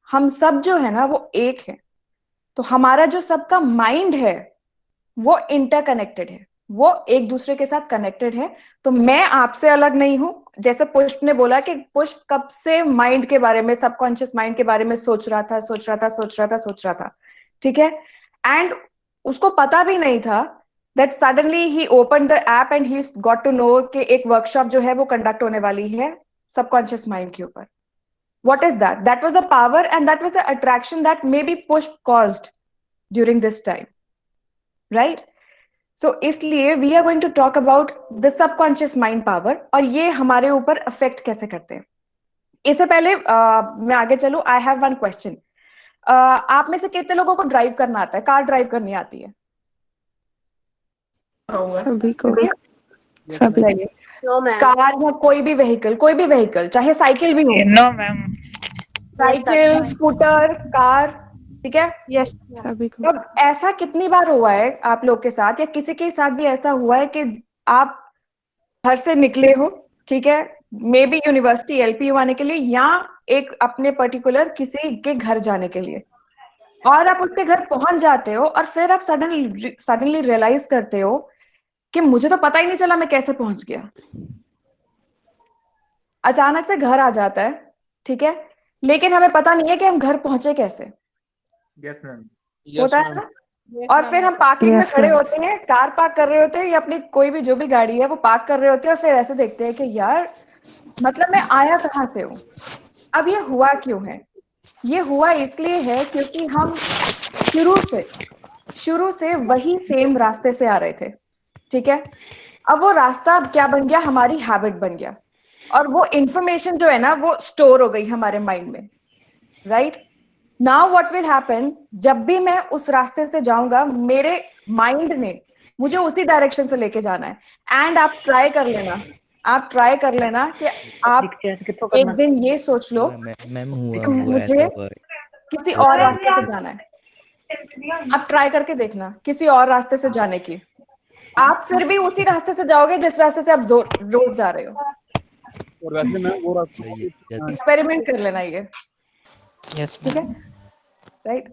हम सब जो है ना वो एक है। तो हमारा जो सबका माइंड है वो इंटरकनेक्टेड है, वो एक दूसरे के साथ कनेक्टेड है। तो मैं आपसे अलग नहीं हूं। जैसे पुष्प ने बोला कि पुष्प कब से माइंड के बारे में, सबकॉन्शियस माइंड के बारे में सोच रहा था, सोच रहा था, सोच रहा था, सोच रहा था। ठीक है। एंड उसको पता भी नहीं था that suddenly he open the app and he got to know कि एक वर्कशॉप जो है वो कंडक्ट होने वाली है सबकॉन्शियस माइंड के ऊपर। What is that? That was a power and that was an attraction that maybe push caused during this time, right? So इसलिए we are going to talk about the subconscious mind power और ये हमारे ऊपर affect कैसे करते हैं। इससे पहले मैं आगे चलूं, आई हैव वन क्वेश्चन। आप में से कितने लोगों को ड्राइव करना आता है, कार ड्राइव करनी आती है? सभी को। सभी। चाहिए कार या कोई भी व्हीकल, चाहे साइकिल भी हो, no ma'am. Cycle, scooter, car. ठीक है। यस सभी को। अब ऐसा कितनी बार हुआ है आप लोग के साथ या किसी के साथ भी ऐसा हुआ है कि आप घर से निकले हो, ठीक है, मे बी यूनिवर्सिटी एलपीयू आने के लिए या एक अपने पर्टिकुलर किसी के घर जाने के लिए, और आप उसके घर पहुंच जाते हो और फिर आप सडनली रियलाइज करते हो कि मुझे तो पता ही नहीं चला मैं कैसे पहुंच गया। अचानक से घर आ जाता है, ठीक है, लेकिन हमें पता नहीं है कि हम घर पहुंचे कैसे। Yes ma'am. होता है ना। और फिर हम पार्किंग में खड़े होते हैं, कार पार्क कर रहे होते हैं या अपनी कोई भी जो भी गाड़ी है वो पार्क कर रहे होते हैं, और फिर ऐसे देखते हैं कि यार मतलब मैं आया कहाँ से हूँ, अब ये हुआ क्यों है। ये हुआ इसलिए है क्योंकि हम शुरू से वही सेम रास्ते से आ रहे थे। ठीक है। अब वो रास्ता क्या बन गया, हमारी हैबिट बन गया, और वो इंफॉर्मेशन जो है ना वो स्टोर हो गई हमारे माइंड में। Right. Now what will happen, जब भी मैं उस रास्ते से जाऊंगा मेरे माइंड ने मुझे उसी डायरेक्शन से लेके जाना है। एंड आप ट्राई कर लेना, आप ट्राई कर लेना कि आप एक दिन ये सोच लो मैम हुआ कि हुआ मुझे ऐसा हुआ किसी और रास्ते से जाना है। आप ट्राई करके देखना किसी और रास्ते से जाने की, आप फिर भी उसी रास्ते से जाओगे जिस रास्ते से आप रोज जा रहे हो। और वैसे मैं वो सही है। एक्सपेरिमेंट कर लेना ये। यस ठीक है। राइट।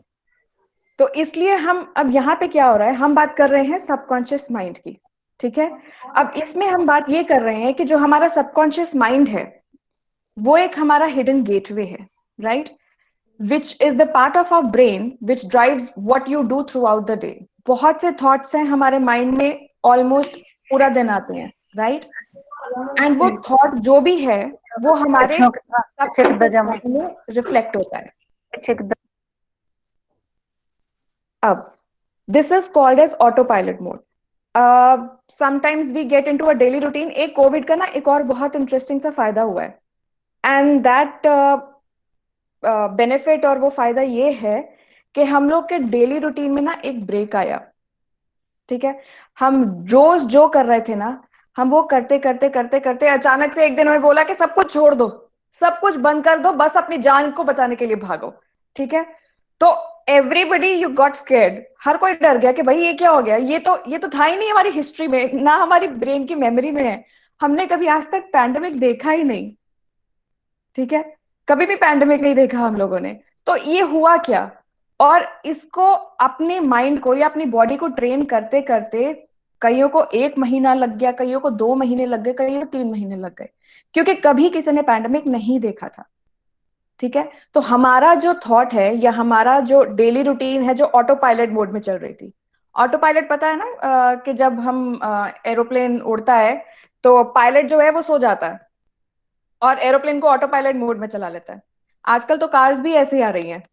तो इसलिए हम अब यहाँ पे क्या हो रहा है, हम बात कर रहे हैं सबकॉन्शियस माइंड की। ठीक है। अब इसमें हम बात ये कर रहे हैं कि जो हमारा सबकॉन्शियस माइंड है वो एक हमारा हिडन गेटवे है। Right. Which is the part of our brain which drives what you do throughout the day. बहुत से थॉट्स हैं हमारे माइंड में, ऑलमोस्ट पूरा दिन आते हैं। राइट। एंड वो थॉट जो भी है वो हमारे सबकॉन्शियस में रिफ्लेक्ट होता है। अब this is called as autopilot mode. Sometimes we get into a daily routine. एक कोविड का ना एक और बहुत इंटरेस्टिंग सा फायदा हुआ है, एंड दैट बेनिफिट और वो फायदा ये है कि हम लोग के डेली रूटीन में ना एक ब्रेक आया। ठीक है। हम रोज जो कर रहे थे ना, हम वो करते करते करते करते अचानक से एक दिन हमें बोला कि सब कुछ छोड़ दो, सब कुछ बंद कर दो, बस अपनी जान को बचाने के लिए भागो। ठीक है। तो एवरीबडी यू गॉट स्केर्ड, हर कोई डर गया कि भाई ये क्या हो गया, ये तो था ही नहीं हमारी हिस्ट्री में, ना हमारी ब्रेन की मेमोरी में है, हमने कभी आज तक पैंडेमिक देखा ही नहीं। ठीक है। कभी भी पैंडेमिक नहीं देखा हम लोगों ने। तो ये हुआ क्या, और इसको अपने माइंड को या अपनी बॉडी को ट्रेन करते करते कईयों को 1 महीना लग गया, कईयों को 2 महीने लग गए, कईयों को 3 महीने लग गए, क्योंकि कभी किसी ने पैंडेमिक नहीं देखा था। ठीक है। तो हमारा जो थॉट है या हमारा जो डेली रूटीन है जो ऑटो पायलट मोड में चल रही थी। ऑटो पायलट पता है ना, कि जब हम एरोप्लेन उड़ता है तो पायलट जो है वो सो जाता है और एरोप्लेन को ऑटो पायलट मोड में चला लेता है। आजकल तो कार्स भी ऐसी आ रही हैं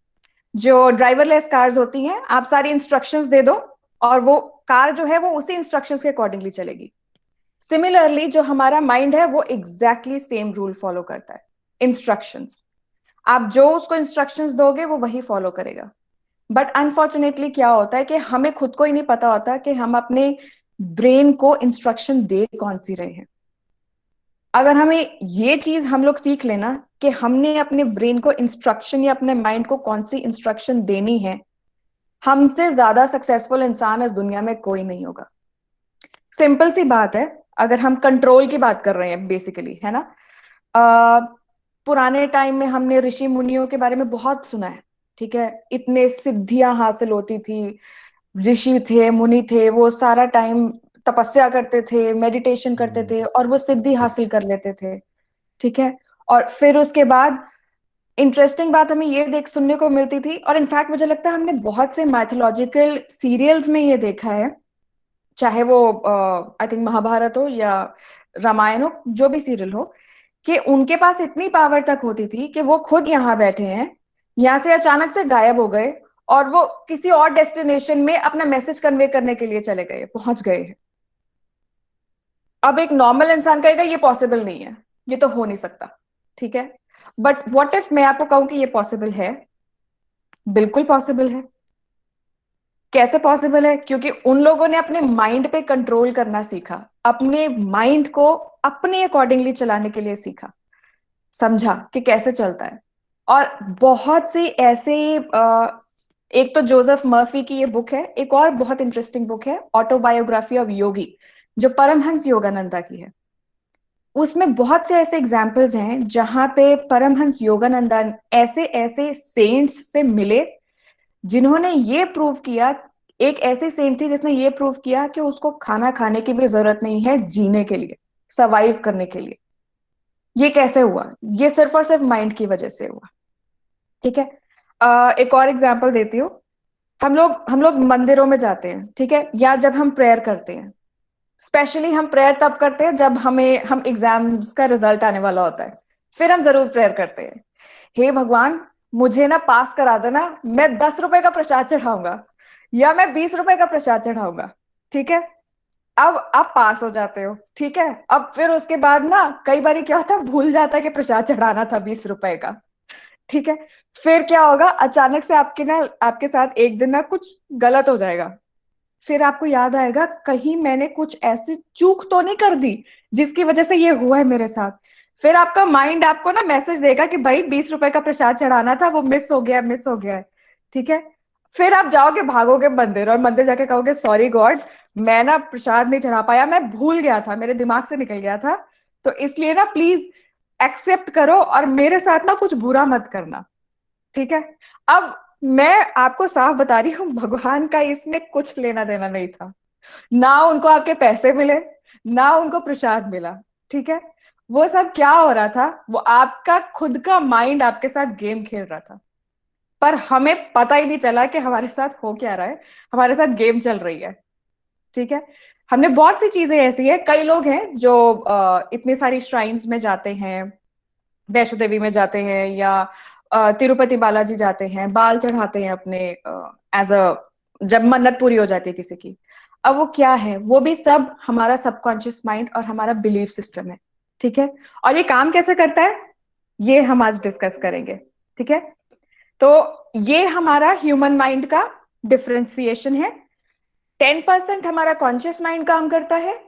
जो ड्राइवरलेस कार्स होती हैं, आप सारी इंस्ट्रक्शंस दे दो और वो कार जो है वो उसी इंस्ट्रक्शंस के अकॉर्डिंगली चलेगी। सिमिलरली जो हमारा माइंड है वो एग्जैक्टली सेम रूल फॉलो करता है, इंस्ट्रक्शंस। आप जो उसको इंस्ट्रक्शंस दोगे वो वही फॉलो करेगा। बट अनफॉर्चुनेटली क्या होता है कि हमें खुद को ही नहीं पता होता कि हम अपने ब्रेन को इंस्ट्रक्शन दे कौन सी रहे हैं। अगर हमें ये चीज हम लोग सीख लेना कि हमने अपने ब्रेन को इंस्ट्रक्शन या अपने माइंड को कौन सी इंस्ट्रक्शन देनी है, हमसे ज्यादा सक्सेसफुल इंसान इस दुनिया में कोई नहीं होगा। सिंपल सी बात है, अगर हम कंट्रोल की बात कर रहे हैं बेसिकली, है ना, पुराने टाइम में हमने ऋषि मुनियों के बारे में बहुत सुना है, ठीक है, इतने सिद्धियां हासिल होती थी, ऋषि थे, मुनि थे, वो सारा टाइम तपस्या करते थे, मेडिटेशन करते थे और वो सिद्धि हासिल कर लेते थे, ठीक है। और फिर उसके बाद इंटरेस्टिंग बात हमें ये देख सुनने को मिलती थी, और इनफैक्ट मुझे लगता है हमने बहुत से माइथोलॉजिकल सीरियल्स में ये देखा है, चाहे वो आई थिंक महाभारत हो या रामायण हो, जो भी सीरियल हो, कि उनके पास इतनी पावर तक होती थी कि वो खुद यहाँ बैठे हैं, यहाँ से अचानक से गायब हो गए और वो किसी और डेस्टिनेशन में अपना मैसेज कन्वे करने के लिए चले गए, पहुंच गए हैं। अब एक नॉर्मल इंसान कहेगा ये पॉसिबल नहीं है, ये तो हो नहीं सकता, ठीक है। बट व्हाट इफ मैं आपको कहूं कि ये पॉसिबल है? बिल्कुल पॉसिबल है। कैसे पॉसिबल है? क्योंकि उन लोगों ने अपने माइंड पे कंट्रोल करना सीखा, अपने माइंड को अपने अकॉर्डिंगली चलाने के लिए सीखा, समझा कि कैसे चलता है। और बहुत सी ऐसे एक तो जोसेफ मर्फी की ये बुक है, एक और बहुत इंटरेस्टिंग बुक है ऑटोबायोग्राफी ऑफ योगी, जो परमहंस योगानंदा की है। उसमें बहुत से ऐसे एग्जाम्पल्स हैं जहां पे परमहंस योगानंदा ऐसे ऐसे सेंट्स से मिले जिन्होंने ये प्रूव किया, एक ऐसी सेंट थी जिसने ये प्रूव किया कि उसको खाना खाने की भी जरूरत नहीं है जीने के लिए, सरवाइव करने के लिए। ये कैसे हुआ? ये सिर्फ और सिर्फ माइंड की वजह से हुआ, ठीक है। एक और एग्जाम्पल देती हूँ। हम लोग मंदिरों में जाते हैं, ठीक है, या जब हम प्रेयर करते हैं, स्पेशली हम प्रेयर तब करते हैं जब हम एग्जाम्स का रिजल्ट आने वाला होता है, फिर हम जरूर प्रेयर करते हैं, हे भगवान मुझे ना पास करा देना, मैं 10 रुपए का प्रसाद चढ़ाऊंगा या मैं 20 रुपए का प्रसाद चढ़ाऊंगा, ठीक है। अब आप पास हो जाते हो, ठीक है। अब फिर उसके बाद ना कई बार क्या होता है, भूल जाता है कि प्रसाद चढ़ाना था 20 रुपए का, ठीक है। फिर क्या होगा, अचानक से आपके साथ एक दिन ना कुछ गलत हो जाएगा, फिर आपको याद आएगा कहीं मैंने कुछ ऐसी चूक तो नहीं कर दी जिसकी वजह से ये हुआ है मेरे साथ। फिर आपका माइंड आपको ना मैसेज देगा कि भाई 20 रुपए का प्रसाद चढ़ाना था, वो मिस हो गया, मिस हो गया है, ठीक है। फिर आप जाओगे, भागोगे मंदिर, और मंदिर जाके कहोगे सॉरी गॉड, मैं ना प्रसाद नहीं चढ़ा पाया, मैं भूल गया था, मेरे दिमाग से निकल गया था, तो इसलिए ना प्लीज एक्सेप्ट करो और मेरे साथ ना कुछ बुरा मत करना, ठीक है। अब मैं आपको साफ बता रही हूँ, भगवान का इसमें कुछ लेना देना नहीं था, ना उनको आपके पैसे मिले, ना उनको प्रसाद मिला, ठीक है। वो सब क्या हो रहा था, वो आपका खुद का माइंड आपके साथ गेम खेल रहा था, पर हमें पता ही नहीं चला कि हमारे साथ हो क्या रहा है, हमारे साथ गेम चल रही है, ठीक है। हमने बहुत सी चीजें ऐसी है, कई लोग हैं जो इतनी सारी श्राइन्स में जाते हैं, वैष्णो देवी में जाते हैं या तिरुपति बालाजी जाते हैं, बाल चढ़ाते हैं अपने एज अ, जब मन्नत पूरी हो जाती है किसी की। अब वो क्या है, वो भी सब हमारा सबकॉन्शियस माइंड और हमारा बिलीफ सिस्टम है, ठीक है। और ये काम कैसे करता है, ये हम आज डिस्कस करेंगे, ठीक है। तो ये हमारा ह्यूमन माइंड का डिफरेंशिएशन है। 10% हमारा कॉन्शियस माइंड काम करता है,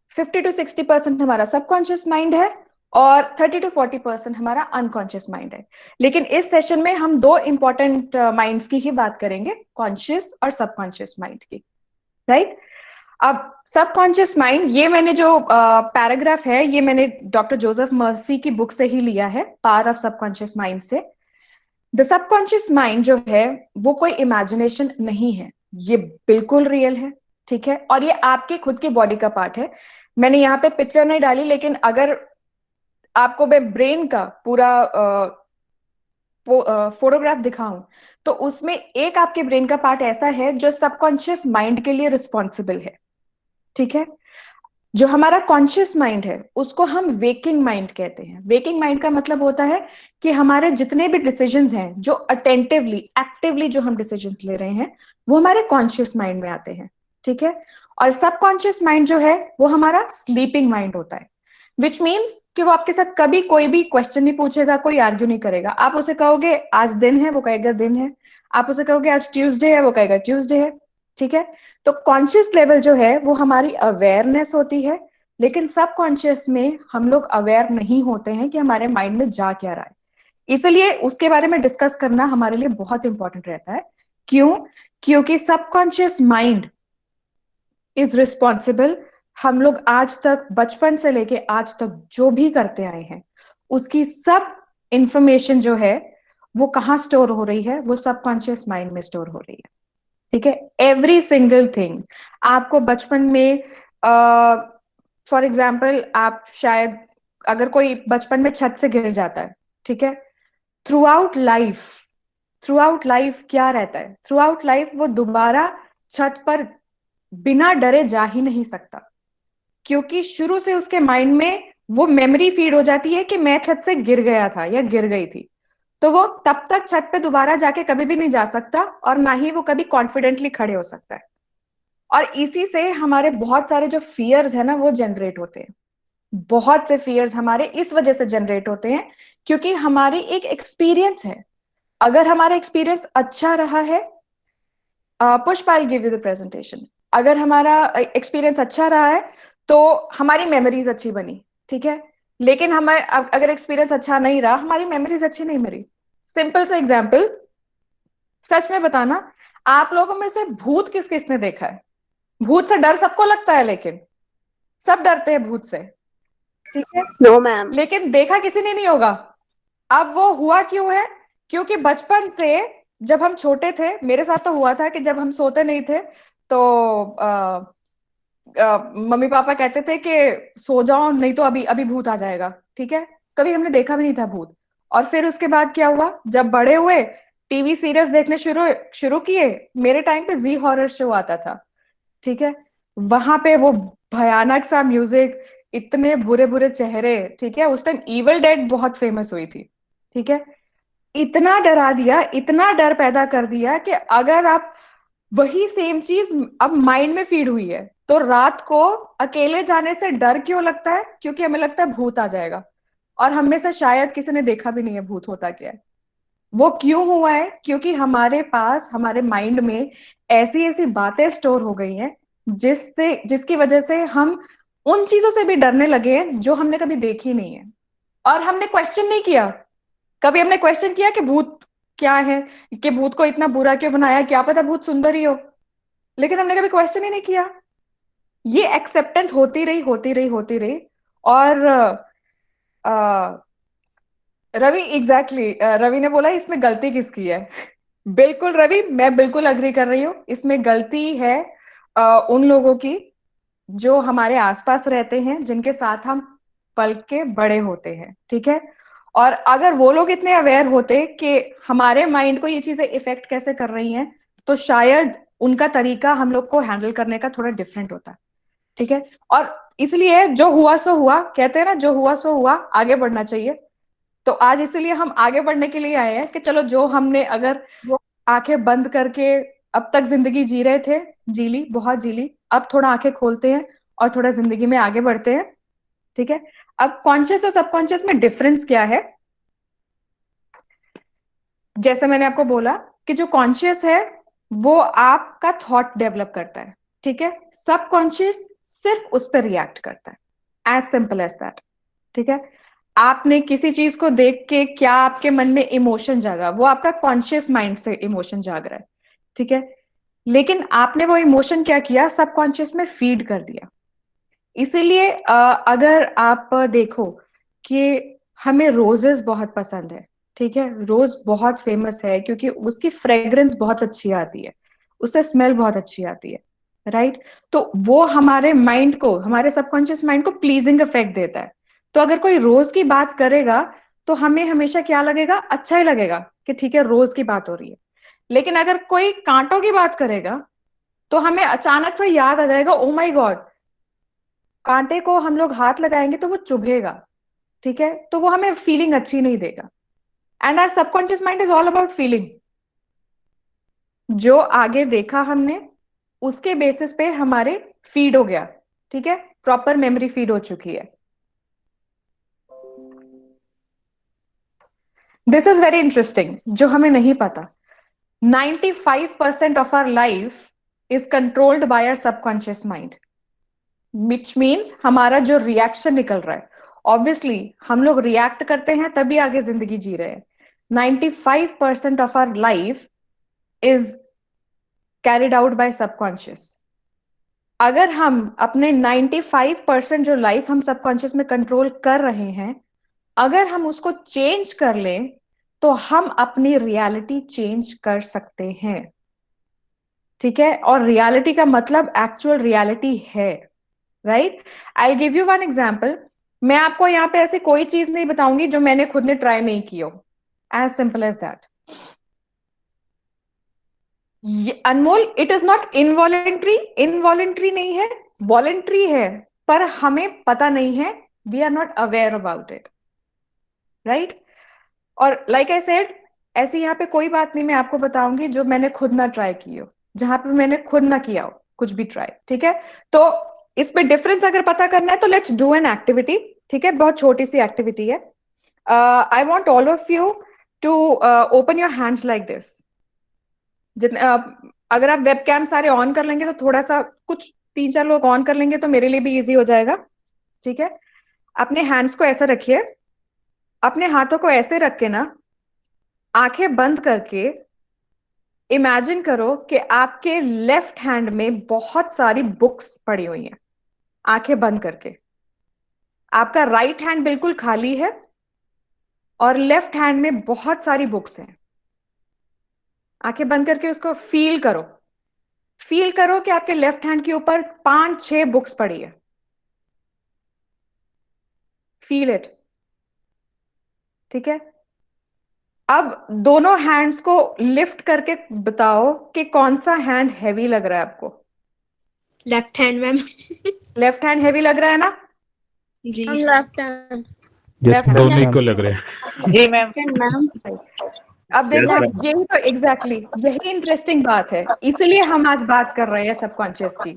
50 to 60% हमारा सबकॉन्शियस माइंड है, और 30 to 40% हमारा अनकॉन्शियस माइंड है। लेकिन इस सेशन में हम दो इंपॉर्टेंट माइंड्स की ही बात करेंगे, कॉन्शियस और सबकॉन्शियस माइंड की, राइट। अब सबकॉन्शियस माइंड, ये मैंने जो पैराग्राफ है ये मैंने डॉक्टर जोसेफ मर्फी की बुक से ही लिया है, पावर ऑफ सबकॉन्शियस माइंड से। द सबकॉन्शियस माइंड जो है वो कोई इमेजिनेशन नहीं है, ये बिल्कुल रियल है, ठीक है। और ये आपके खुद की बॉडी का पार्ट है। मैंने यहाँ पे पिक्चर नहीं डाली, लेकिन अगर आपको मैं ब्रेन का पूरा फोटोग्राफ दिखाऊं तो उसमें एक आपके ब्रेन का पार्ट ऐसा है जो सबकॉन्शियस माइंड के लिए रिस्पॉन्सिबल है, ठीक है। जो हमारा कॉन्शियस माइंड है उसको हम वेकिंग माइंड कहते हैं। वेकिंग माइंड का मतलब होता है कि हमारे जितने भी डिसीजंस हैं, जो अटेंटिवली एक्टिवली जो हम डिसीजंस ले रहे हैं, वो हमारे कॉन्शियस माइंड में आते हैं, ठीक है। और सबकॉन्शियस माइंड जो है वो हमारा स्लीपिंग माइंड होता है, विच मीन्स कि वो आपके साथ कभी कोई भी क्वेश्चन नहीं पूछेगा, कोई आर्ग्यू नहीं करेगा। आप उसे कहोगे आज दिन है, वो कहेगा दिन है। आप उसे कहोगे आज ट्यूसडे है, वो कहेगा ट्यूसडे है, ठीक है। तो कॉन्शियस लेवल जो है वो हमारी अवेयरनेस होती है, लेकिन सबकॉन्शियस में हम लोग अवेयर नहीं होते हैं कि हमारे माइंड में जा क्या रहा है। इसलिए उसके बारे में डिस्कस करना हमारे लिए बहुत इंपॉर्टेंट रहता है। क्यों? क्योंकि सबकॉन्शियस माइंड इज रिस्पॉन्सिबल, हम लोग आज तक बचपन से लेके आज तक जो भी करते आए हैं उसकी सब इंफॉर्मेशन जो है वो कहाँ स्टोर हो रही है, वो सबकॉन्शियस माइंड में स्टोर हो रही है। ठीक है, एवरी सिंगल थिंग। आपको बचपन में फॉर एग्जाम्पल, आप शायद, अगर कोई बचपन में छत से गिर जाता है, ठीक है, through out life, through out life क्या रहता है, थ्रू आउट लाइफ वो दोबारा छत पर बिना डरे जा ही नहीं सकता, क्योंकि शुरू से उसके माइंड में वो मेमोरी फीड हो जाती है कि मैं छत से गिर गया था या गिर गई थी। तो वो तब तक छत पे दोबारा जाके कभी भी नहीं जा सकता, और ना ही वो कभी कॉन्फिडेंटली खड़े हो सकता है। और इसी से हमारे बहुत सारे जो फियर्स है ना, वो जनरेट होते हैं। बहुत से फियर्स हमारे इस वजह से जनरेट होते हैं क्योंकि हमारी एक एक्सपीरियंस है। अगर हमारा एक्सपीरियंस अच्छा रहा है, पुष्प, I will give you the presentation. अगर हमारा एक्सपीरियंस अच्छा रहा है तो हमारी मेमोरीज अच्छी बनी, ठीक है। लेकिन हमारे अगर एक्सपीरियंस अच्छा नहीं रहा, हमारी मेमोरीज अच्छी नहीं बनी। सिंपल से एग्जाम्पल, सच में बताना, आप लोगों में से भूत किस किसने देखा है? भूत से डर सबको लगता है, लेकिन सब डरते हैं भूत से, ठीक है। No ma'am. लेकिन देखा किसी ने नहीं होगा। अब वो हुआ क्यों है? क्योंकि बचपन से जब हम छोटे थे, मेरे साथ तो हुआ था कि जब हम सोते नहीं थे तो मम्मी पापा कहते थे कि सो जाओ, नहीं तो अभी अभी भूत आ जाएगा, ठीक है। कभी हमने देखा भी नहीं था भूत। और फिर उसके बाद क्या हुआ, जब बड़े हुए, टीवी सीरियल्स देखने शुरू शुरू किए। मेरे टाइम पे जी हॉरर शो आता था, ठीक है। वहां पे वो भयानक सा म्यूजिक, इतने बुरे बुरे चेहरे, ठीक है। उस टाइम इविल डेड बहुत फेमस हुई थी, ठीक है। इतना डरा दिया, इतना डर पैदा कर दिया कि अगर आप, वही सेम चीज अब माइंड में फीड हुई है, तो रात को अकेले जाने से डर क्यों लगता है? क्योंकि हमें लगता है भूत आ जाएगा। और हम में से शायद किसी ने देखा भी नहीं है भूत होता क्या है। वो क्यों हुआ है? क्योंकि हमारे पास, हमारे माइंड में ऐसी ऐसी बातें स्टोर हो गई हैं जिससे, जिसकी वजह से हम उन चीजों से भी डरने लगे हैं जो हमने कभी देखी नहीं है। और हमने क्वेश्चन नहीं किया। कभी हमने क्वेश्चन किया कि भूत क्या है, कि भूत को इतना बुरा क्यों बनाया, क्या पता भूत सुंदर ही हो। लेकिन हमने कभी क्वेश्चन ही नहीं किया। ये एक्सेप्टेंस होती रही, होती रही, होती रही। और रवि, एग्जैक्टली रवि ने बोला इसमें गलती किसकी है? बिल्कुल रवि, मैं बिल्कुल अग्री कर रही हूँ, इसमें गलती है उन लोगों की जो हमारे आसपास रहते हैं, जिनके साथ हम पल के बड़े होते हैं, ठीक है। और अगर वो लोग इतने अवेयर होते कि हमारे माइंड को ये चीजें इफेक्ट कैसे कर रही हैं, तो शायद उनका तरीका हम लोग को हैंडल करने का थोड़ा डिफरेंट होता, ठीक है। और इसलिए जो हुआ सो हुआ, कहते हैं ना, जो हुआ सो हुआ, आगे बढ़ना चाहिए। तो आज इसलिए हम आगे बढ़ने के लिए आए हैं कि चलो, जो हमने अगर वो आंखें बंद करके अब तक जिंदगी जी रहे थे, जी ली, बहुत जी ली, अब थोड़ा आंखें खोलते हैं और थोड़ा जिंदगी में आगे बढ़ते हैं, ठीक है। अब कॉन्शियस और सबकॉन्शियस में डिफरेंस क्या है? जैसे मैंने आपको बोला कि जो कॉन्शियस है वो आपका थॉट डेवलप करता है, ठीक है। सबकॉन्शियस सिर्फ उस पर रिएक्ट करता है, एज सिंपल एज दैट, ठीक है। आपने किसी चीज को देख के क्या आपके मन में इमोशन जागा, वो आपका कॉन्शियस माइंड से इमोशन जाग रहा है, ठीक है। लेकिन आपने वो इमोशन क्या किया, सबकॉन्शियस में फीड कर दिया। इसीलिए अगर आप देखो कि हमें रोजेस बहुत पसंद है, ठीक है। रोज बहुत फेमस है क्योंकि उसकी फ्रेग्रेंस बहुत अच्छी आती है, उससे स्मेल बहुत अच्छी आती है, राइट। तो वो हमारे माइंड को, हमारे सबकॉन्शियस माइंड को प्लीजिंग इफेक्ट देता है। तो अगर कोई रोज की बात करेगा तो हमें हमेशा क्या लगेगा, अच्छा ही लगेगा कि ठीक है, रोज की बात हो रही है। लेकिन अगर कोई कांटों की बात करेगा तो हमें अचानक से याद आ जाएगा, ओ माय गॉड, कांटे को हम लोग हाथ लगाएंगे तो वो चुभेगा, ठीक है। तो वो हमें फीलिंग अच्छी नहीं देगा। And our subconscious mind is all about feeling. जो आगे देखा हमने, उसके बेसिस पे हमारे फीड हो गया, ठीक है, प्रॉपर मेमोरी फीड हो चुकी है। दिस इज वेरी इंटरेस्टिंग, जो हमें नहीं पता। 95% of our life is controlled by our subconscious mind, which means हमारा जो रिएक्शन निकल रहा है, ऑब्वियसली हम लोग रिएक्ट करते हैं तभी आगे जिंदगी जी रहे हैं। 95% of our life is carried out by subconscious. अगर हम अपने 95% जो लाइफ हम सबकॉन्शियस में कंट्रोल कर रहे हैं, अगर हम उसको चेंज कर लें तो हम अपनी रियलिटी चेंज कर सकते हैं, ठीक है? और रियलिटी का मतलब एक्चुअल रियलिटी है, right? I give you one example. मैं आपको यहाँ पे ऐसी कोई चीज नहीं बताऊंगी जो मैंने खुद ने ट्राई नहीं की हो. As simple as that. Anmol, it is not involuntary. Involuntary नहीं है, वॉलेंट्री है, पर हमें पता नहीं है. We are not aware about it, right? और लाइक आई सेड, ऐसी यहाँ पे कोई बात नहीं मैं आपको बताऊंगी जो मैंने खुद ना ट्राई की हो, जहां पे मैंने खुद ना किया हो कुछ भी ट्राई, ठीक है? तो इस पे डिफरेंस अगर पता करना है तो लेट्स डू एन एक्टिविटी, ठीक है? बहुत छोटी सी एक्टिविटी है. I want all of you to open your hands like this. जितने अगर आप वेबकैम सारे ऑन कर लेंगे तो थोड़ा सा, कुछ 3-4 लोग ऑन कर लेंगे तो मेरे लिए भी इजी हो जाएगा, ठीक है? अपने हैंड्स को ऐसे रखिए. अपने हाथों को ऐसे रख के ना, आंखें बंद करके इमेजिन करो कि आपके लेफ्ट हैंड में बहुत सारी बुक्स पड़ी हुई हैं. आंखें बंद करके आपका राइट हैंड बिल्कुल खाली है और लेफ्ट हैंड में बहुत सारी बुक्स हैं. आंखें बंद करके उसको फील करो. फील करो कि आपके लेफ्ट हैंड के ऊपर 5-6 बुक्स पड़ी है. फील इट, ठीक है? अब दोनों हैंड्स को लिफ्ट करके बताओ कि कौन सा हैंड हैवी लग रहा है आपको. Left hand ma'am. Left hand heavy लग रहा है ना? जी लेफ्ट हैंड लेफ्ट जैसे हैंड. दोनों को लग रहे हैं। जी मैम। मैम. अब देखो, Yes, ma'am. यही तो एग्जैक्टली यही इंटरेस्टिंग बात है, इसीलिए हम आज बात कर रहे हैं सबकॉन्शियस की.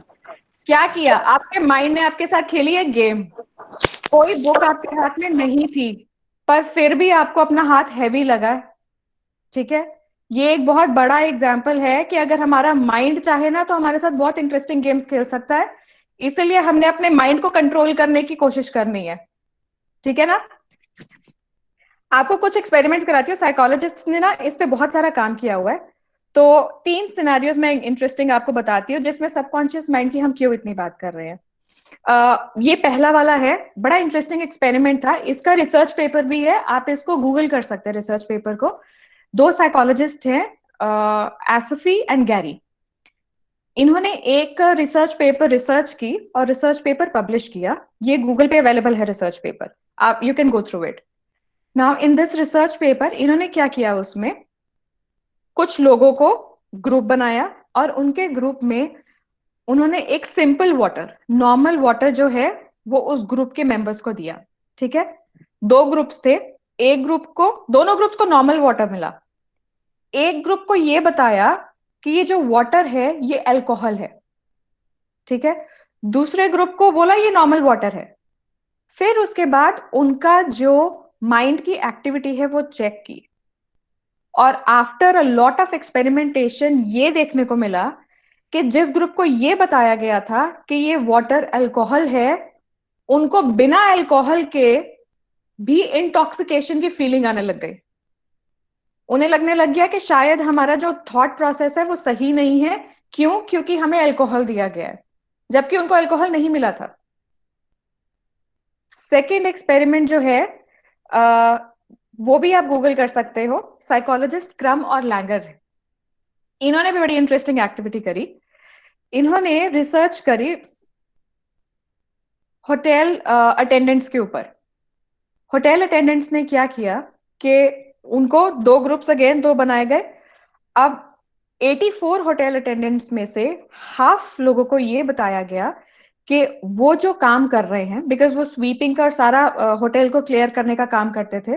क्या किया आपके माइंड ने? आपके साथ खेली है गेम. कोई बुक आपके हाथ में नहीं थी, पर फिर भी आपको अपना हाथ हैवी लगा है, ठीक है? ये एक बहुत बड़ा एग्जाम्पल है कि अगर हमारा माइंड चाहे ना तो हमारे साथ बहुत इंटरेस्टिंग गेम्स खेल सकता है. इसलिए हमने अपने माइंड को कंट्रोल करने की कोशिश करनी है, ठीक है ना? आपको कुछ एक्सपेरिमेंट्स कराती हूँ. साइकोलॉजिस्ट ने ना इस पे बहुत सारा काम किया हुआ है. तो 3 सिनेरियोज में इंटरेस्टिंग आपको बताती हूँ जिसमें सबकॉन्शियस माइंड की हम क्यों इतनी बात कर रहे हैं. ये पहला वाला है, बड़ा इंटरेस्टिंग एक्सपेरिमेंट था. इसका रिसर्च पेपर भी है, आप इसको गूगल कर सकते हैं रिसर्च पेपर को. 2 साइकोलॉजिस्ट हैं, एसफी एंड गैरी. इन्होंने एक रिसर्च पेपर रिसर्च की और रिसर्च पेपर पब्लिश किया. ये गूगल पे अवेलेबल है रिसर्च पेपर, आप you can go through it. Now in this research paper इन्होंने क्या किया, उसमें कुछ लोगों को ग्रुप बनाया और उनके ग्रुप में उन्होंने एक सिंपल वाटर, नॉर्मल वाटर जो है वो उस ग्रुप के मेंबर्स को दिया, ठीक है? 2 ग्रुप्स थे. एक ग्रुप को, दोनों ग्रुप्स को नॉर्मल वाटर मिला. एक ग्रुप को ये बताया कि ये जो वाटर है ये अल्कोहल है, ठीक है? दूसरे ग्रुप को बोला ये नॉर्मल वाटर है. फिर उसके बाद उनका जो माइंड की एक्टिविटी है वो चेक की, और after a lot of experimentation ये देखने को मिला कि जिस ग्रुप को ये बताया गया था कि ये वाटर अल्कोहल है, उनको बिना अल्कोहल के भी इंटॉक्सिकेशन की फीलिंग आने लग गई. उन्हें लगने लग गया कि शायद हमारा जो थॉट प्रोसेस है वो सही नहीं है. क्यों? क्योंकि हमें अल्कोहल दिया गया है, जबकि उनको अल्कोहल नहीं मिला था. सेकेंड एक्सपेरिमेंट जो है वो भी आप गूगल कर सकते हो. साइकोलॉजिस्ट क्रम और लैंगर, इन्होंने भी बड़ी इंटरेस्टिंग एक्टिविटी करी. इन्होंने रिसर्च करी होटल अटेंडेंट्स के ऊपर. होटल अटेंडेंट्स ने क्या किया कि उनको 2 ग्रुप्स, अगेन 2 बनाए गए. अब 84 होटल अटेंडेंट्स में से हाफ लोगों को ये बताया गया कि वो जो काम कर रहे हैं, बिकॉज वो स्वीपिंग का और सारा होटल को क्लियर करने का काम करते थे,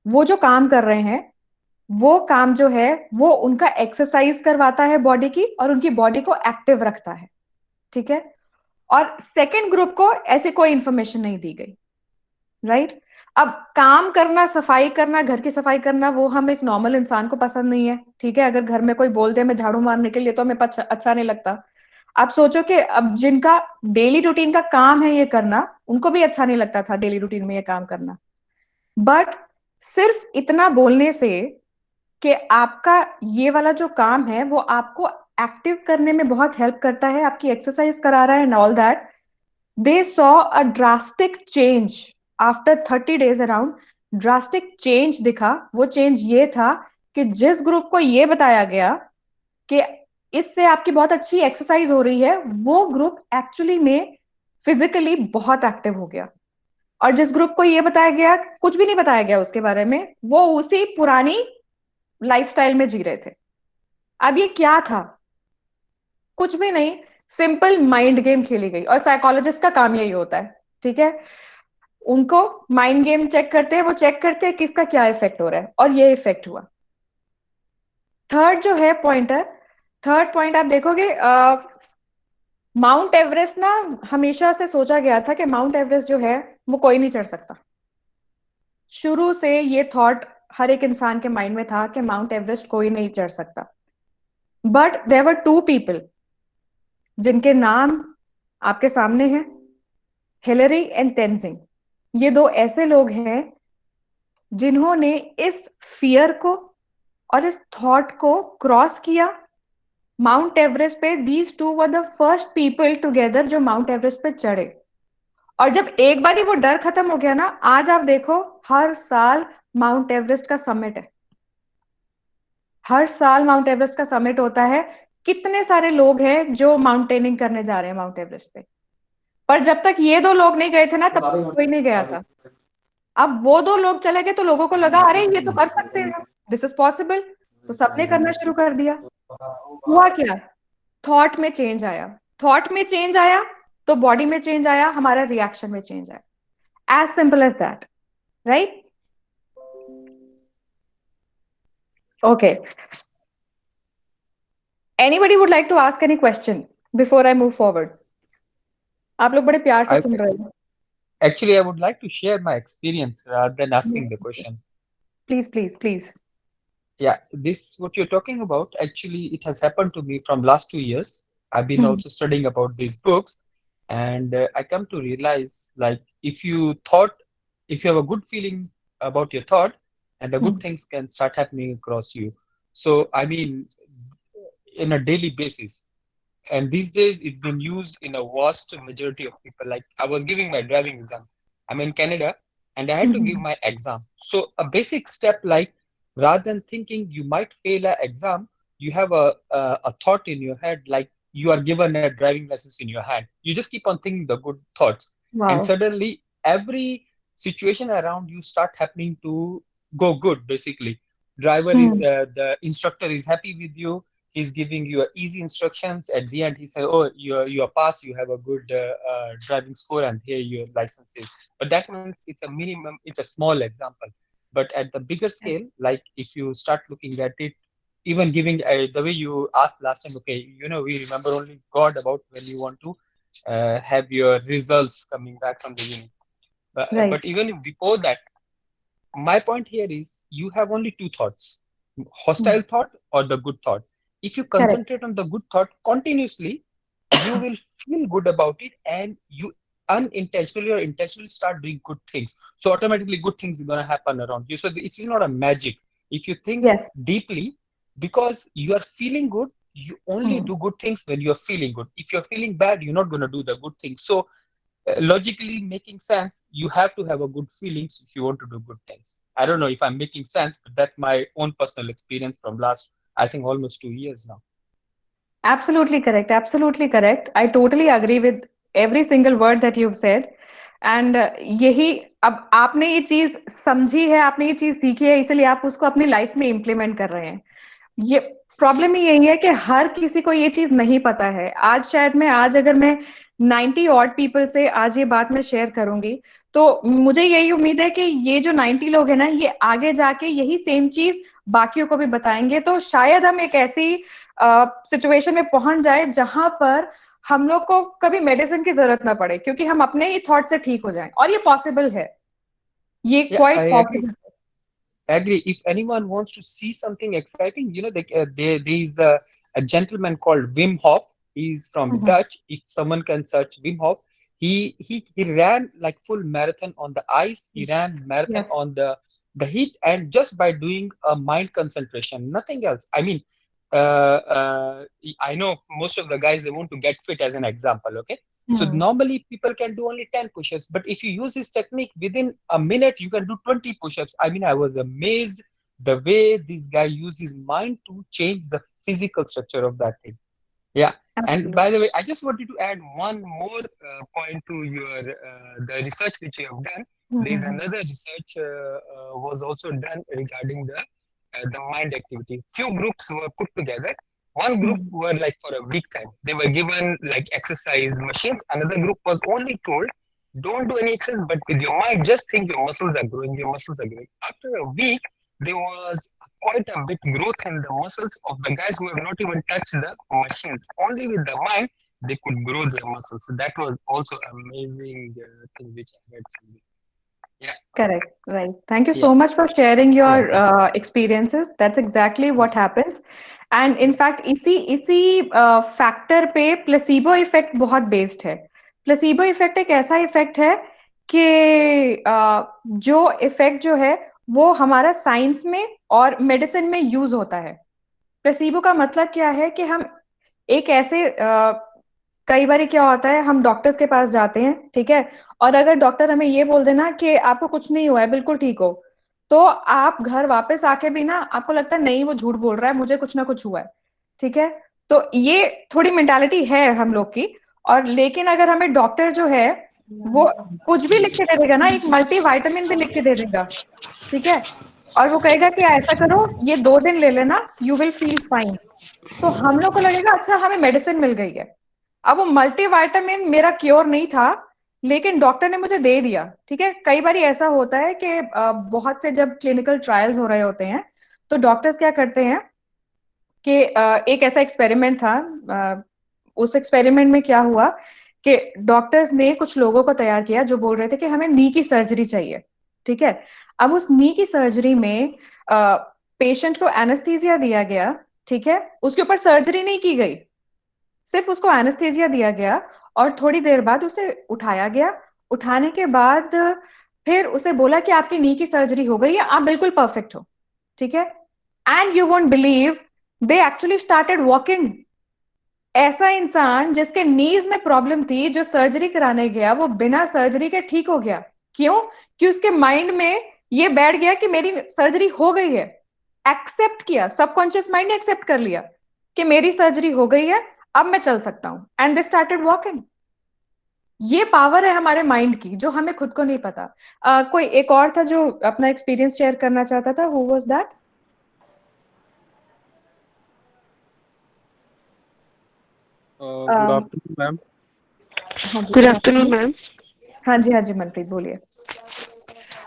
वो जो काम कर रहे हैं वो काम जो है वो उनका एक्सरसाइज करवाता है बॉडी की, और उनकी बॉडी को एक्टिव रखता है, ठीक है? और सेकेंड ग्रुप को ऐसे कोई इंफॉर्मेशन नहीं दी गई, राइट? अब काम करना, सफाई करना, घर की सफाई करना, वो हम एक नॉर्मल इंसान को पसंद नहीं है, ठीक है? अगर घर में कोई बोल दे मैं झाड़ू मारने के लिए तो हमें अच्छा नहीं लगता. आप सोचो कि अब जिनका डेली रूटीन का काम है ये करना, उनको भी अच्छा नहीं लगता था डेली रूटीन में ये काम करना. बट सिर्फ इतना बोलने से कि आपका ये वाला जो काम है वो आपको एक्टिव करने में बहुत हेल्प करता है, आपकी एक्सरसाइज करा रहा है and all that, they saw a drastic change after 30 days around. Drastic change दिखा। वो चेंज ये था कि जिस ग्रुप को ये बताया गया कि इससे आपकी बहुत अच्छी एक्सरसाइज हो रही है, वो ग्रुप एक्चुअली में फिजिकली बहुत एक्टिव हो गया। और जिस ग्रुप को ये बताया गया, कुछ भी नहीं बताया गया उसके बारे में, वो उसी पुरानी लाइफस्टाइल में जी रहे थे। अब ये क्या था? कुछ भी नहीं, सिंपल माइंड गेम खेली गई। और साइकोलॉजिस्ट का काम यही होता है, ठीक है? उनको माइंड गेम चेक करते हैं, वो चेक करते हैं किसका क्या इफेक्ट हो रहा है, और ये इफेक्ट हुआ। थर्ड जो है पॉइंटर, थर्ड पॉइंट आप देखोगे, माउंट एवरेस्ट ना, हमेशा से सोचा गया था कि माउंट एवरेस्ट जो है वो कोई नहीं चढ़ सकता। शुरू से ये थॉट हर एक इंसान के माइंड में था कि माउंट एवरेस्ट कोई नहीं चढ़ सकता। But there were two people जिनके नाम आपके सामने हैं, हिलरी एंड तेंजिंग। ये दो ऐसे लोग हैं जिन्होंने इस फियर को और इस थॉट को क्रॉस किया माउंट एवरेस्ट पे। These two were the first people together जो माउंट एवरेस्ट पे चढ़े। और जब एक बार ही वो डर खत्म हो गया ना, आज आप देखो हर साल माउंट एवरेस्ट का समिट है। हर साल माउंट एवरेस्ट का समिट होता है। कितने सारे लोग हैं जो माउंटेनिंग करने जा रहे हैं माउंट एवरेस्ट पे। पर जब तक ये दो लोग नहीं गए थे ना, तब तक कोई नहीं गया था। अब वो दो लोग चले गए तो लोगों को लगा अरे ये तो कर सकते हैं हम, दिस इज पॉसिबल। तो सबने करना शुरू कर दिया। हुआ क्या? थॉट में चेंज आया। थॉट में चेंज आया तो बॉडी में चेंज आया, हमारा रिएक्शन में चेंज आया। As simple as that, right? Okay, anybody would like to ask any question before I move forward? आप लोग बड़े प्यार से I सुन रहे हो। actually I would like to share my experience rather than asking the question. Please please please. Yeah, this what you're talking about. Actually, it has happened to me from last 2 years. I've been also studying about these books, and I come to realize like if you have a good feeling about your thought, and the good things can start happening across you. So I mean, in a daily basis. And these days it's been used in a vast majority of people. Like I was giving my driving exam, I'm in Canada, and I had to give my exam. So a basic step, like rather than thinking you might fail an exam, you have a thought in your head, like you are given a driving license in your hand. You just keep on thinking the good thoughts, and Wow. suddenly every situation around you start happening to go good. Basically, driver is the instructor is happy with you. He's giving you easy instructions. At the end, he said, "Oh, you're passed. You have a good driving score, and here your license is." But that means it's a minimum. It's a small example. But at the bigger scale, like if you start looking at it, even giving the way you asked last time, okay, we remember only God about when you want to have your results coming back from the uni. Right. But even before that, my point here is you have only two thoughts: hostile thought or the good thought. If you Correct. concentrate on the good thought continuously, you will feel good about it, and you unintentionally or intentionally start doing good things. So automatically good things are going to happen around you. So it's not a magic. If you think Yes. deeply, because you are feeling good, you only do good things when you're feeling good. If you're feeling bad, you're not going to do the good things. So logically making sense, you have to have a good feelings if you want to do good things. I don't know if I'm making sense, but that's my own personal experience from last, I think, almost 2 years now. Absolutely correct. Absolutely correct. I totally agree with every single word that you've said. And यही, अब आपने ये चीज समझी है, आपने ये चीज सीखी है, इसलिए आप उसको अपनी लाइफ में इम्प्लीमेंट कर रहे हैं। ये प्रॉब्लम ही यही है कि हर किसी को ये चीज नहीं पता है। आज शायद आज अगर मैं 90 ऑड पीपल से आज ये बात मैं शेयर करूंगी, तो मुझे यही उम्मीद है कि ये जो 90 लोग हैं ना, ये आगे जाके यही सेम चीज बाकियों को भी बताएंगे। तो शायद हम एक ऐसी सिचुएशन में पहुंच जाए जहां पर हम लोग को कभी मेडिसिन की जरूरत ना पड़े, क्योंकि हम अपने ही थॉट से ठीक हो जाएं। और ये पॉसिबल है, ये quite possible. I agree. If anyone wants to see something exciting, there is a gentleman called Wim Hof. He's from Dutch. If someone can search Wim Hof, he ran like full marathon on the ice. He ran marathon on the heat, and just by doing a mind concentration, nothing else. I mean, I know most of the guys, they want to get fit as an example, okay? So Hmm. normally people can do only 10 push-ups, but if you use this technique, within a minute you can do 20 push-ups. I mean, I was amazed the way this guy used his mind to change the physical structure of that thing. Yeah. And by Absolutely. the way, I just wanted to add one more point to your the research which you have done. There is Hmm. another research was also done regarding the mind activity. Few groups were put together. One group Hmm. were like for a week time. They were given like exercise machines. Another group was only told, don't do any exercise, but with your mind, just think your muscles are growing. Your muscles are growing. After a week, there was quite a bit growth in the muscles of the guys who have not even touched the machines. Only with the mind they could grow their muscles. So that was also amazing thing which I read somewhere. Yeah, Correct. Right. Thank you yeah, so much for sharing yeah. your experiences. That's exactly what happens. And in fact, इसी factor पे placebo effect बहुत based है. Placebo effect एक ऐसा effect है कि जो effect जो है वो हमारा साइंस में और मेडिसिन में यूज होता है. प्लेसिबो का मतलब क्या है कि हम एक ऐसे कई बार क्या होता है, हम डॉक्टर्स के पास जाते हैं, ठीक है, और अगर डॉक्टर हमें ये बोल देना कि आपको कुछ नहीं हुआ है, बिल्कुल ठीक हो, तो आप घर वापस आके भी ना आपको लगता है नहीं वो झूठ बोल रहा है, मुझे कुछ ना कुछ हुआ है, ठीक है. तो ये थोड़ी मेंटालिटी है हम लोग की. और लेकिन अगर हमें डॉक्टर जो है वो कुछ भी लिख के दे देगा ना, एक मल्टी वाइटामिन भी लिख के दे देगा, ठीक है, और वो कहेगा कि ऐसा करो, ये 2 दिन ले लेना, यू विल फील फाइन. तो हम लोग को लगेगा अच्छा हमें मेडिसिन मिल गई है. अब वो मल्टीविटामिन मेरा क्योर नहीं था, लेकिन डॉक्टर ने मुझे दे दिया, ठीक है. कई बार ऐसा होता है कि बहुत से जब क्लिनिकल ट्रायल्स हो रहे होते हैं तो डॉक्टर्स क्या करते हैं कि एक ऐसा एक्सपेरिमेंट था. उस एक्सपेरिमेंट में क्या हुआ कि डॉक्टर्स ने कुछ लोगों को तैयार किया जो बोल रहे थे कि हमें नी की सर्जरी चाहिए, ठीक है. अब उस नी की सर्जरी में पेशेंट को एनेस्थीसिया दिया गया, ठीक है, उसके ऊपर सर्जरी नहीं की गई, सिर्फ उसको एनेस्थीसिया दिया गया और थोड़ी देर बाद उसे उठाया गया. उठाने के बाद फिर उसे बोला कि आपकी नी की सर्जरी हो गई है, आप बिल्कुल परफेक्ट हो, ठीक है. And you won't believe, they actually started walking. ऐसा इंसान जिसके नीज में प्रॉब्लम थी, जो सर्जरी कराने गया, वो बिना सर्जरी के ठीक हो गया. क्यों? कि उसके माइंड में ये बैठ गया कि मेरी सर्जरी हो गई है. एक्सेप्ट किया, सबकॉन्शियस माइंड ने एक्सेप्ट कर लिया कि मेरी सर्जरी हो गई है, अब मैं चल सकता हूं. And they started walking. ये पावर है हमारे माइंड की जो हमें खुद को नहीं पता. कोई एक और था जो अपना एक्सपीरियंस शेयर करना चाहता था. Who was that? Good afternoon, ma'am. हाँ जी, गुड आफ्टरनून मैम. हाँ जी, हाँ जी, मनप्रीत बोलिए.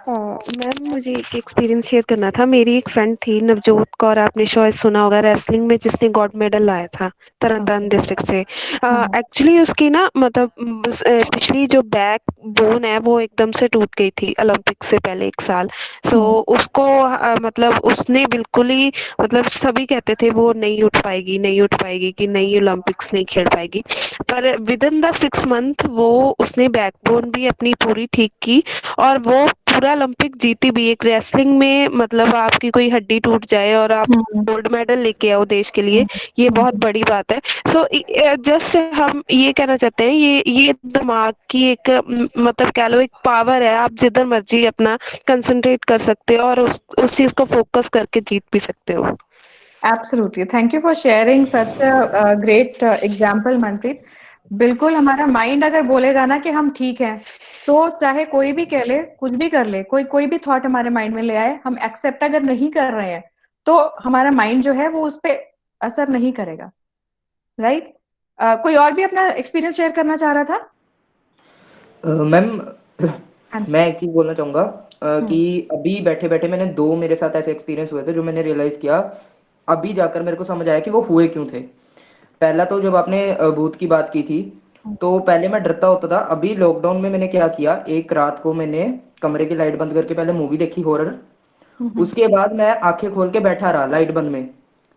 मैम मुझे एक एक्सपीरियंस शेयर करना था. मेरी एक फ्रेंड थी नवजोत कौर, आपने शायद सुना होगा, रेसलिंग में जिसने गोल्ड मेडल लाया था तरनतारन डिस्ट्रिक्ट से. एक्चुअली उसकी ना मतलब पिछली जो बैक बोन है वो एकदम से टूट गई थी ओलंपिक से पहले 1 साल. सो उसको मतलब उसने बिल्कुल ही मतलब सभी कहते थे वो नहीं उठ पाएगी, नहीं उठ पाएगी, कि नहीं ओलंपिक्स नहीं खेल पाएगी. पर विद इन द 6 मंथ वो उसने बैकबोन भी अपनी पूरी ठीक की और वो पूरा ओलंपिक जीती भी. एक रेसलिंग में मतलब आपकी कोई हड्डी टूट जाए और आप गोल्ड मेडल लेके आओ देश के लिए, ये बहुत बड़ी बात है. सो जस्ट हम ये कहना चाहते हैं, ये दिमाग की एक मतलब कह लो एक पावर है. आप जिधर मर्जी अपना कंसंट्रेट कर सकते हो और उस चीज को फोकस करके जीत भी सकते हो. Absolutely. Thank you for sharing such a great example, Manpreet. बिल्कुल, हमारा माइंड अगर बोलेगा ना कि हम ठीक हैं, तो चाहे कोई भी कह ले, कुछ भी कर ले, कोई भी थॉट हमारे माइंड में ले आए, हम एक्सेप्ट अगर नहीं कर रहे हैं तो हमारा माइंड जो है वो उस पर असर नहीं करेगा. राइट? कोई और भी अपना एक्सपीरियंस शेयर करना चाह रहा था? मैम हाँ जी. मैं एक चीज बोलना चाहूंगा कि अभी बैठे बैठे मैंने 2 मेरे साथ ऐसे एक्सपीरियंस हुए थे जो मैंने रियलाइज किया. अभी जाकर मेरे को समझ आया कि वो हुए क्यों थे. पहला तो जब आपने भूत की बात की थी, तो पहले मैं डरता होता था. अभी लॉकडाउन में मैंने क्या किया, एक रात को मैंने कमरे की लाइट बंद करके पहले मूवी देखी हॉरर. उसके बाद मैं आंखें खोल के बैठा रहा लाइट बंद में. मैं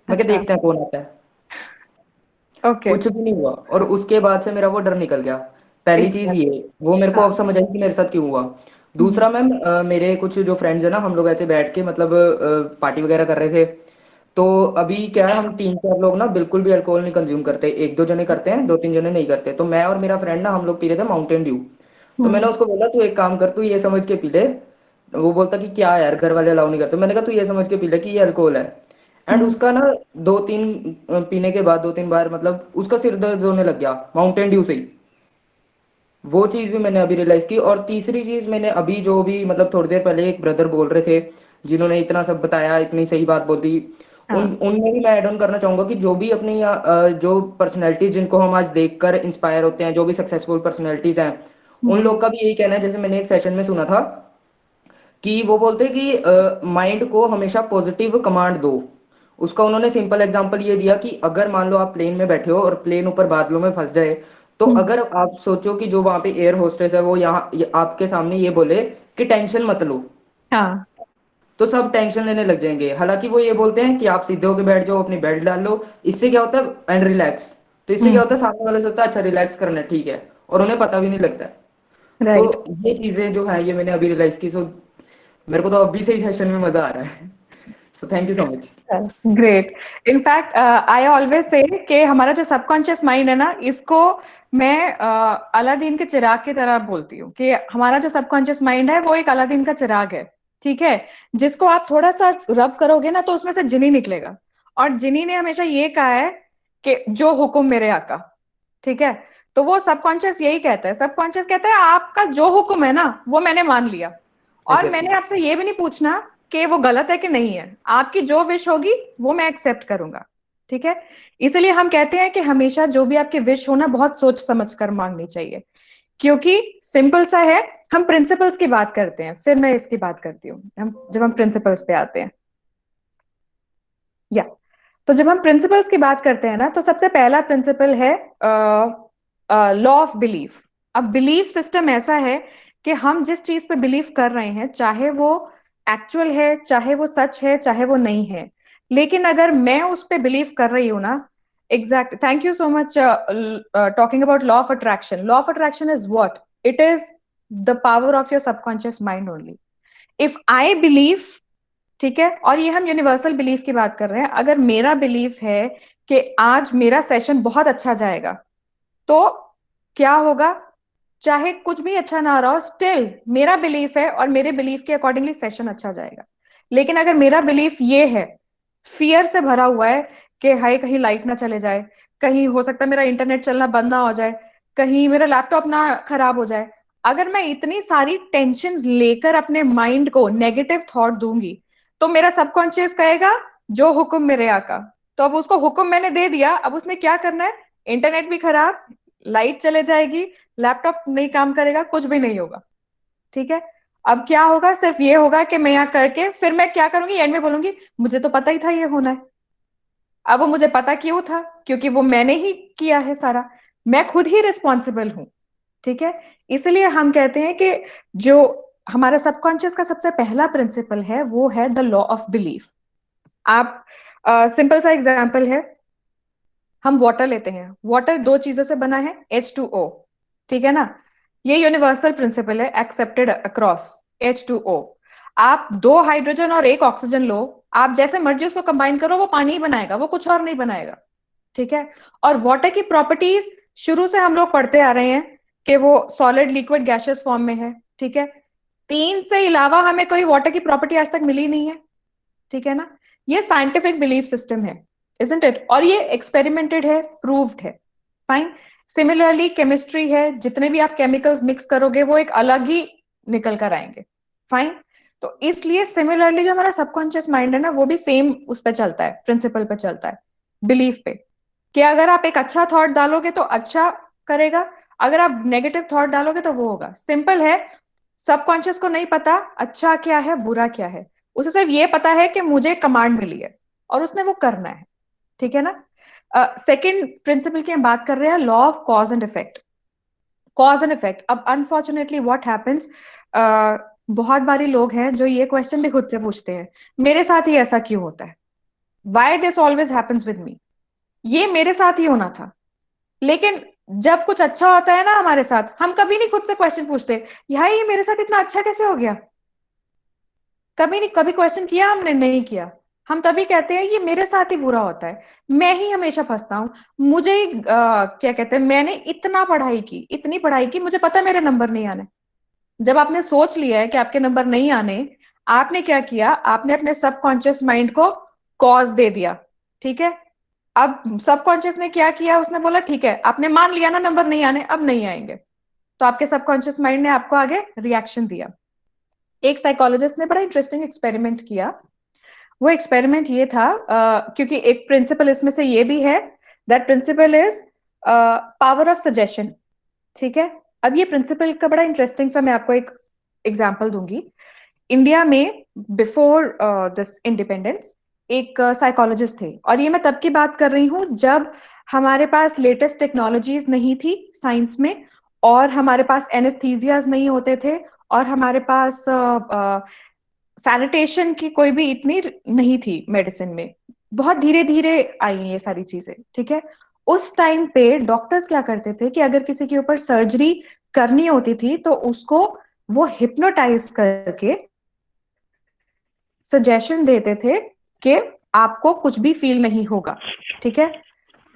क्या अच्छा. देखते हैं कौन आता है. ओके. कुछ भी नहीं हुआ और उसके बाद से मेरा वो डर निकल गया. पहली चीज एग्जैक्ट. ये, वो मेरे को अब समझ आई कि मेरे साथ क्यों हुआ. दूसरा मैम, मेरे कुछ जो फ्रेंड्स है ना, हम लोग ऐसे बैठ के मतलब पार्टी वगैरह कर रहे थे. तो अभी क्या है, हम 3-4 लोग ना बिल्कुल भी अल्कोहल नहीं कंज्यूम करते, 1-2 जने करते हैं, 2-3 जने नहीं करते। तो मैं और मेरा फ्रेंड ना, हम लोग पी रहे थे माउंटेन ड्यू। तो मैंने उसको बोला तू एक काम कर, तू ये समझ के पी ले। वो बोलता कि क्या यार, घर वाले अलाउ नहीं करते। मैंने कहा तू ये समझ के पी ले कि ये अल्कोहल है। एंड उसका ना 2-3 पीने के बाद 2-3 बार मतलब उसका सिर दर्द होने लग गया माउंटेन ड्यू से ही। वो चीज भी मैंने अभी रियलाइज की। और तीसरी चीज मैंने अभी जो भी मतलब थोड़ी देर पहले एक ब्रदर बोल रहे थे जिन्होंने इतना सब बताया, इतनी सही बात बोली, उनमें भी मैं ऐड ऑन करना चाहूंगा कि जो भी अपनी जो पर्सनैलिटीज जिनको हम आज देखकर इंस्पायर होते हैं, जो भी सक्सेसफुल पर्सनैलिटीज हैं, उन लोग का भी यही कहना है। जैसे मैंने एक सेशन में सुना था कि वो बोलते हैं कि माइंड को हमेशा पॉजिटिव कमांड दो। उसका उन्होंने सिंपल एग्जांपल ये दिया कि अगर मान लो आप प्लेन में बैठे हो और प्लेन ऊपर बादलों में फंस जाए, तो अगर आप सोचो कि जो वहां पे एयर होस्टेस है वो यहाँ आपके सामने ये बोले कि टेंशन मत लो, हाँ, तो सब टेंशन लेने लग जाएंगे। हालांकि वो ये बोलते हैं कि आप सीधे होके बैठ जाओ, अपनी बेल्ट डाल लो। इससे क्या होता है, एंड रिलैक्स। तो इससे क्या होता है, सामने वाला सोचता है अच्छा रिलैक्स करना है, ठीक है, और उन्हें पता भी नहीं लगता है। राइट। तो ये चीजें जो है ये मैंने अभी रियलाइज की। सो मेरे को तो अभी से ही सेशन में मजा आ रहा है। So thank you so much. Great. In fact I always say कि हमारा जो सबकॉन्शियस माइंड है ना, इसको मैं अलादीन के चिराग की तरह बोलती हूँ कि हमारा जो सबकॉन्शियस माइंड है वो एक अलादीन का चिराग है, ठीक है, जिसको आप थोड़ा सा रब करोगे ना तो उसमें से जिनी निकलेगा। और जिनी ने हमेशा ये कहा है कि जो हुक्म मेरे आका, ठीक है। तो वो सबकॉन्शियस यही कहता है, सबकॉन्शियस कहता है आपका जो हुक्म है ना वो मैंने मान लिया, और मैंने आपसे ये भी नहीं पूछना कि वो गलत है कि नहीं है, आपकी जो विश होगी वो मैं एक्सेप्ट करूंगा, ठीक है। इसलिए हम कहते हैं कि हमेशा जो भी आपकी विश हो ना, बहुत सोच समझ कर मांगनी चाहिए, क्योंकि सिंपल सा है। हम प्रिंसिपल्स की बात करते हैं, फिर मैं इसकी बात करती हूँ, जब हम प्रिंसिपल्स पे आते हैं, या तो जब हम प्रिंसिपल्स की बात करते हैं ना, तो सबसे पहला प्रिंसिपल है लॉ ऑफ बिलीफ। अब बिलीफ सिस्टम ऐसा है कि हम जिस चीज पे बिलीव कर रहे हैं, चाहे वो एक्चुअल है, चाहे वो सच है, चाहे वो नहीं है, लेकिन अगर मैं उस पे बिलीव कर रही हूं ना, exact, thank you so much talking about law of attraction. Law of attraction is what? It is the power of your subconscious mind only. If I believe, ठीक है, और ये हम यूनिवर्सल बिलीफ की बात कर रहे हैं, अगर मेरा बिलीफ है कि आज मेरा सेशन बहुत अच्छा जाएगा, तो क्या होगा, चाहे कुछ भी अच्छा ना रहा हो, स्टिल मेरा बिलीफ है और मेरे बिलीफ के अकॉर्डिंगली सेशन अच्छा जाएगा। लेकिन अगर मेरा बिलीफ ये है, फियर से भरा हुआ है कि हाय कहीं लाइट ना चले जाए, कहीं हो सकता है मेरा इंटरनेट चलना बंद ना हो जाए, कहीं मेरा लैपटॉप ना खराब हो जाए, अगर मैं इतनी सारी टेंशन लेकर अपने माइंड को नेगेटिव थॉट दूंगी, तो मेरा सबकॉन्शियस कहेगा जो हुक्म मेरे आका। तो अब उसको हुक्म मैंने दे दिया, अब उसने क्या करना है, इंटरनेट भी खराब, लाइट चले जाएगी, लैपटॉप नहीं काम करेगा, कुछ भी नहीं होगा, ठीक है। अब क्या होगा, सिर्फ ये होगा कि मैं यहाँ करके फिर मैं क्या करूंगी, एंड में बोलूंगी मुझे तो पता ही था ये होना है। अब वो मुझे पता क्यों था, क्योंकि वो मैंने ही किया है सारा, मैं खुद ही रिस्पॉन्सिबल हूं, ठीक है। इसलिए हम कहते हैं कि जो हमारा सबकॉन्शियस का सबसे पहला प्रिंसिपल है वो है द लॉ ऑफ बिलीफ। आप सिंपल सा एग्जाम्पल है, हम वाटर लेते हैं, वाटर दो चीजों से बना है, H2O, ठीक है ना। ये यूनिवर्सल प्रिंसिपल है, एक्सेप्टेड अक्रॉस, H2O। आप दो हाइड्रोजन और एक ऑक्सीजन लो, आप जैसे मर्जी उसको कंबाइन करो, वो पानी ही बनाएगा, वो कुछ और नहीं बनाएगा, ठीक है। और वाटर की प्रॉपर्टीज शुरू से हम लोग पढ़ते आ रहे हैं कि वो सॉलिड, लिक्विड, गैसियस फॉर्म में है, ठीक है। तीन से अलावा हमें कोई वाटर की प्रॉपर्टी आज तक मिली नहीं है, ठीक है ना। ये साइंटिफिक बिलीफ सिस्टम है, isn't it? और ये एक्सपेरिमेंटेड है, प्रूव्ड है, फाइन। सिमिलरली केमिस्ट्री है, जितने भी आप केमिकल्स मिक्स करोगे वो एक अलग ही निकल कर आएंगे, फाइन। तो इसलिए सिमिलरली जो हमारा सबकॉन्शियस माइंड है ना, वो भी सेम उस पर चलता है, प्रिंसिपल पे चलता है, बिलीफ पे, कि अगर आप एक अच्छा थॉट डालोगे तो अच्छा करेगा, अगर आप नेगेटिव थॉट डालोगे तो वो होगा। सिंपल है, सबकॉन्शियस को नहीं पता अच्छा क्या है बुरा क्या है, उसे सिर्फ ये पता है कि मुझे कमांड मिली है और उसने वो करना है, ठीक है ना। सेकंड प्रिंसिपल की हम बात कर रहे हैं, law of cause and effect. Cause and effect, अब अनफॉर्चुनेटली व्हाट हैपेंस, बहुत बारी लोग हैं जो ये क्वेश्चन भी खुद से पूछते हैं, मेरे साथ ही ऐसा क्यों होता है, why this always happens with me, ये मेरे साथ ही होना था। लेकिन जब कुछ अच्छा होता है ना हमारे साथ, हम कभी नहीं खुद से क्वेश्चन पूछते, यार ये मेरे साथ इतना अच्छा कैसे हो गया, कभी नहीं, कभी क्वेश्चन किया हमने, नहीं किया। हम तभी कहते हैं ये मेरे साथ ही बुरा होता है, मैं ही हमेशा फंसता हूँ, मुझे ही क्या कहते हैं, मैंने इतना पढ़ाई की, इतनी पढ़ाई की, मुझे पता है मेरे नंबर नहीं आने। जब आपने सोच लिया है कि आपके नंबर नहीं आने, आपने क्या किया, आपने अपने सबकॉन्शियस माइंड को कॉज दे दिया। ठीक है, अब सबकॉन्शियस ने क्या किया, उसने बोला ठीक है, आपने मान लिया ना नंबर नहीं आने, अब नहीं आएंगे, तो आपके सबकॉन्शियस माइंड ने आपको आगे रिएक्शन दिया। एक साइकोलॉजिस्ट ने बड़ा इंटरेस्टिंग एक्सपेरिमेंट किया। वो एक्सपेरिमेंट ये था, क्योंकि एक प्रिंसिपल इसमें से ये भी है, that principle is power of suggestion. ठीक है, अब ये प्रिंसिपल का बड़ा इंटरेस्टिंग सा मैं आपको एक एग्जांपल दूंगी। इंडिया में बिफोर दिस इंडिपेंडेंस एक साइकोलॉजिस्ट थे, और ये मैं तब की बात कर रही हूँ जब हमारे पास लेटेस्ट टेक्नोलॉजीज नहीं थी साइंस में, और हमारे पास एनेस्थीसियाज नहीं होते थे, और हमारे पास सैनिटेशन की कोई भी इतनी नहीं थी मेडिसिन में, बहुत धीरे धीरे आई ये सारी चीजें। ठीक है, उस टाइम पे डॉक्टर्स क्या करते थे कि अगर किसी के ऊपर सर्जरी करनी होती थी तो उसको वो हिप्नोटाइज करके सजेशन देते थे कि आपको कुछ भी फील नहीं होगा। ठीक है,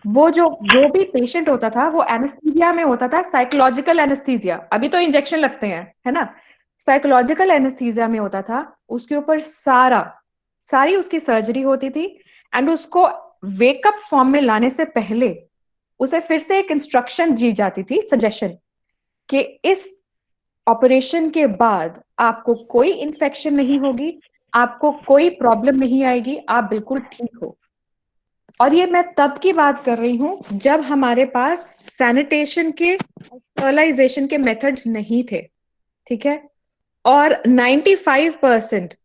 वो जो भी पेशेंट होता था वो एनेस्थीसिया में होता था, साइकोलॉजिकल एनेस्थीसिया, अभी तो इंजेक्शन लगते हैं, है ना, साइकोलॉजिकल एनेस्थीसिया में होता था, उसके ऊपर सारी उसकी सर्जरी होती थी, एंड उसको वेकअप फॉर्म में लाने से पहले उसे फिर से एक इंस्ट्रक्शन दी जाती थी, सजेशन, कि इस ऑपरेशन के बाद आपको कोई इन्फेक्शन नहीं होगी, आपको कोई प्रॉब्लम नहीं आएगी, आप बिल्कुल ठीक हो। और ये मैं तब की बात कर रही हूं जब हमारे पास सैनिटेशन के, स्टरलाइजेशन के मेथड्स नहीं थे। ठीक है, और 95%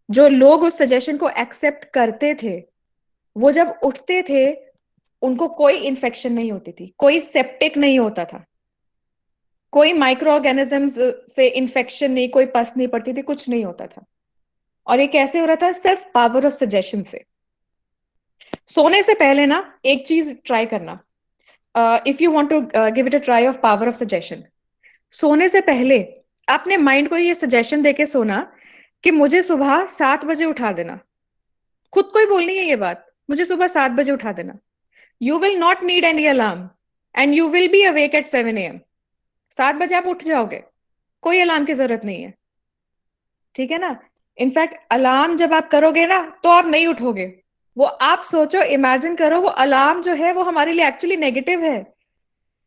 जो लोग उस सजेशन को एक्सेप्ट करते थे, वो जब उठते थे उनको कोई इन्फेक्शन नहीं होती थी, कोई सेप्टिक नहीं होता था, कोई माइक्रो ऑर्गेनिजम्स से इन्फेक्शन नहीं, कोई पस नहीं पड़ती थी, कुछ नहीं होता था। और ये कैसे हो रहा था? सिर्फ पावर ऑफ सजेशन से। सोने से पहले ना एक चीज ट्राई करना, if you want to give it a try of power of suggestion, सोने से पहले आपने माइंड को ये सजेशन देके सोना कि मुझे सुबह 7 बजे उठा देना। खुद को ही बोलनी है ये बात, मुझे सुबह 7 बजे उठा देना। You will not need any alarm and you will be awake eight 7 AM। 7 बजे आप उठ जाओगे, कोई अलार्म की जरूरत नहीं है। ठीक है ना, इनफैक्ट अलार्म जब आप करोगे ना तो आप नहीं उठोगे, वो आप सोचो, इमेजिन करो, वो अलार्म जो है वो हमारे लिए एक्चुअली नेगेटिव है।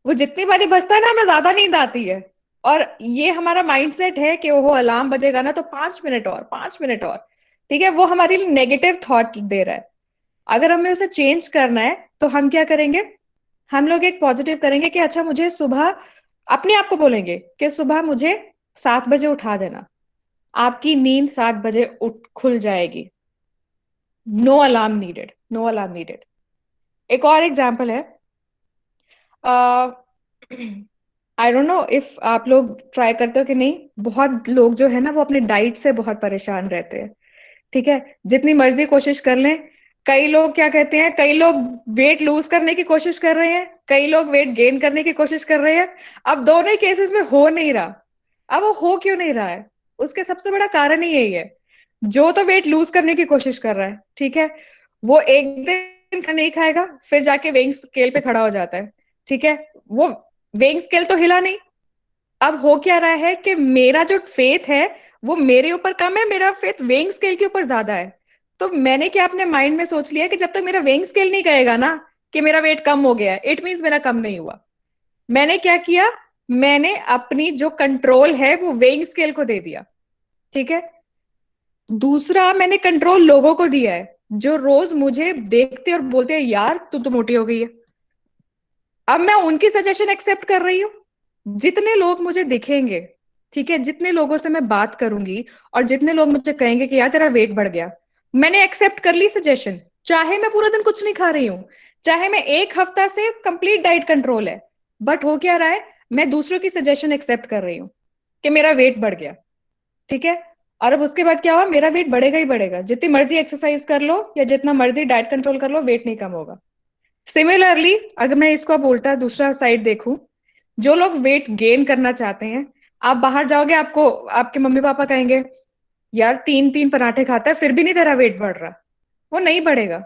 वो जितनी बारी बजता है ना हमें ज्यादा नींद आती है, और ये हमारा माइंडसेट है कि ओहो अलार्म बजेगा ना तो 5 मिनट और, 5 मिनट और। ठीक है, वो हमारे लिए नेगेटिव थॉट दे रहा है। अगर हमें उसे चेंज करना है तो हम क्या करेंगे, हम लोग एक पॉजिटिव करेंगे कि अच्छा मुझे सुबह, अपने आप को बोलेंगे कि सुबह मुझे 7 बजे उठा देना, आपकी नींद 7 बजे उठ खुल जाएगी। No alarm needed, no alarm needed. एक और एग्जाम्पल है, आई डोंट नो इफ आप लोग ट्राई करते हो कि नहीं, बहुत लोग जो है ना वो अपने डाइट से बहुत परेशान रहते हैं। ठीक है, जितनी मर्जी कोशिश कर लें, कई लोग क्या कहते हैं, कई लोग वेट लूज करने की कोशिश कर रहे हैं, कई लोग वेट गेन करने की कोशिश कर रहे हैं। अब दोनों ही केसेस में हो नहीं रहा। अब वो हो क्यों नहीं रहा है? उसके सबसे बड़ा कारण ही यही है, जो तो वेट लूज करने की कोशिश कर रहा है, ठीक है, वो एक दिन का नहीं खाएगा, फिर जाके वेइंग स्केल पे खड़ा हो जाता है। ठीक है, वो वेइंग स्केल तो हिला नहीं। अब हो क्या रहा है कि मेरा जो फेथ है वो मेरे ऊपर कम है, मेरा फेथ वेइंग स्केल के ऊपर ज्यादा है। तो मैंने क्या अपने माइंड में सोच लिया कि जब तक मेरा वेइंग स्केल नहीं कहेगा ना कि मेरा वेट कम हो गया है, इट मीन्स मेरा कम नहीं हुआ। मैंने क्या किया, मैंने अपनी जो कंट्रोल है वो वेइंग स्केल को दे दिया। ठीक है, दूसरा मैंने कंट्रोल लोगों को दिया है जो रोज मुझे देखते और बोलते हैं यार तू तो मोटी हो गई है। अब मैं उनकी सजेशन एक्सेप्ट कर रही हूँ। जितने लोग मुझे दिखेंगे, ठीक है, जितने लोगों से मैं बात करूंगी और जितने लोग मुझे कहेंगे कि यार तेरा वेट बढ़ गया, मैंने एक्सेप्ट कर ली सजेशन। चाहे मैं पूरा दिन कुछ नहीं खा रही हूँ, चाहे मैं एक हफ्ता से कंप्लीट डाइट कंट्रोल है, बट हो क्या रहा है, मैं दूसरों की सजेशन एक्सेप्ट कर रही हूँ कि मेरा वेट बढ़ गया। ठीक है, और अब उसके बाद क्या हुआ, मेरा वेट बढ़ेगा ही बढ़ेगा, जितनी मर्जी एक्सरसाइज कर लो या जितना मर्जी डाइट कंट्रोल कर लो, वेट नहीं कम होगा। सिमिलरली अगर मैं इसको अब उल्टा दूसरा साइड देखूं, जो लोग वेट गेन करना चाहते हैं, आप बाहर जाओगे, आपको आपके मम्मी पापा कहेंगे यार 3-3 पराठे खाता है फिर भी नहीं तेरा वेट बढ़ रहा। वो नहीं बढ़ेगा,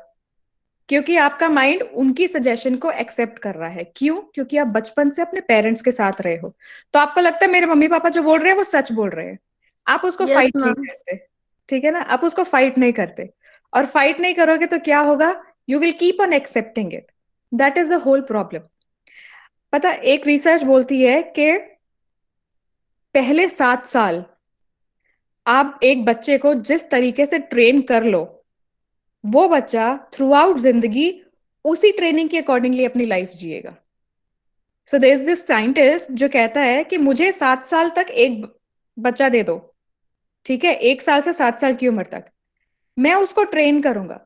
क्योंकि आपका माइंड उनकी सजेशन को एक्सेप्ट कर रहा है। क्यों? क्योंकि आप बचपन से अपने पेरेंट्स के साथ रहे हो, तो आपको लगता है मेरे मम्मी पापा जो बोल रहे हैं वो सच बोल रहे हैं। आप उसको यस फाइट नहीं मैम। करते, ठीक है ना? आप उसको फाइट नहीं करते, और फाइट नहीं करोगे तो क्या होगा? You will keep on accepting it. That is the whole problem. पता, एक रिसर्च बोलती है कि पहले 7 साल आप एक बच्चे को जिस तरीके से ट्रेन कर लो, वो बच्चा थ्रू आउट जिंदगी उसी ट्रेनिंग के अकॉर्डिंगली अपनी लाइफ जिएगा। So there is this scientist जो कहता है कि मुझे 7 साल तक एक बच्चा दे दो, ठीक है, 1 साल से 7 साल की उम्र तक मैं उसको ट्रेन करूंगा,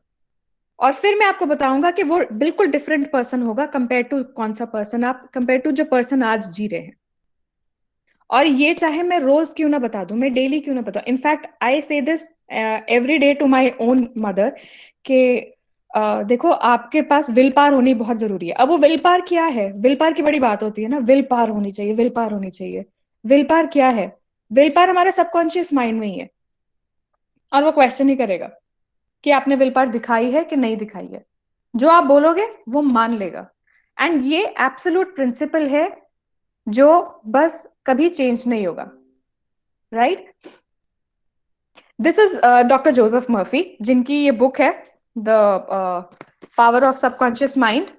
और फिर मैं आपको बताऊंगा कि वो बिल्कुल डिफरेंट पर्सन होगा कंपेयर टू कौन सा पर्सन आप कंपेयर टू जो पर्सन आज जी रहे हैं। और ये चाहे मैं रोज क्यों ना बता दूं, मैं डेली क्यों ना बताऊं। In fact I say this every day to my own mother कि देखो, आपके पास विल पावर होनी बहुत जरूरी है। अब वो विल पावर क्या है? विल पावर की बड़ी बात होती है ना, विल पावर होनी चाहिए, विल पावर होनी चाहिए। विल पावर क्या है? विल पावर हमारे सबकॉन्शियस माइंड में ही है, और वो क्वेश्चन ही करेगा कि आपने विल पावर दिखाई है कि नहीं दिखाई है। जो आप बोलोगे वो मान लेगा। एंड ये एब्सोल्यूट प्रिंसिपल है जो बस कभी चेंज नहीं होगा, right? This is doctor Joseph Murphy, जिनकी ये बुक है the power of subconscious mind.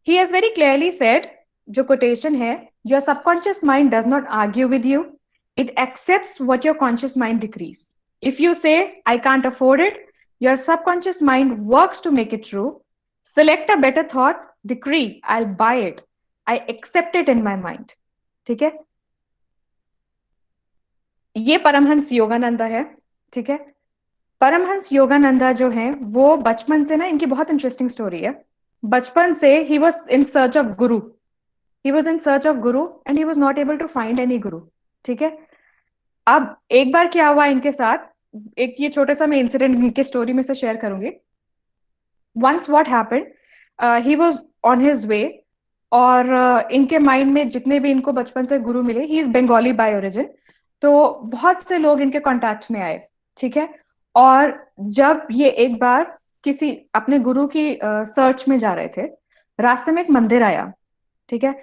He has very clearly said, जो कोटेशन है, your subconscious mind does not argue with you, it accepts what your conscious mind decrees. If you say I can't afford it, your subconscious mind works to make it true. Select a better thought, decree, I'll buy it, I accept it in my mind। ठीक है? ये परमहंस योगानंदा है, ठीक है? परमहंस योगानंदा जो है वो बचपन से ना, इनकी बहुत इंटरेस्टिंग स्टोरी है। बचपन से ही was in search of guru, he was in search of guru and he was not able to find any guru, ठीक है? अब एक बार क्या हुआ इनके साथ, एक ये छोटा सा मैं इंसिडेंट इनकी स्टोरी में से शेयर करूंगी। Once what happened, he was on his way, और इनके माइंड में जितने भी इनको बचपन से गुरु मिले, he is Bengali by origin, तो बहुत से लोग इनके कांटेक्ट में आए, ठीक है? और जब ये एक बार किसी अपने गुरु की सर्च में जा रहे थे, रास्ते में एक मंदिर आया, ठीक है?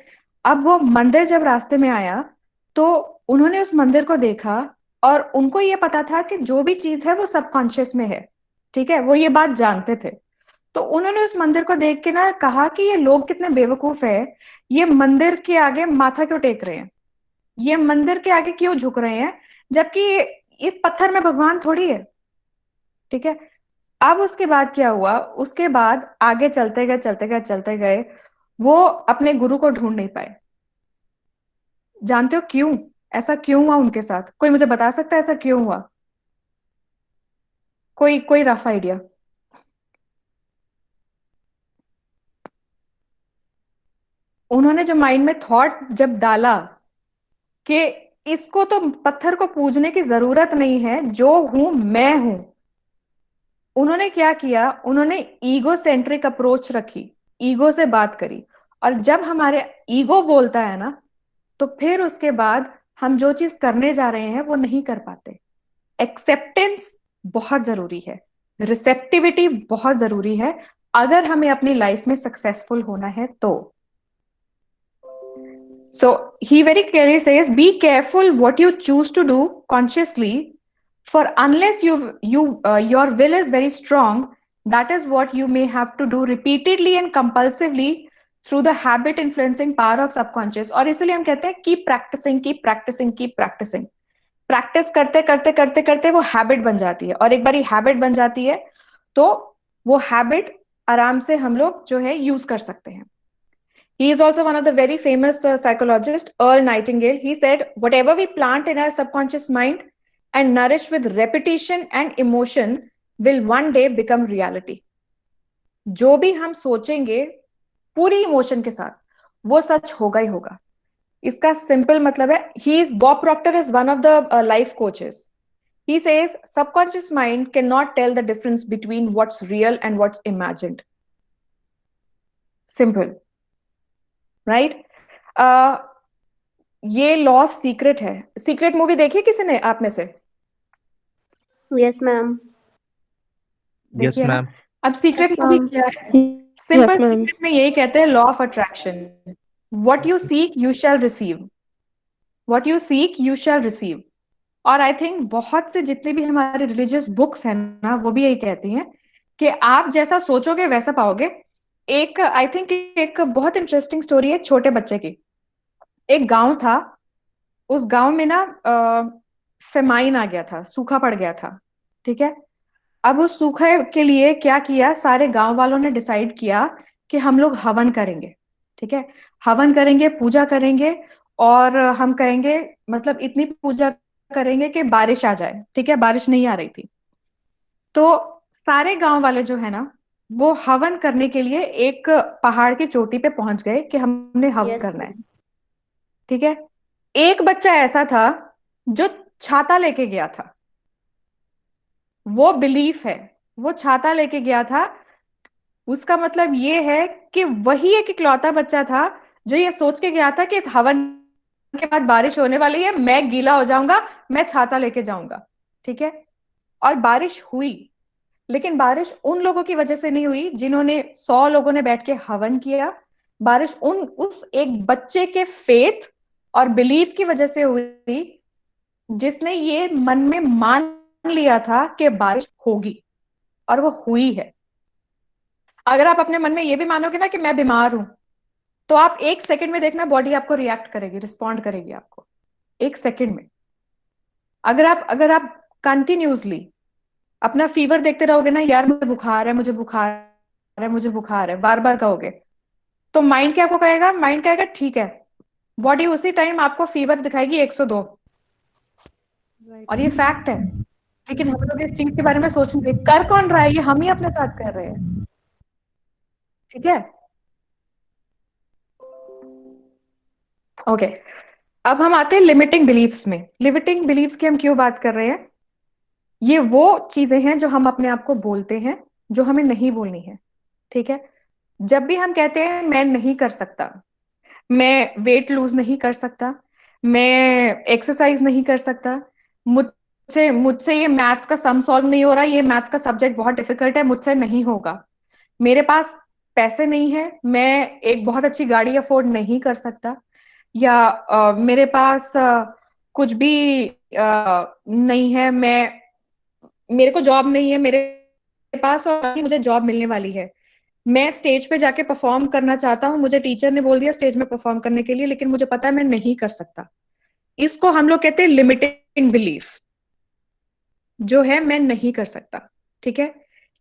अब वो मंदिर जब रास्ते में आया तो उन्होंने उस मंदिर को देखा, और उनको ये पता था कि जो भी चीज है वो सबकॉन्शियस में है, ठीक है? वो ये बात जानते थे। तो उन्होंने उस मंदिर को देख के ना कहा कि ये लोग कितने बेवकूफ है, ये मंदिर के आगे माथा क्यों टेक रहे हैं, ये मंदिर के आगे क्यों झुक रहे हैं, जबकि इस पत्थर में भगवान थोड़ी है, ठीक है? अब उसके बाद क्या हुआ? उसके बाद आगे चलते गए चलते गए चलते गए, वो अपने गुरु को ढूंढ नहीं पाए। जानते हो क्यों? ऐसा क्यों हुआ उनके साथ? कोई मुझे बता सकता है ऐसा क्यों हुआ? कोई कोई रफ आइडिया? उन्होंने जो माइंड में थॉट जब डाला कि इसको तो पत्थर को पूजने की जरूरत नहीं है, जो हूं मैं हूं, उन्होंने क्या किया? उन्होंने ईगो सेंट्रिक अप्रोच रखी, ईगो से बात करी। और जब हमारे ईगो बोलता है ना, तो फिर उसके बाद हम जो चीज करने जा रहे हैं वो नहीं कर पाते। एक्सेप्टेंस बहुत जरूरी है, रिसेप्टिविटी बहुत जरूरी है, अगर हमें अपनी लाइफ में सक्सेसफुल होना है तो। So he very clearly says, be careful what you choose to do consciously, for unless your will is very strong, that is what you may have to do repeatedly and compulsively through the habit influencing power of subconscious। और इसलिए हम कहते हैं keep practicing, keep practicing, keep practicing। Practice करते करते करते करते वो हैबिट बन जाती है, और एक बार हैबिट बन जाती है तो वो हैबिट आराम से हम लोग जो है यूज कर सकते हैं। He is also one of the very famous psychologists, Earl Nightingale. He said, whatever we plant in our subconscious mind and nourish with repetition and emotion will one day become reality। जो भी हम सोचेंगे पूरी emotion के साथ, वो सच होगा ही होगा। इसका सिंपल मतलब है, Bob Proctor is one of the life coaches. He says, subconscious mind cannot tell the difference between what's real and what's imagined। Simple, right? ये लॉ ऑफ सीक्रेट है। सीक्रेट मूवी देखी है किसी ने आप में से? Yes ma'am. Yes, देखिए ना, ma'am. अब सीक्रेट Yes, में भी ma'am. क्या है, Yes, सिंपल ma'am. सीक्रेट में यही कहते हैं, law of attraction, what you seek you shall receive, what you seek you shall receive. और आई थिंक बहुत से जितने भी हमारे रिलीजियस बुक्स हैं ना, वो भी यही कहती हैं कि आप जैसा सोचोगे वैसा पाओगे। एक आई थिंक एक बहुत इंटरेस्टिंग स्टोरी है छोटे बच्चे की। एक गांव था, उस गांव में ना फेमाइन आ गया था, सूखा पड़ गया था, ठीक है। अब उस सूखे के लिए क्या किया, सारे गांव वालों ने डिसाइड किया कि हम लोग हवन करेंगे, ठीक है। हवन करेंगे, पूजा करेंगे, और हम कहेंगे, मतलब इतनी पूजा करेंगे कि बारिश आ जाए, ठीक है। बारिश नहीं आ रही थी, तो सारे गांव वाले जो है ना, वो हवन करने के लिए एक पहाड़ की चोटी पे पहुंच गए कि हमने हवन Yes, करना है, ma'am. ठीक है। एक बच्चा ऐसा था जो छाता लेके गया था, वो बिलीफ है, वो छाता लेके गया था। उसका मतलब ये है कि वही एक इकलौता बच्चा था जो ये सोच के गया था कि इस हवन के बाद बारिश होने वाली है, मैं गीला हो जाऊंगा, मैं छाता लेके जाऊंगा, ठीक है। और बारिश हुई, लेकिन बारिश उन लोगों की वजह से नहीं हुई जिन्होंने 100 लोगों ने बैठ के हवन किया। बारिश उस एक बच्चे के फेथ और बिलीफ की वजह से हुई, जिसने ये मन में मान लिया था कि बारिश होगी, और वो हुई है। अगर आप अपने मन में ये भी मानोगे ना कि मैं बीमार हूं, तो आप 1 सेकंड में देखना बॉडी आपको रिएक्ट करेगी, रिस्पॉन्ड करेगी आपको 1 सेकंड में। अगर आप कंटिन्यूसली अपना फीवर देखते रहोगे ना, यार मुझे बुखार है, मुझे बुखार है, मुझे बुखार है, बार बार कहोगे, तो माइंड क्या आपको कहेगा, माइंड कहेगा ठीक है। बॉडी उसी टाइम आपको फीवर दिखाएगी 102, और ये फैक्ट है। लेकिन हम लोग इस चीज के बारे में सोच नहीं रहे। कर कौन रहा है, ये हम ही अपने साथ कर रहे हैं, ठीक है। ओके, अब हम आते हैं लिमिटिंग बिलीफ्स में। लिमिटिंग बिलीफ्स की हम क्यों बात कर रहे हैं, ये वो चीजें हैं जो हम अपने आप को बोलते हैं, जो हमें नहीं बोलनी है, ठीक है। जब भी हम कहते हैं मैं नहीं कर सकता, मैं वेट लूज नहीं कर सकता, मैं एक्सरसाइज नहीं कर सकता, मुझसे मुझसे ये मैथ्स का सम सॉल्व नहीं हो रहा, ये मैथ्स का सब्जेक्ट बहुत डिफिकल्ट है, मुझसे नहीं होगा, मेरे पास पैसे नहीं है, मैं एक बहुत अच्छी गाड़ी अफोर्ड नहीं कर सकता, या मेरे पास कुछ भी नहीं है, मेरे को जॉब नहीं है मेरे पास, और अभी मुझे जॉब मिलने वाली है, मैं स्टेज पे जाके परफॉर्म करना चाहता हूँ, मुझे टीचर ने बोल दिया स्टेज में परफॉर्म करने के लिए, लेकिन मुझे पता है मैं नहीं कर सकता। इसको हम लोग कहते हैं लिमिटिंग बिलीफ, जो है मैं नहीं कर सकता, ठीक है।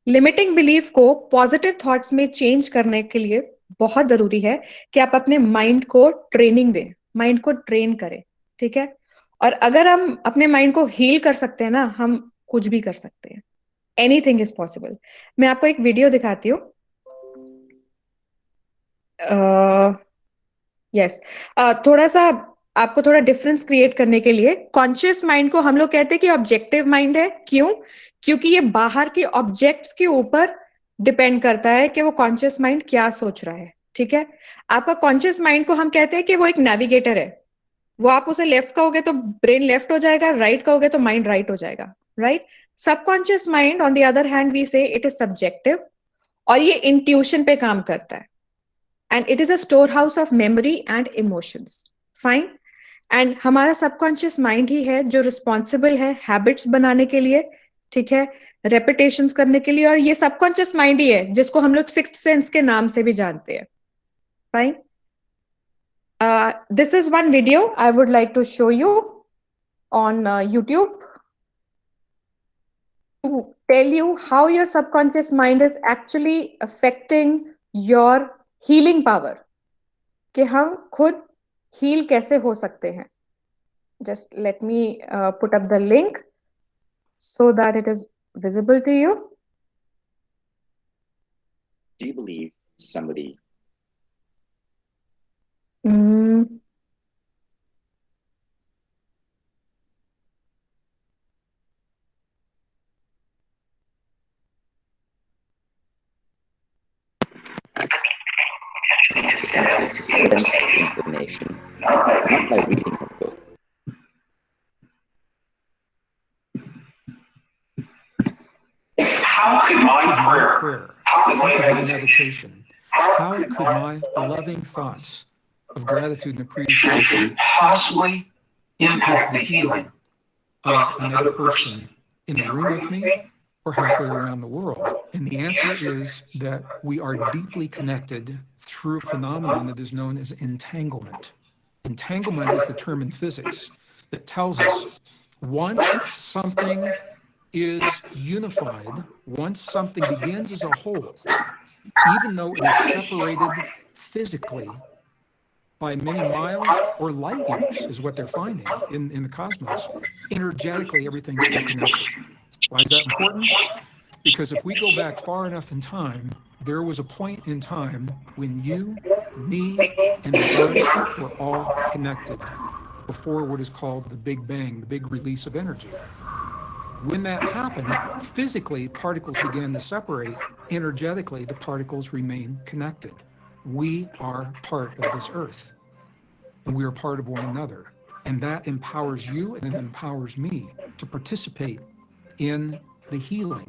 लिमिटिंग बिलीफ को पॉजिटिव थॉट्स में चेंज करने के लिए बहुत जरूरी है कि आप अपने माइंड को ट्रेनिंग दें, माइंड को ट्रेन करें, ठीक है। और अगर हम अपने माइंड को हील कर सकते हैं ना, हम कुछ भी कर सकते हैं, एनीथिंग इज पॉसिबल। मैं आपको एक वीडियो दिखाती हूँ। यस, थोड़ा सा आपको थोड़ा डिफरेंस क्रिएट करने के लिए, कॉन्शियस माइंड को हम लोग कहते हैं कि ऑब्जेक्टिव माइंड है। क्यों? क्योंकि ये बाहर के ऑब्जेक्ट्स के ऊपर डिपेंड करता है कि वो कॉन्शियस माइंड क्या सोच रहा है, ठीक है। आपका कॉन्शियस माइंड को हम कहते हैं कि वो एक नेविगेटर है, वो आप उसे लेफ्ट कहोगे तो ब्रेन लेफ्ट हो जाएगा, राइट कहोगे तो माइंड राइट हो जाएगा, right. Subconscious mind on the other hand we say it is subjective, और ये इंट्यूशन पे काम करता है, and it is a storehouse of memory and emotions, fine. And हमारा सबकॉन्शियस माइंड ही है जो रिस्पॉन्सिबल है हैबिट्स बनाने के लिए, ठीक है, रेपिटेशंस करने के लिए, और ये सबकॉन्शियस माइंड ही है जिसको हम लोग सिक्स्थ सेंस के नाम से भी जानते हैं, fine. This is one video I would like to show you on YouTube to tell you how your subconscious mind is actually affecting your healing power, कि हम खुद heal कैसे हो सकते हैं। Just let me put up the link so that it is visible to you. Do you believe somebody sense information, not by reading a book? How can mind prayer how could my meditation, how could my loving thoughts of gratitude and appreciation possibly impact the healing of another person in the room with me or halfway around the world? And the answer is that we are deeply connected through a phenomenon that is known as entanglement. Entanglement is the term in physics that tells us once something is unified, once something begins as a whole, even though it is separated physically by many miles or light years, is what they're finding in the cosmos, energetically everything's still connected. Why is that important? Because if we go back far enough in time, there was a point in time when you, me, and the earth were all connected before what is called the Big Bang, the big release of energy. When that happened, physically, particles began to separate. Energetically, the particles remain connected. We are part of this earth, and we are part of one another. And that empowers you and it empowers me to participate in the healing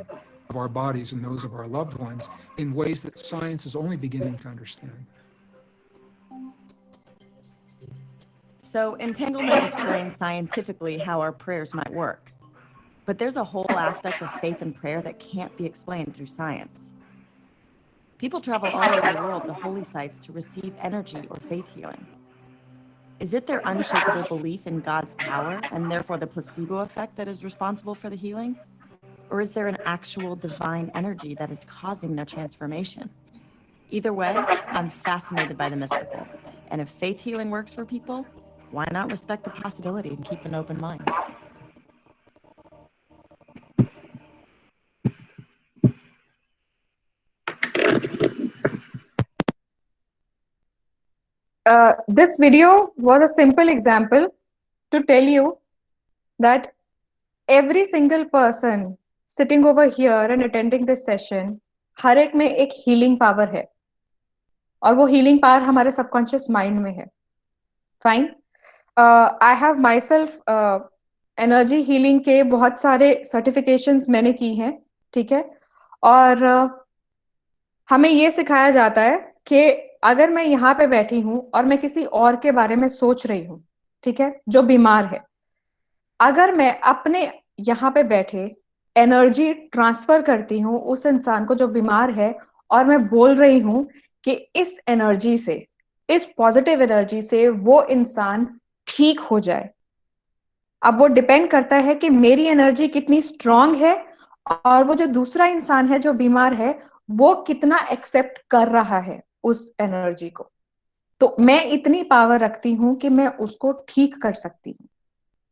of our bodies and those of our loved ones in ways that science is only beginning to understand. So entanglement explains scientifically how our prayers might work. But there's a whole aspect of faith and prayer that can't be explained through science. People travel all over the world to holy sites to receive energy or faith healing. Is it their unshakable belief in God's power and therefore the placebo effect that is responsible for the healing? Or is there an actual divine energy that is causing their transformation? Either way, I'm fascinated by the mystical. And if faith healing works for people, why not respect the possibility and keep an open mind? This video was a simple example to tell you that every single person sitting over here and attending this session, हर एक में एक healing power है और वो healing power हमारे subconscious mind में है. Fine. I have myself energy healing के बहुत सारे certifications मैंने की हैं, ठीक है? और हमें ये सिखाया जाता है कि अगर मैं यहाँ पे बैठी हूँ और मैं किसी और के बारे में सोच रही हूँ, ठीक है, जो बीमार है, अगर मैं अपने यहाँ पे बैठे एनर्जी ट्रांसफर करती हूँ उस इंसान को जो बीमार है और मैं बोल रही हूँ कि इस एनर्जी से, इस पॉजिटिव एनर्जी से वो इंसान ठीक हो जाए. अब वो डिपेंड करता है कि मेरी एनर्जी कितनी स्ट्रांग है और वो जो दूसरा इंसान है जो बीमार है वो कितना एक्सेप्ट कर रहा है उस एनर्जी को. तो मैं इतनी पावर रखती हूं कि मैं उसको ठीक कर सकती हूँ.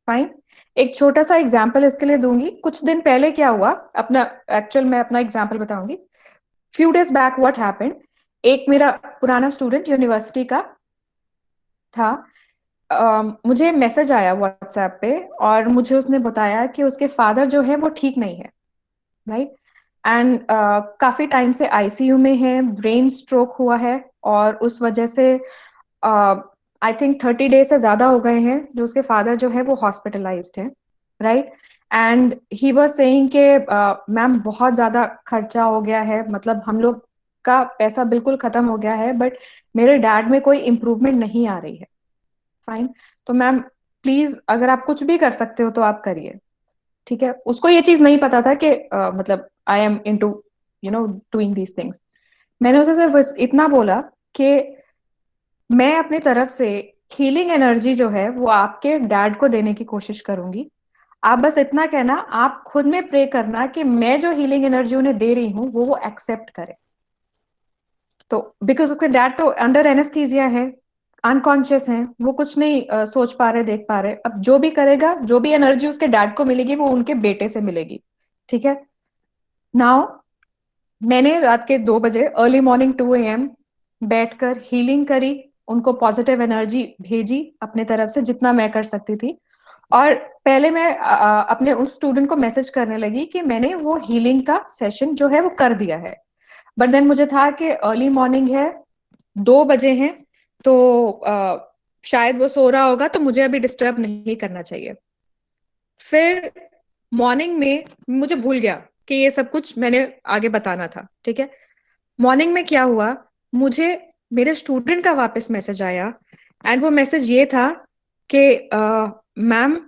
फाइन. एक छोटा सा एग्जांपल इसके लिए दूंगी. कुछ दिन पहले क्या हुआ, मैं अपना एग्जांपल बताऊंगी. Few days back what happened, एक मेरा पुराना स्टूडेंट यूनिवर्सिटी का था, मुझे मैसेज आया व्हाट्सएप पे और मुझे उसने बताया कि उसके फादर जो है वो ठीक नहीं है, राइट, एंड काफी टाइम से आईसीयू में है, ब्रेन स्ट्रोक हुआ है और उस वजह से आई थिंक 30 डेज से ज्यादा हो गए हैं जो उसके फादर जो है वो हॉस्पिटलाइज्ड है, right. And he was saying कि मैम बहुत ज्यादा खर्चा हो गया है, मतलब हम लोग का पैसा बिल्कुल खत्म हो गया है, बट मेरे डैड में कोई इम्प्रूवमेंट नहीं आ रही है. फाइन. तो मैम प्लीज अगर आप कुछ भी कर सकते हो तो आप करिए, ठीक है. उसको ये चीज नहीं पता था कि मतलब I am into doing these things. मैंने उसे सिर्फ इतना बोला कि मैं अपनी तरफ से हीलिंग एनर्जी जो है वो आपके डैड को देने की कोशिश करूंगी. आप बस इतना कहना, आप खुद में प्रे करना कि मैं जो हीलिंग एनर्जी उन्हें दे रही हूँ वो एक्सेप्ट करे. तो बिकॉज उसके डैड तो अंडर एनेस्थीसिया है, अनकॉन्शियस हैं, वो कुछ नहीं सोच पा रहे, देख पा रहे. अब जो भी करेगा, जो भी एनर्जी उसके डैड को मिलेगी वो उनके बेटे से मिलेगी, ठीक है. नाउ मैंने रात के 2 बजे अर्ली मॉर्निंग 2 AM बैठकर हीलिंग करी, उनको पॉजिटिव एनर्जी भेजी अपने तरफ से जितना मैं कर सकती थी. और पहले मैं अपने उस स्टूडेंट को मैसेज करने लगी कि मैंने वो हीलिंग का सेशन जो है वो कर दिया है, बट देन मुझे था कि अर्ली मॉर्निंग है, 2 बजे हैं, तो शायद वो सो रहा होगा, तो मुझे अभी डिस्टर्ब नहीं करना चाहिए. फिर मॉर्निंग में मुझे भूल गया कि ये सब कुछ मैंने आगे बताना था, ठीक है. मॉर्निंग में क्या हुआ, मुझे मेरे स्टूडेंट का वापस मैसेज आया एंड वो मैसेज ये था कि मैम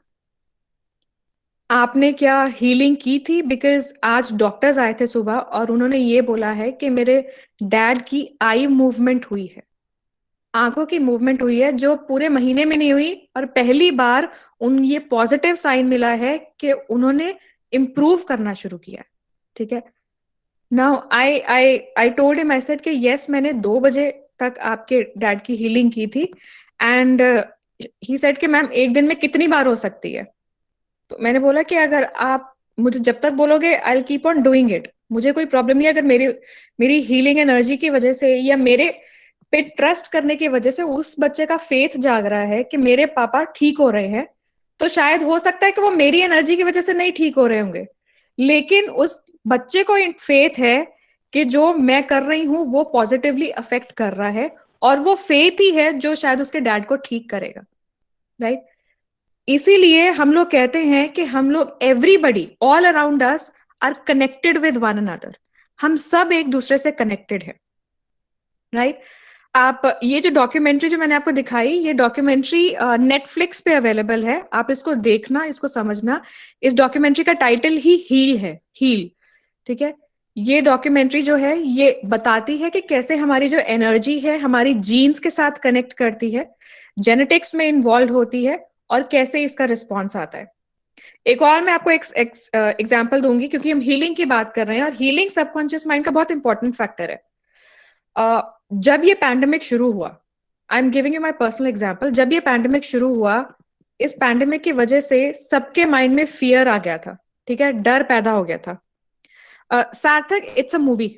आपने क्या हीलिंग की थी, बिकॉज आज डॉक्टर्स आए थे सुबह और उन्होंने ये बोला है कि मेरे डैड की आई मूवमेंट हुई है, आंखों की मूवमेंट हुई है जो पूरे महीने में नहीं हुई, और पहली बार ये पॉजिटिव साइन मिला है कि उन्होंने इम्प्रूव करना शुरू किया है। ठीक है, now I told him, I said कि यस मैंने 2 बजे तक आपके डैड की हीलिंग की थी, एंड ही सेड कि मैम एक दिन में कितनी बार हो सकती है। तो मैंने बोला कि अगर आप मुझे जब तक बोलोगे I will keep on doing it, मुझे कोई प्रॉब्लम नहीं है। अगर मेरी हीलिंग एनर्जी की वजह से या मेरे पे ट्रस्ट करने की वजह से उस बच्चे का फेथ जाग रहा है कि मेरे पापा ठीक हो रहे हैं, तो शायद हो सकता है कि वो मेरी एनर्जी की वजह से नहीं ठीक हो रहे होंगे, लेकिन उस बच्चे को फेथ है कि जो मैं कर रही हूं वो पॉजिटिवली अफेक्ट कर रहा है, और वो फेथ ही है जो शायद उसके डैड को ठीक करेगा। राइट, इसीलिए हम लोग कहते हैं कि हम लोग everybody all around us are connected with one another, हम सब एक दूसरे से कनेक्टेड है। राइट, आप ये जो डॉक्यूमेंट्री जो मैंने आपको दिखाई, ये डॉक्यूमेंट्री नेटफ्लिक्स पे अवेलेबल है, आप इसको देखना, इसको समझना। इस डॉक्यूमेंट्री का टाइटल ही हील है, हील। ठीक है, ये डॉक्यूमेंट्री जो है ये बताती है कि कैसे हमारी जो एनर्जी है हमारी जीन्स के साथ कनेक्ट करती है, जेनेटिक्स में इन्वॉल्व होती है, और कैसे इसका रिस्पॉन्स आता है। एक और मैं आपको एग्जाम्पल दूंगी, क्योंकि हम हीलिंग की बात कर रहे हैं और हीलिंग सबकॉन्शियस माइंड का बहुत इंपॉर्टेंट फैक्टर है। जब ये पैंडेमिक शुरू हुआ, I am giving you my personal example, जब ये पैंडेमिक शुरू हुआ, इस पैंडेमिक की वजह से सबके माइंड में फियर आ गया था। ठीक है, डर पैदा हो गया था। सार्थक, it's a movie,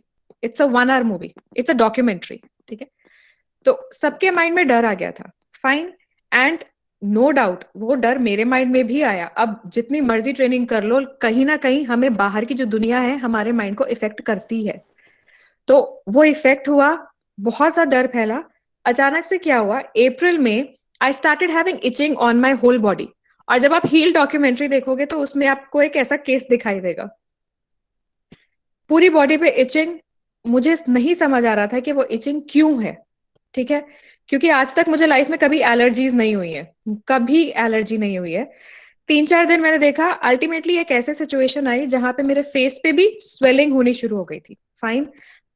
it's a 1 hour movie, it's a documentary. ठीक है, तो सबके माइंड में डर आ गया था, फाइन, एंड नो डाउट वो डर मेरे माइंड में भी आया। अब जितनी मर्जी ट्रेनिंग कर लो, कहीं ना कहीं हमें बाहर की जो दुनिया है हमारे माइंड को इफेक्ट करती है। तो वो इफेक्ट हुआ, बहुत सा डर फैला। अचानक से क्या हुआ, अप्रैल में I started having itching on my whole body. और जब आप हील डॉक्यूमेंट्री देखोगे तो उसमें आपको एक ऐसा केस दिखाई देगा, पूरी बॉडी पे इचिंग। मुझे नहीं समझ आ रहा था कि वो इचिंग क्यों है। ठीक है, क्योंकि आज तक मुझे लाइफ में कभी एलर्जीज नहीं हुई है, कभी एलर्जी नहीं हुई है। 3-4 दिन मैंने देखा, अल्टीमेटली एक ऐसे सिचुएशन आई जहां पे मेरे फेस पे भी स्वेलिंग होनी शुरू हो गई थी। फाइन,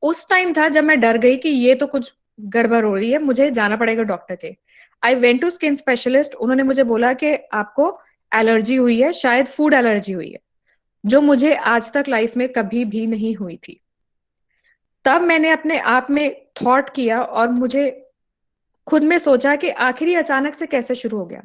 उस टाइम था जब मैं डर गई कि ये तो कुछ गड़बड़ हो रही है, मुझे जाना पड़ेगा डॉक्टर के। I went to skin specialist, उन्होंने मुझे बोला कि आपको एलर्जी हुई है, शायद फूड एलर्जी हुई है, जो मुझे आज तक लाइफ में कभी भी नहीं हुई थी। तब मैंने अपने आप में थॉट किया और मुझे खुद में सोचा कि आखिर ये अचानक से कैसे शुरू हो गया।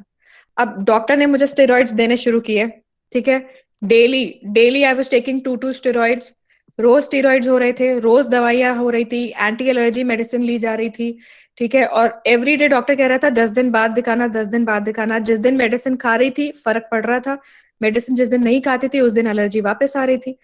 अब डॉक्टर ने मुझे स्टेरॉइड्स देने शुरू किए। ठीक है, daily daily I was taking 2 steroids, रोज स्टेरॉइड्स हो रहे थे, रोज दवाइयां हो रही थी, एंटी एलर्जी मेडिसिन ली जा रही थी। ठीक है, और एवरीडे डॉक्टर कह रहा था 10 दिन बाद दिखाना, 10 दिन बाद दिखाना। जिस दिन मेडिसिन खा रही थी फर्क पड़ रहा था, मेडिसिन जिस दिन नहीं खाती थी उस दिन एलर्जी वापस आ रही थी।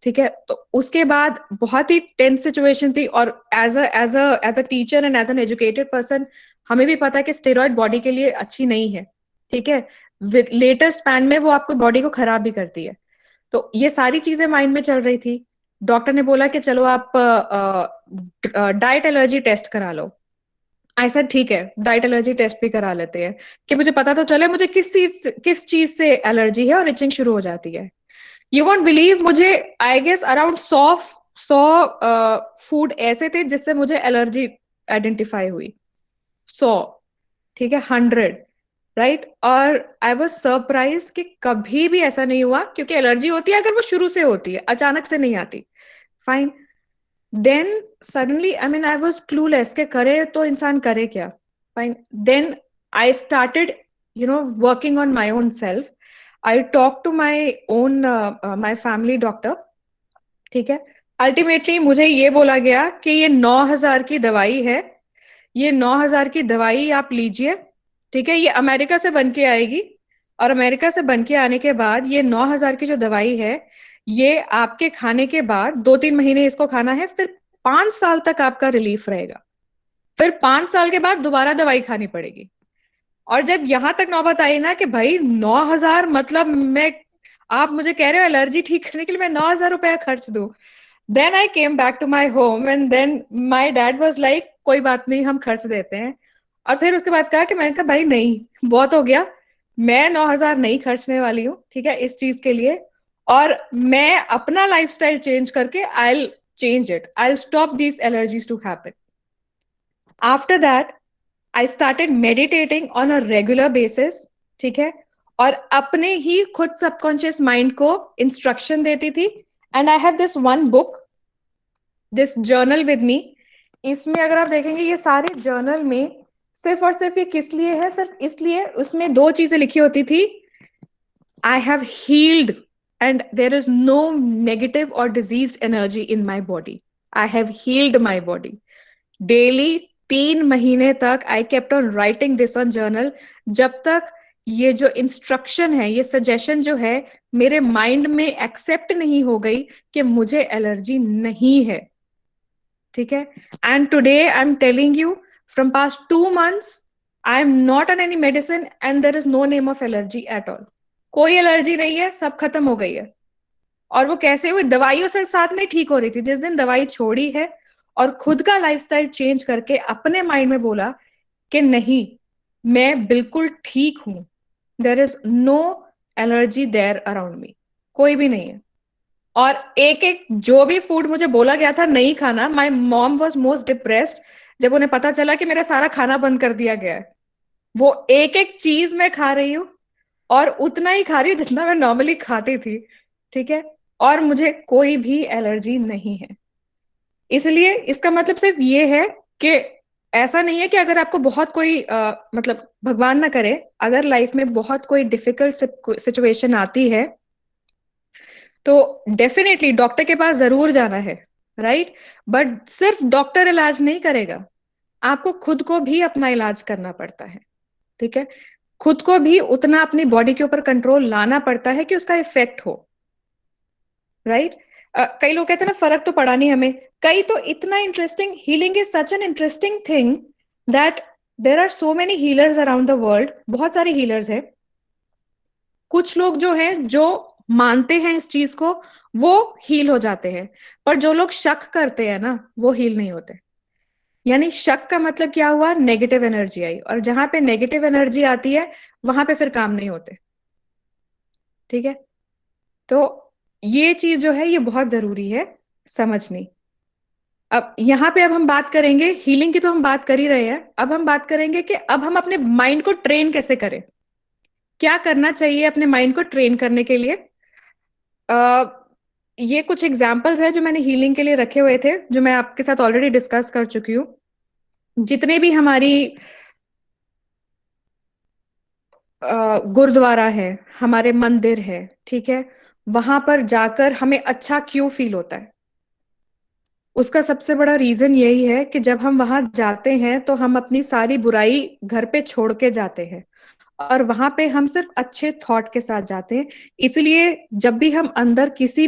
ठीक है, तो उसके बाद बहुत ही टेंस सिचुएशन थी, और as a teacher and as an educated person हमें भी पता है कि स्टेरॉइड बॉडी के लिए अच्छी नहीं है। ठीक है, विद लेटर स्पैन में वो आपको बॉडी को खराब भी करती है। तो ये सारी चीजें माइंड में चल रही थी। डॉक्टर ने बोला कि चलो आप डाइट एलर्जी टेस्ट करा लो। ऐसा ठीक है, डाइट एलर्जी टेस्ट भी करा लेते हैं कि मुझे पता तो चले मुझे किस चीज से एलर्जी है और इचिंग शुरू हो जाती है। यू वॉन्ट बिलीव, मुझे आई गेस अराउंड 100 फूड ऐसे थे जिससे मुझे एलर्जी आइडेंटिफाई हुई। 100, ठीक है, 100, राइट। और आई वॉज सरप्राइज कि कभी भी ऐसा नहीं हुआ, क्योंकि एलर्जी होती है अगर वो शुरू से होती है, अचानक से नहीं आती। Fine, then suddenly I mean I was clueless के करे तो इंसान करे क्या। Fine, then I started working on my own self. I talked to my family doctor. ठीक है, अल्टीमेटली मुझे ये बोला गया कि ये 9,000 की दवाई है, ये 9,000 की दवाई आप लीजिए। ठीक है, ये अमेरिका से बन के आएगी, और अमेरिका से बन के आने के बाद ये 9,000 की जो दवाई है, ये आपके खाने के बाद 2-3 महीने इसको खाना है, फिर 5 साल तक आपका रिलीफ रहेगा। फिर 5 साल के बाद दोबारा दवाई खानी पड़ेगी। और जब यहां तक नौबत आई ना कि भाई 9,000, मतलब आप मुझे कह रहे हो एलर्जी ठीक करने के लिए मैं 9,000 रुपया खर्च दूं, Then I came back to my home and then my dad was like, कोई बात नहीं, हम खर्च देते हैं. और फिर उसके बाद कहा कि मैंने कहा भाई नहीं, बहुत हो गया, मैं 9,000 नहीं खर्चने वाली हूँ, ठीक है, इस चीज के लिए. और मैं अपना लाइफस्टाइल चेंज करके I'll change it. I'll stop these allergies to happen. After that, I started meditating on a regular basis, ठीक है, और अपने ही खुद सबकॉन्शियस माइंड को इंस्ट्रक्शन देती थी. And I have this one book, this journal with me. इसमें अगर आप देखेंगे ये सारे जर्नल में सिर्फ और सिर्फ ये किस लिए है, सिर्फ इसलिए उसमें 2 चीजें लिखी होती थी. I have healed and there is no negative or diseased energy in my body. I have healed my body. Daily 3 महीने तक I kept on writing this on journal, जब तक ये जो इंस्ट्रक्शन है, ये सजेशन जो है, मेरे माइंड में एक्सेप्ट नहीं हो गई कि मुझे एलर्जी नहीं है. ठीक है. And today I am telling you, from past 2 months I am not on any medicine and there is no name of allergy at all. कोई एलर्जी नहीं है, सब खत्म हो गई है. और वो कैसे हुई? दवाइयों से साथ नहीं ठीक हो रही थी. जिस दिन दवाई छोड़ी है और खुद का लाइफस्टाइल चेंज करके अपने माइंड में बोला कि नहीं, मैं बिल्कुल ठीक हूं, there is no allergy there around me, कोई भी नहीं है. और एक एक जो भी फूड मुझे बोला गया था नहीं खाना, my mom was most depressed जब उन्हें पता चला कि मेरा सारा खाना बंद कर दिया गया है. वो एक एक चीज मैं खा रही हूँ और उतना ही खा रही हूँ जितना मैं नॉर्मली खाती थी. ठीक है. और मुझे कोई भी एलर्जी नहीं है. इसलिए इसका मतलब सिर्फ ये है कि ऐसा नहीं है कि अगर आपको बहुत कोई मतलब भगवान ना करे, अगर लाइफ में बहुत कोई डिफिकल्ट सिचुएशन आती है तो डेफिनेटली डॉक्टर के पास जरूर जाना है, राइट. बट सिर्फ डॉक्टर इलाज नहीं करेगा, आपको खुद को भी अपना इलाज करना पड़ता है. ठीक है. खुद को भी उतना अपनी बॉडी के ऊपर कंट्रोल लाना पड़ता है कि उसका इफेक्ट हो, राइट. कई लोग कहते हैं ना फर्क तो पड़ा नहीं हमें. कई तो इतना interesting, healing is such an interesting thing that there are so many healers around the world. बहुत सारे हीलर्स हैं. कुछ लोग जो हैं जो मानते हैं इस चीज को, वो हील हो जाते हैं. पर जो लोग शक करते हैं ना, वो हील नहीं होते. यानी शक का मतलब क्या हुआ? नेगेटिव एनर्जी आई, और जहां पे नेगेटिव एनर्जी आती है वहां पे फिर काम नहीं होते. ठीक है. तो ये चीज जो है ये बहुत जरूरी है समझनी. अब यहाँ पे अब हम बात करेंगे हीलिंग की, तो हम बात कर ही रहे हैं. अब हम बात करेंगे कि अब हम अपने माइंड को ट्रेन कैसे करें, क्या करना चाहिए अपने माइंड को ट्रेन करने के लिए. ये कुछ एग्जाम्पल्स है जो मैंने हीलिंग के लिए रखे हुए थे, जो मैं आपके साथ ऑलरेडी डिस्कस कर चुकी हूँ. जितने भी हमारी गुरुद्वारा है, हमारे मंदिर है, ठीक है, वहां पर जाकर हमें अच्छा क्यों फील होता है? उसका सबसे बड़ा रीजन यही है कि जब हम वहां जाते हैं तो हम अपनी सारी बुराई घर पे छोड़ के जाते हैं, और वहां पे हम सिर्फ अच्छे थॉट के साथ जाते हैं. इसलिए जब भी हम अंदर किसी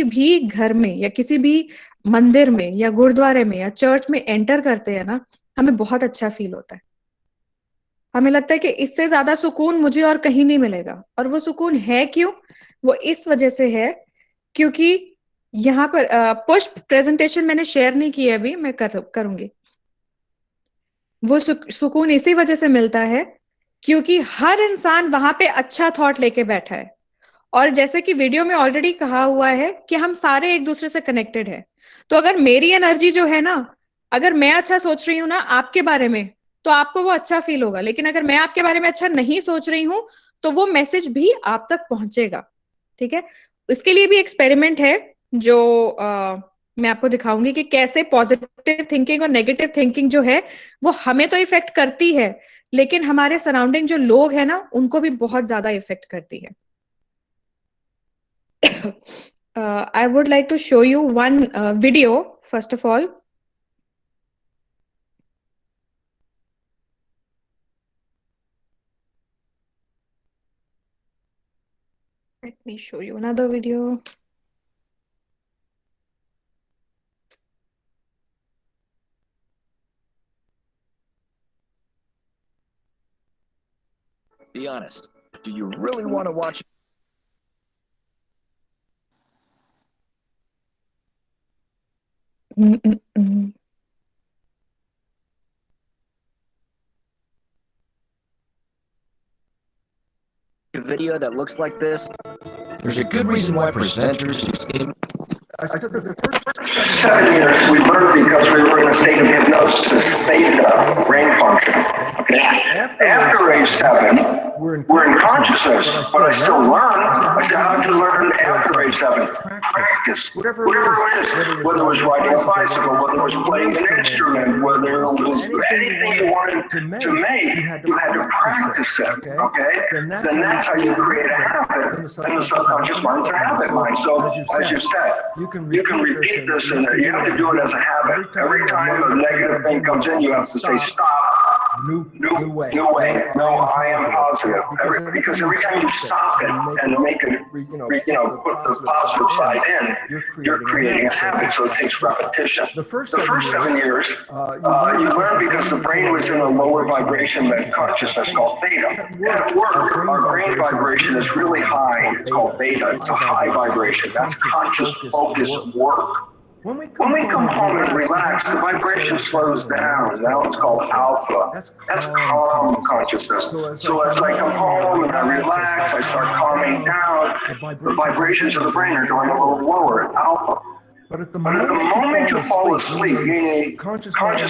भी घर में या किसी भी मंदिर में या गुरुद्वारे में या चर्च में एंटर करते हैं ना, हमें बहुत अच्छा फील होता है. हमें लगता है कि इससे ज्यादा सुकून मुझे और कहीं नहीं मिलेगा. और वो सुकून है क्यों? वो इस वजह से है क्योंकि यहाँ पर पुष्प प्रेजेंटेशन मैंने शेयर नहीं की है अभी, मैं करूंगी. वो सुकून इसी वजह से मिलता है क्योंकि हर इंसान वहां पे अच्छा थॉट लेके बैठा है. और जैसे कि वीडियो में ऑलरेडी कहा हुआ है कि हम सारे एक दूसरे से कनेक्टेड है. तो अगर मेरी एनर्जी जो है ना, अगर मैं अच्छा सोच रही हूँ ना आपके बारे में, तो आपको वो अच्छा फील होगा. लेकिन अगर मैं आपके बारे में अच्छा नहीं सोच रही हूँ तो वो मैसेज भी आप तक पहुंचेगा. ठीक है. इसके लिए भी एक्सपेरिमेंट है जो मैं आपको दिखाऊंगी कि कैसे पॉजिटिव थिंकिंग और नेगेटिव थिंकिंग जो है वो हमें तो इफेक्ट करती है, लेकिन हमारे सराउंडिंग जो लोग हैं ना उनको भी बहुत ज्यादा इफेक्ट करती है. I would like to show you one video first of all. Let me show you another video. Be honest. Do you really want to watch? A video that looks like this, there's a good reason why presenters use I said that the first 7 years we learned because we were in a state of hypnosis, theta, brain function. Okay? After age 7, we're in consciousness, but I still learn. I said, how did you learn after age 7? Practice. Whatever it is, whether it was riding a bicycle, whether it was playing an instrument, whether it was anything you wanted to make, you had to practice it. Okay? Then that's how you create a habit. And the subconscious mind's a habit mind. So, as you said, you can repeat this, and you have to do it as a habit. Every time a negative thing comes in, you have to say, stop. New way. No, I am positive. Because every time you stop it and make it, put the positive side in, you're creating a habit. So it takes repetition. The first 7 years, you learn because the brain was in a lower vibration than consciousness called theta. At work, our brain vibration is really high. It's called theta. It's a high vibration. That's conscious focus work. When we come home and relax, the vibration slows down. Now it's called alpha. That's calm consciousness. So as I come home and I relax, I start calming down, the vibrations of the brain are going a little lower, alpha. But at the moment you fall asleep, meaning conscious mind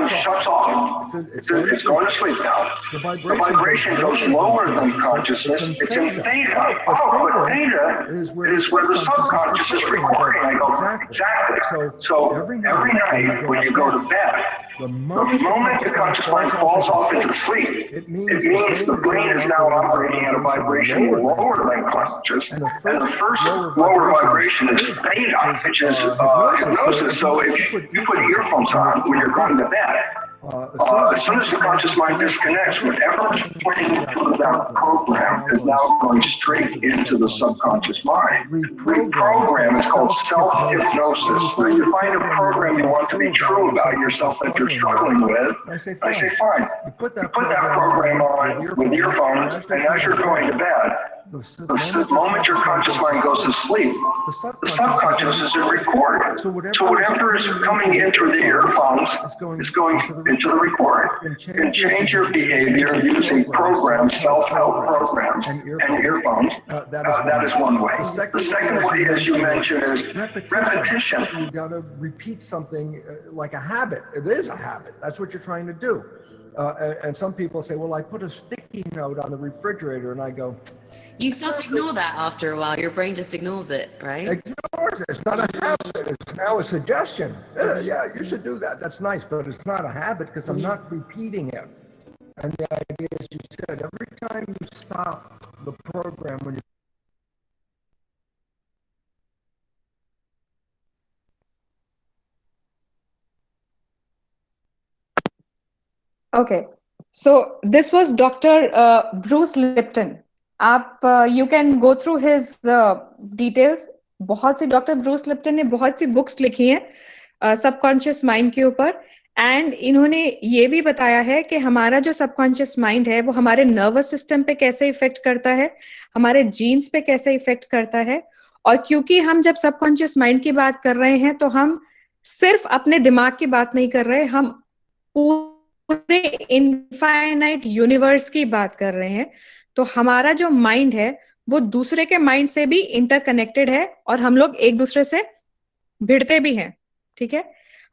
shuts off. It's going to sleep now. The vibration goes lower than consciousness. It's in theta. Oh, but theta is where the subconscious is recording. I go, exactly. So every night when you go to bed, the moment the conscious mind falls off into sleep, it means the brain is now operating at a vibration lower than conscious, and the first lower vibration is theta, which is hypnosis. So if you put earphones on when you're going to bed, as soon as the conscious mind disconnects, whatever's playing through that program is now going straight into the subconscious mind. Reprogram is called self-hypnosis. When you find a program you want to be true about yourself that you're struggling with, I say fine. You put that program on with earphones, and as you're going to bed, the moment your conscious mind goes to sleep, the subconscious is in record. So whatever is coming into the earphones is going into the record. You can change your behavior using programs, self-help programs, and earphones. That is one way. The second way, as you mentioned, is repetition. You got to repeat something like a habit. It is a habit. That's what you're trying to do. And some people say, well, I put a sticky note on the refrigerator, and I go, you start to ignore that after a while. Your brain just ignores it, right? Ignores it. It's not a habit. It's now a suggestion. Yeah, you should do that. That's nice, but it's not a habit because I'm not repeating it. And the idea, as you said, every time you stop the program when you Okay, so this was Dr. Bruce Lipton. You can go through his details. बहुत सी doctor Bruce Lipton ने बहुत सी books लिखी हैं subconscious mind के ऊपर, and इन्होंने ये भी बताया है कि हमारा जो सबकॉन्शियस माइंड है वो हमारे नर्वस सिस्टम पे कैसे इफेक्ट करता है, हमारे जीन्स पे कैसे इफेक्ट करता है। और क्योंकि हम जब सबकॉन्शियस माइंड की बात कर रहे हैं तो हम सिर्फ अपने दिमाग की बात नहीं कर रहे, हम पूरे इनफाइनाइट यूनिवर्स की बात कर रहे हैं। तो हमारा जो माइंड है वो दूसरे के माइंड से भी इंटरकनेक्टेड है और हम लोग एक दूसरे से भिड़ते भी हैं, ठीक है।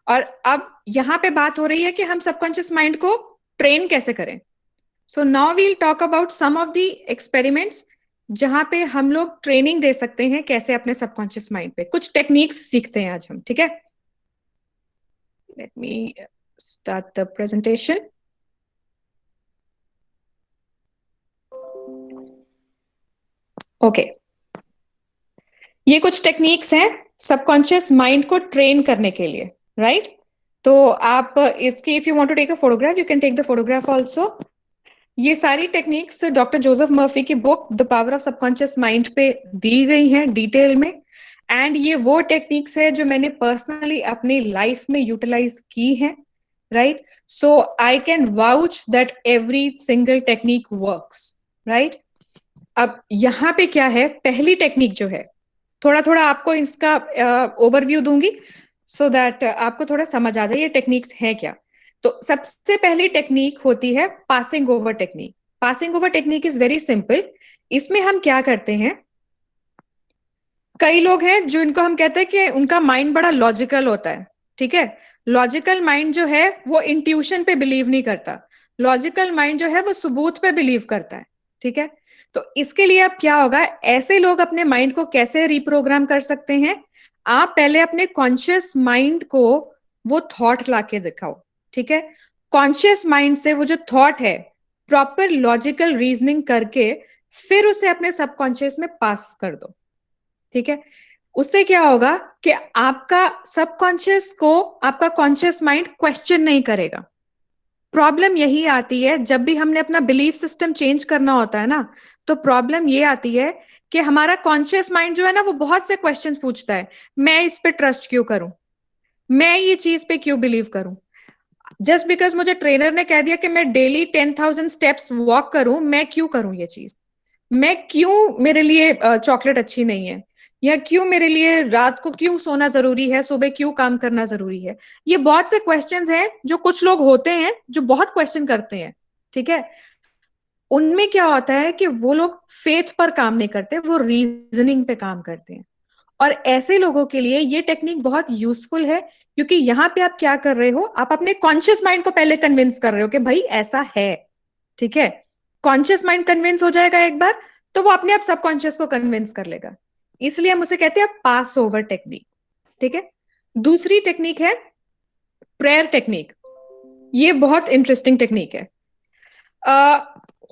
और अब यहाँ पे बात हो रही है कि हम सबकॉन्शियस माइंड को ट्रेन कैसे करें। So now we'll talk about some of the experiments जहां पे हम लोग ट्रेनिंग दे सकते हैं कैसे अपने सबकॉन्शियस माइंड पे। कुछ टेक्निक्स सीखते हैं आज हम, ठीक है। Let me start the presentation. Okay, ये कुछ टेक्निक्स हैं सबकॉन्शियस माइंड को ट्रेन करने के लिए, राइट। तो आप इसकी if you want to take a photograph you can take the photograph also. ये सारी टेक्निक्स डॉक्टर जोसेफ मर्फी की book the power of subconscious mind पे दी गई हैं डिटेल में, एंड ये वो टेक्निक्स है जो मैंने पर्सनली अपनी लाइफ में यूटिलाइज की हैं, right. So I can vouch that every single technique works, right. अब यहाँ पे क्या है, पहली टेक्निक जो है, थोड़ा थोड़ा आपको इसका ओवरव्यू दूंगी। सो दैट आपको थोड़ा समझ आ जाए ये टेक्निक्स हैं क्या। तो सबसे पहली टेक्निक होती है passing over technique. Passing over technique is very simple. इसमें हम क्या करते हैं, कई लोग हैं जो इनको हम कहते हैं कि उनका माइंड बड़ा लॉजिकल होता है, ठीक है। लॉजिकल माइंड जो है वो इंट्यूशन पे बिलीव नहीं करता, लॉजिकल माइंड जो है वो सबूत पे बिलीव करता है, ठीक है। तो इसके लिए अब क्या होगा, ऐसे लोग अपने माइंड को कैसे रिप्रोग्राम कर सकते हैं, आप पहले अपने कॉन्शियस माइंड को वो थॉट लाके दिखाओ, ठीक है। कॉन्शियस माइंड से वो जो थॉट है प्रॉपर लॉजिकल रीजनिंग करके फिर उसे अपने सबकॉन्शियस में पास कर दो, ठीक है। उससे क्या होगा कि आपका सबकॉन्शियस को आपका कॉन्शियस माइंड क्वेश्चन नहीं करेगा। प्रॉब्लम यही आती है जब भी हमने अपना बिलीफ सिस्टम चेंज करना होता है ना, तो प्रॉब्लम ये आती है कि हमारा कॉन्शियस माइंड जो है ना वो बहुत से क्वेश्चंस पूछता है। मैं इस पे ट्रस्ट क्यों करूं, मैं ये चीज पे क्यों बिलीव करूं, जस्ट बिकॉज मुझे ट्रेनर ने कह दिया कि मैं डेली 10,000 स्टेप्स वॉक करूं, मैं क्यों करूं ये चीज, मैं क्यों, मेरे लिए चॉकलेट अच्छी नहीं है, या क्यों मेरे लिए रात को क्यों सोना जरूरी है, सुबह क्यों काम करना जरूरी है। ये बहुत से क्वेश्चंस हैं जो कुछ लोग होते हैं जो बहुत क्वेश्चन करते हैं, ठीक है। उनमें क्या होता है कि वो लोग फेथ पर काम नहीं करते, वो रीजनिंग पे काम करते हैं। और ऐसे लोगों के लिए ये टेक्निक बहुत यूजफुल है, क्योंकि यहाँ पे आप क्या कर रहे हो, आप अपने कॉन्शियस माइंड को पहले कन्विंस कर रहे हो कि भाई ऐसा है, ठीक है। कॉन्शियस माइंड कन्विंस हो जाएगा एक बार, तो वो अपने आप सबकॉन्शियस को कन्विंस कर लेगा। इसलिए हम उसे कहते हैं पास ओवर टेक्निक, ठीक है। दूसरी टेक्निक है प्रेयर टेक्निक। ये बहुत इंटरेस्टिंग टेक्निक है।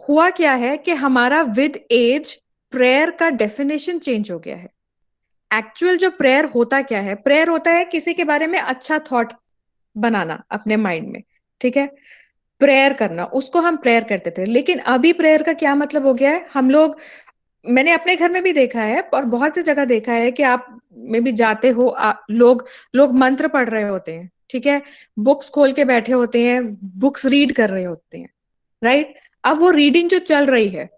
हुआ क्या है कि हमारा विद एज प्रेयर का डेफिनेशन चेंज हो गया है। एक्चुअल जो प्रेयर होता क्या है, प्रेयर होता है किसी के बारे में अच्छा थॉट बनाना अपने माइंड में, ठीक है। प्रेयर करना, उसको हम प्रेयर करते थे। लेकिन अभी प्रेयर का क्या मतलब हो गया है, हम लोग, मैंने अपने घर में भी देखा है और बहुत सी जगह देखा है कि आप में भी जाते हो, लोग मंत्र पढ़ रहे होते हैं, ठीक है। बुक्स खोल के बैठे होते हैं, बुक्स रीड कर रहे होते हैं, राइट। अब वो रीडिंग जो चल रही है,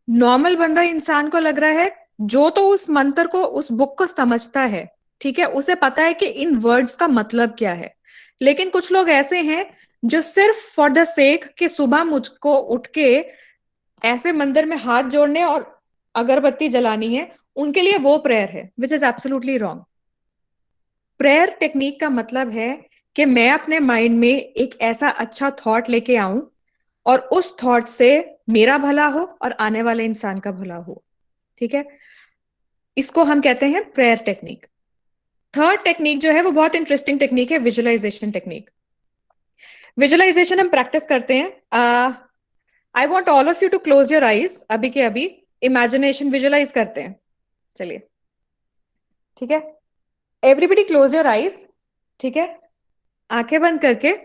नॉर्मल बंदा इंसान को लग रहा है जो तो उस मंत्र को, उस बुक को समझता है, ठीक है, उसे पता है कि इन वर्ड्स का मतलब क्या है। लेकिन कुछ लोग ऐसे हैं जो सिर्फ फॉर द सेक कि सुबह मुझको उठ के ऐसे मंदिर में हाथ जोड़ने और अगरबत्ती जलानी है, उनके लिए वो प्रेयर है, which is absolutely wrong. Prayer technique का मतलब है कि मैं अपने माइंड में एक ऐसा अच्छा थॉट लेके आऊं और उस थॉट से मेरा भला हो और आने वाले इंसान का भला हो, ठीक है। इसको हम कहते हैं प्रेयर टेक्निक। थर्ड टेक्निक जो है वो बहुत इंटरेस्टिंग टेक्निक है, विजुअलाइजेशन टेक्निक। विजुअलाइजेशन हम प्रैक्टिस करते हैं। I want all of you to close your eyes, अभी के अभी इमेजिनेशन विजुअलाइज करते हैं, चलिए, ठीक है। एवरीबडी क्लोज योर आईज, ठीक है, आंखें बंद करके।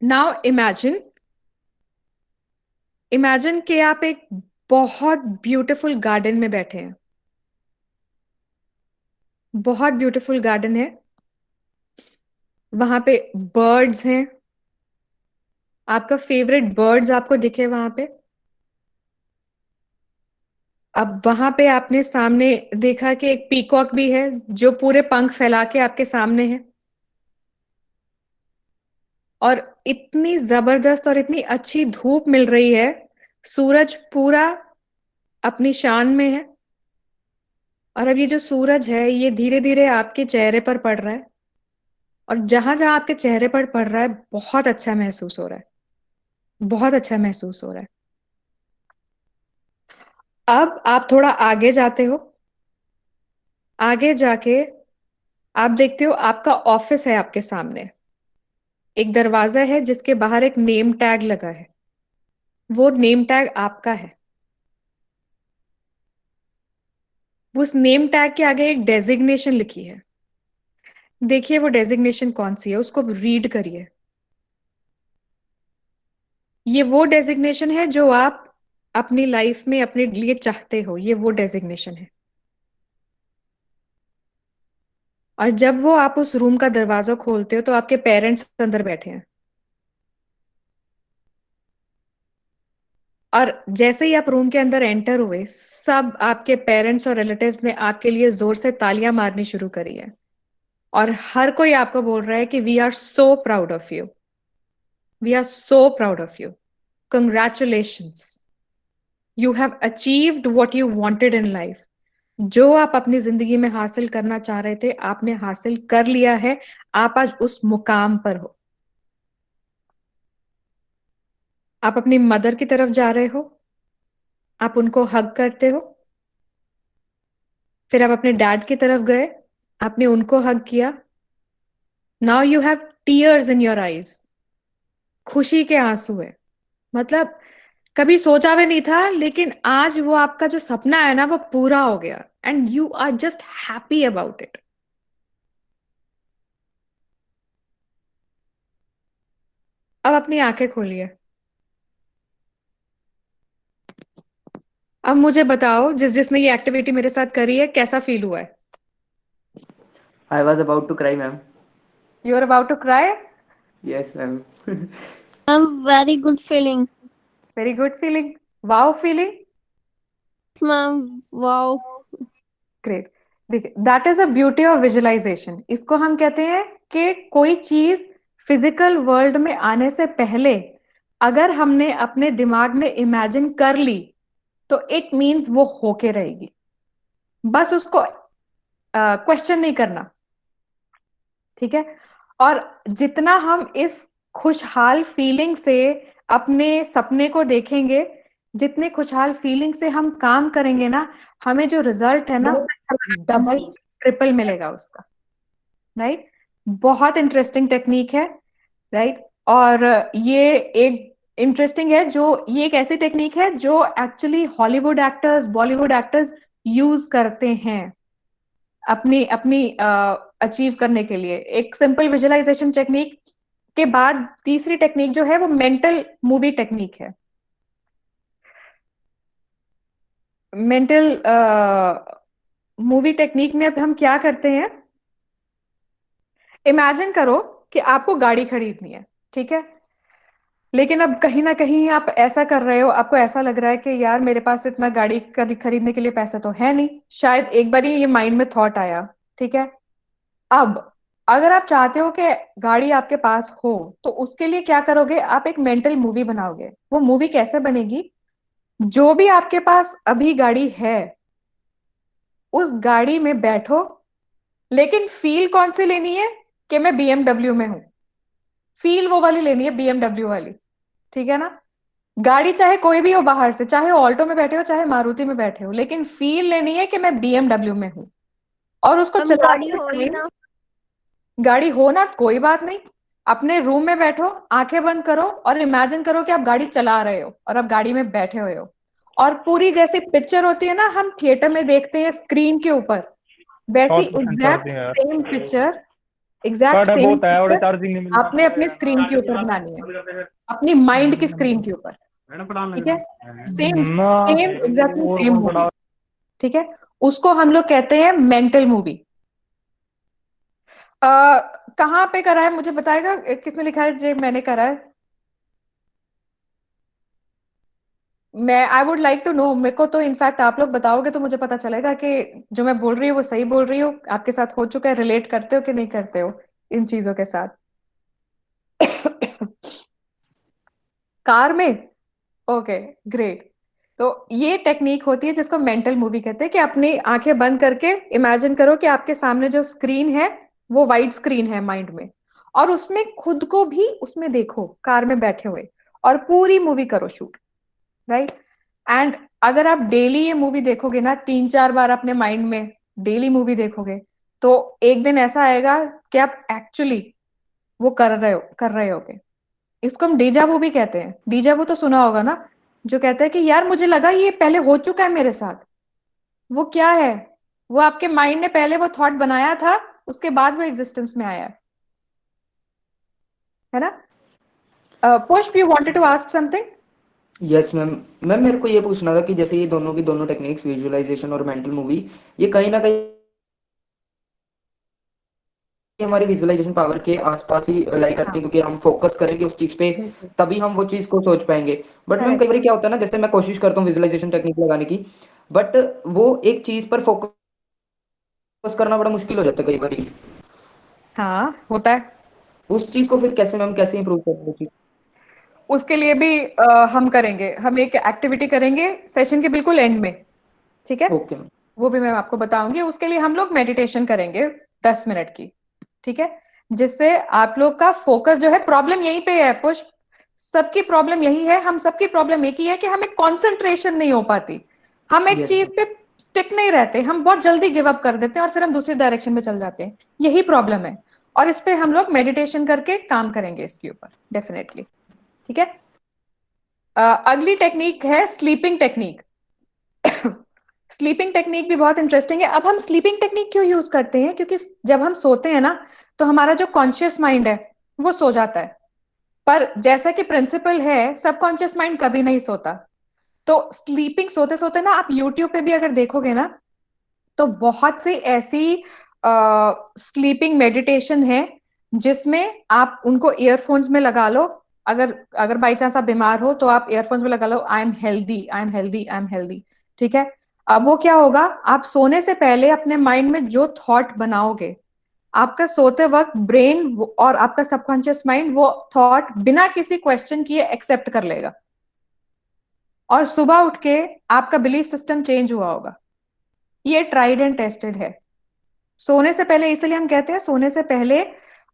नाउ इमेजिन, इमेजिन कि आप एक बहुत ब्यूटीफुल गार्डन में बैठे हैं, बहुत ब्यूटीफुल गार्डन है, वहां पे बर्ड्स हैं, आपका फेवरेट बर्ड्स आपको दिखे वहां पे। अब वहां पे आपने सामने देखा कि एक पीकॉक भी है जो पूरे पंख फैला के आपके सामने है, और इतनी जबरदस्त और इतनी अच्छी धूप मिल रही है, सूरज पूरा अपनी शान में है, और अब ये जो सूरज है ये धीरे धीरे आपके चेहरे पर पड़ रहा है, और जहां जहां आपके चेहरे पर पड़ रहा है बहुत अच्छा महसूस हो रहा है, बहुत अच्छा महसूस हो रहा है। अब आप थोड़ा आगे जाते हो, आगे जाके आप देखते हो आपका ऑफिस है आपके सामने, एक दरवाजा है जिसके बाहर एक नेम टैग लगा है, वो नेम टैग आपका है। उस नेम टैग के आगे एक डेजिग्नेशन लिखी है, देखिए वो डेजिग्नेशन कौन सी है, उसको रीड करिए। ये वो डेजिग्नेशन है जो आप अपनी लाइफ में अपने लिए चाहते हो, ये वो डेजिग्नेशन है। और जब वो आप उस रूम का दरवाजा खोलते हो तो आपके पेरेंट्स अंदर बैठे हैं, और जैसे ही आप रूम के अंदर एंटर हुए, सब आपके पेरेंट्स और रिलेटिव्स ने आपके लिए जोर से तालियां मारनी शुरू करी है। और हर कोई आपको बोल रहा है कि we are so proud of you, we are so proud of you, congratulations, you have achieved what you wanted in life. जो आप अपनी जिंदगी में हासिल करना चाह रहे थे आपने हासिल कर लिया है, आप आज उस मुकाम पर हो। आप अपनी मदर की तरफ जा रहे हो, आप उनको हग करते हो, फिर आप अपने डैड की तरफ गए, आपने उनको हग किया। Now you have tears in your eyes, खुशी के आंसू है। मतलब कभी सोचा भी नहीं था, लेकिन आज वो आपका जो सपना है ना वो पूरा हो गया, and you are just happy about it. अब अपनी आंखें खोलिए। अब मुझे बताओ, जिसने ये एक्टिविटी मेरे साथ करी है, कैसा फील हुआ है? I was about to cry, ma'am. You are about to cry? Yes, ma'am. Very good feeling. Very good feeling. Wow feeling? Ma'am, wow. Great. देखिए, that is a beauty of visualization. इसको हम कहते हैं कि कोई चीज फिजिकल वर्ल्ड में आने से पहले अगर हमने अपने दिमाग में इमेजिन कर ली तो इट मीन्स वो होके रहेगी। बस उसको क्वेश्चन नहीं करना, ठीक है? और जितना हम इस खुशहाल फीलिंग से अपने सपने को देखेंगे, जितने खुशहाल फीलिंग से हम काम करेंगे ना, हमें जो रिजल्ट है ना डबल ट्रिपल मिलेगा उसका, राइट? बहुत इंटरेस्टिंग टेक्निक है, राइट? और ये एक इंटरेस्टिंग है, जो ये एक ऐसी टेक्निक है जो actually Hollywood actors, Bollywood actors use करते हैं अपनी अपनी अचीव करने के लिए। एक सिंपल विजुअलाइजेशन टेक्निक के बाद तीसरी टेक्निक जो है वो मेंटल मूवी टेक्निक है। मेंटल मूवी टेक्निक में अब हम क्या करते हैं, इमेजिन करो कि आपको गाड़ी खरीदनी है, ठीक है? लेकिन अब कहीं ना कहीं आप ऐसा कर रहे हो, आपको ऐसा लग रहा है कि यार मेरे पास इतना गाड़ी खरीदने के लिए पैसा तो है नहीं। शायद एक बार ही ये माइंड में थॉट आया, ठीक है? अब अगर आप चाहते हो कि गाड़ी आपके पास हो तो उसके लिए क्या करोगे, आप एक मेंटल मूवी बनाओगे। वो मूवी कैसे बनेगी, जो भी आपके पास अभी गाड़ी है उस गाड़ी में बैठो, लेकिन फील कौन सी लेनी है कि मैं BMW में हूं। फील वो वाली लेनी है, BMW वाली, ठीक है ना? गाड़ी चाहे कोई भी हो बाहर से, चाहे ऑल्टो में बैठे हो चाहे मारुति में बैठे हो, लेकिन फील लेनी है कि मैं BMW में हूं। और उसको गाड़ी हो ही ना। गाड़ी हो ना, कोई बात नहीं, अपने रूम में बैठो, आंखें बंद करो और इमेजिन करो कि आप गाड़ी चला रहे हो और आप गाड़ी में बैठे हुए हो। और पूरी जैसी पिक्चर होती है ना हम थिएटर में देखते हैं स्क्रीन के ऊपर, वैसी exact same picture, exact same picture आपने अपने स्क्रीन के ऊपर बनानी है, अपनी माइंड की स्क्रीन के ऊपर, ठीक है? Same same exactly same movie, ठीक है? उसको हम लोग कहते हैं मेंटल मूवी। कहाँ पे करा है मुझे बताएगा, किसने लिखा है जे मैंने करा है? मैं I would like to know. मेरे को तो इनफैक्ट आप लोग बताओगे तो मुझे पता चलेगा कि जो मैं बोल रही हूँ वो सही बोल रही हूँ, आपके साथ हो चुका है, रिलेट करते हो कि नहीं करते हो इन चीजों के साथ। कार में? Okay, great. तो ये टेक्निक होती है जिसको मेंटल मूवी कहते हैं, कि अपनी आंखें बंद करके इमेजिन करो कि आपके सामने जो स्क्रीन है वो वाइड स्क्रीन है माइंड में, और उसमें खुद को भी उसमें देखो कार में बैठे हुए, और पूरी मूवी करो शूट, राइट? एंड अगर आप डेली ये मूवी देखोगे ना, 3-4 बार अपने माइंड में डेली मूवी देखोगे, तो एक दिन ऐसा आएगा कि आप एक्चुअली वो कर रहे होगे। इसको हम डेजावू भी कहते हैं। डेजावू तो सुना होगा ना, जो कहता है कि यार मुझे लगा ये पहले हो चुका है मेरे साथ। वो क्या है, वो आपके माइंड ने पहले वो थॉट बनाया था, उसके बाद वो एग्जिस्टेंस में आया है ना? Pushp, you wanted to ask something? Yes ma'am. Ma'am मेरे को ये पूछना था कि जैसे ये दोनों की दोनों टेक्निक्स, विजुअलाइजेशन और मेंटल मूवी, ये कहीं ना कहीं हमारी विजुअलाइजेशन पावर के आसपास ही लाई करती है, क्योंकि हम फोकस करेंगे उस चीज पे तभी हम वो चीज को सोच पाएंगे। बट मैम कई बार क्या होता है ना, जैसे मैं कोशिश करता हूँ विजुअलाइजेशन टेक्निक लगाने की, बट वो एक चीज पर फोकस करना बड़ा मुश्किल हो जाता है कई बार। हाँ होता है। उस चीज को फिर कैसे मैम, कैसे इंप्रूव करेंगे? उसके लिए भी हम करेंगे, हम एक एक्टिविटी करेंगे सेशन के बिल्कुल एंड में, ठीक है? ओके। वो भी मैं आपको बताऊंगी। उसके लिए हम लोग मेडिटेशन करेंगे 10 मिनट की, ठीक है? जिससे आप लोग का फोकस जो है, प्रॉब्लम यहीं पे है पुष्प, सबकी प्रॉब्लम यही है, हम सबकी प्रॉब्लम एक ही है कि हमें कंसंट्रेशन नहीं हो पाती, हम एक Yes, चीज पे स्टिक नहीं रहते, हम बहुत जल्दी गिव अप कर देते हैं और फिर हम दूसरी डायरेक्शन में चल जाते हैं, यही प्रॉब्लम है। और इस पे हम लोग मेडिटेशन करके काम करेंगे इसके ऊपर डेफिनेटली, ठीक है? अगली टेक्निक है स्लीपिंग टेक्निक। स्लीपिंग टेक्निक भी बहुत इंटरेस्टिंग है। अब हम स्लीपिंग टेक्निक क्यों यूज करते हैं? क्योंकि जब हम सोते हैं ना, तो हमारा जो कॉन्शियस माइंड है वो सो जाता है, पर जैसा कि प्रिंसिपल है, सबकॉन्शियस माइंड कभी नहीं सोता। तो स्लीपिंग, सोते सोते ना, आप यूट्यूब पे भी अगर देखोगे ना, तो बहुत सी ऐसी स्लीपिंग मेडिटेशन है जिसमें आप उनको ईयरफोन्स में लगा लो। अगर अगर बाई चांस आप बीमार हो तो आप ईयरफोन्स में लगा लो, I am healthy, I am healthy, I am healthy, ठीक है? अब वो क्या होगा, आप सोने से पहले अपने माइंड में जो थॉट बनाओगे, आपका सोते वक्त ब्रेन और आपका सबकॉन्शियस माइंड वो थॉट बिना किसी क्वेश्चन किए एक्सेप्ट कर लेगा, और सुबह उठ के आपका बिलीफ सिस्टम चेंज हुआ होगा। ये ट्राइड एंड टेस्टेड है। सोने से पहले, इसलिए हम कहते हैं सोने से पहले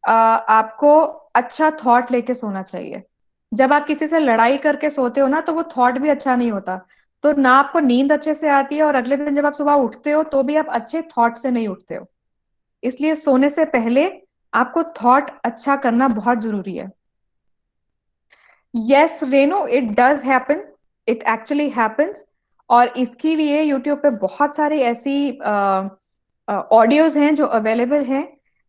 आपको अच्छा थॉट लेके सोना चाहिए। जब आप किसी से लड़ाई करके सोते हो ना, तो वो थॉट भी अच्छा नहीं होता, तो ना आपको नींद अच्छे से आती है, और अगले दिन जब आप सुबह उठते हो तो भी आप अच्छे थॉट से नहीं उठते हो। इसलिए सोने से पहले आपको थॉट अच्छा करना बहुत जरूरी है। Yes Renu, it does happen, it actually happens. और इसके लिए यूट्यूब पे बहुत सारी ऐसी ऑडियोज हैं जो अवेलेबल हैं,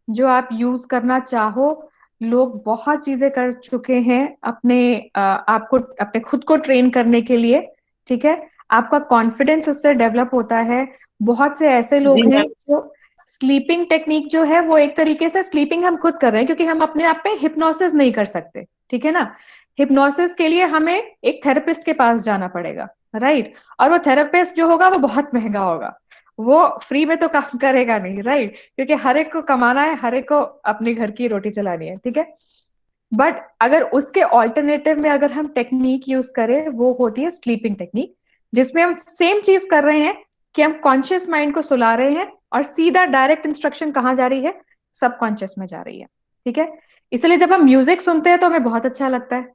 जो आप यूज करना चाहो। लोग बहुत चीजें कर चुके हैं अपने आपको, अपने खुद को ट्रेन करने के लिए, ठीक है? आपका कॉन्फिडेंस उससे डेवलप होता है। बहुत से ऐसे लोग जी हैं मैम। जो स्लीपिंग टेक्निक जो है, वो एक तरीके से स्लीपिंग हम खुद कर रहे हैं, क्योंकि हम अपने आप पे हिप्नोसिस नहीं कर सकते, ठीक है ना? हिप्नोसिस के लिए हमें एक थेरेपिस्ट के पास जाना पड़ेगा, राइट? और वो थेरेपिस्ट जो होगा वो बहुत महंगा होगा, वो फ्री में तो काम करेगा नहीं, राइट? क्योंकि हर एक को कमाना है, हर एक को अपने घर की रोटी चलानी है, ठीक है? बट अगर उसके ऑल्टरनेटिव में अगर हम टेक्निक यूज करें, वो होती है स्लीपिंग टेक्निक, जिसमें हम सेम चीज कर रहे हैं कि हम कॉन्शियस माइंड को सुला रहे हैं, और सीधा डायरेक्ट इंस्ट्रक्शन कहाँ जा रही है? सबकॉन्शियस में जा रही है, ठीक है? इसलिए जब हम म्यूजिक सुनते हैं तो हमें बहुत अच्छा लगता है,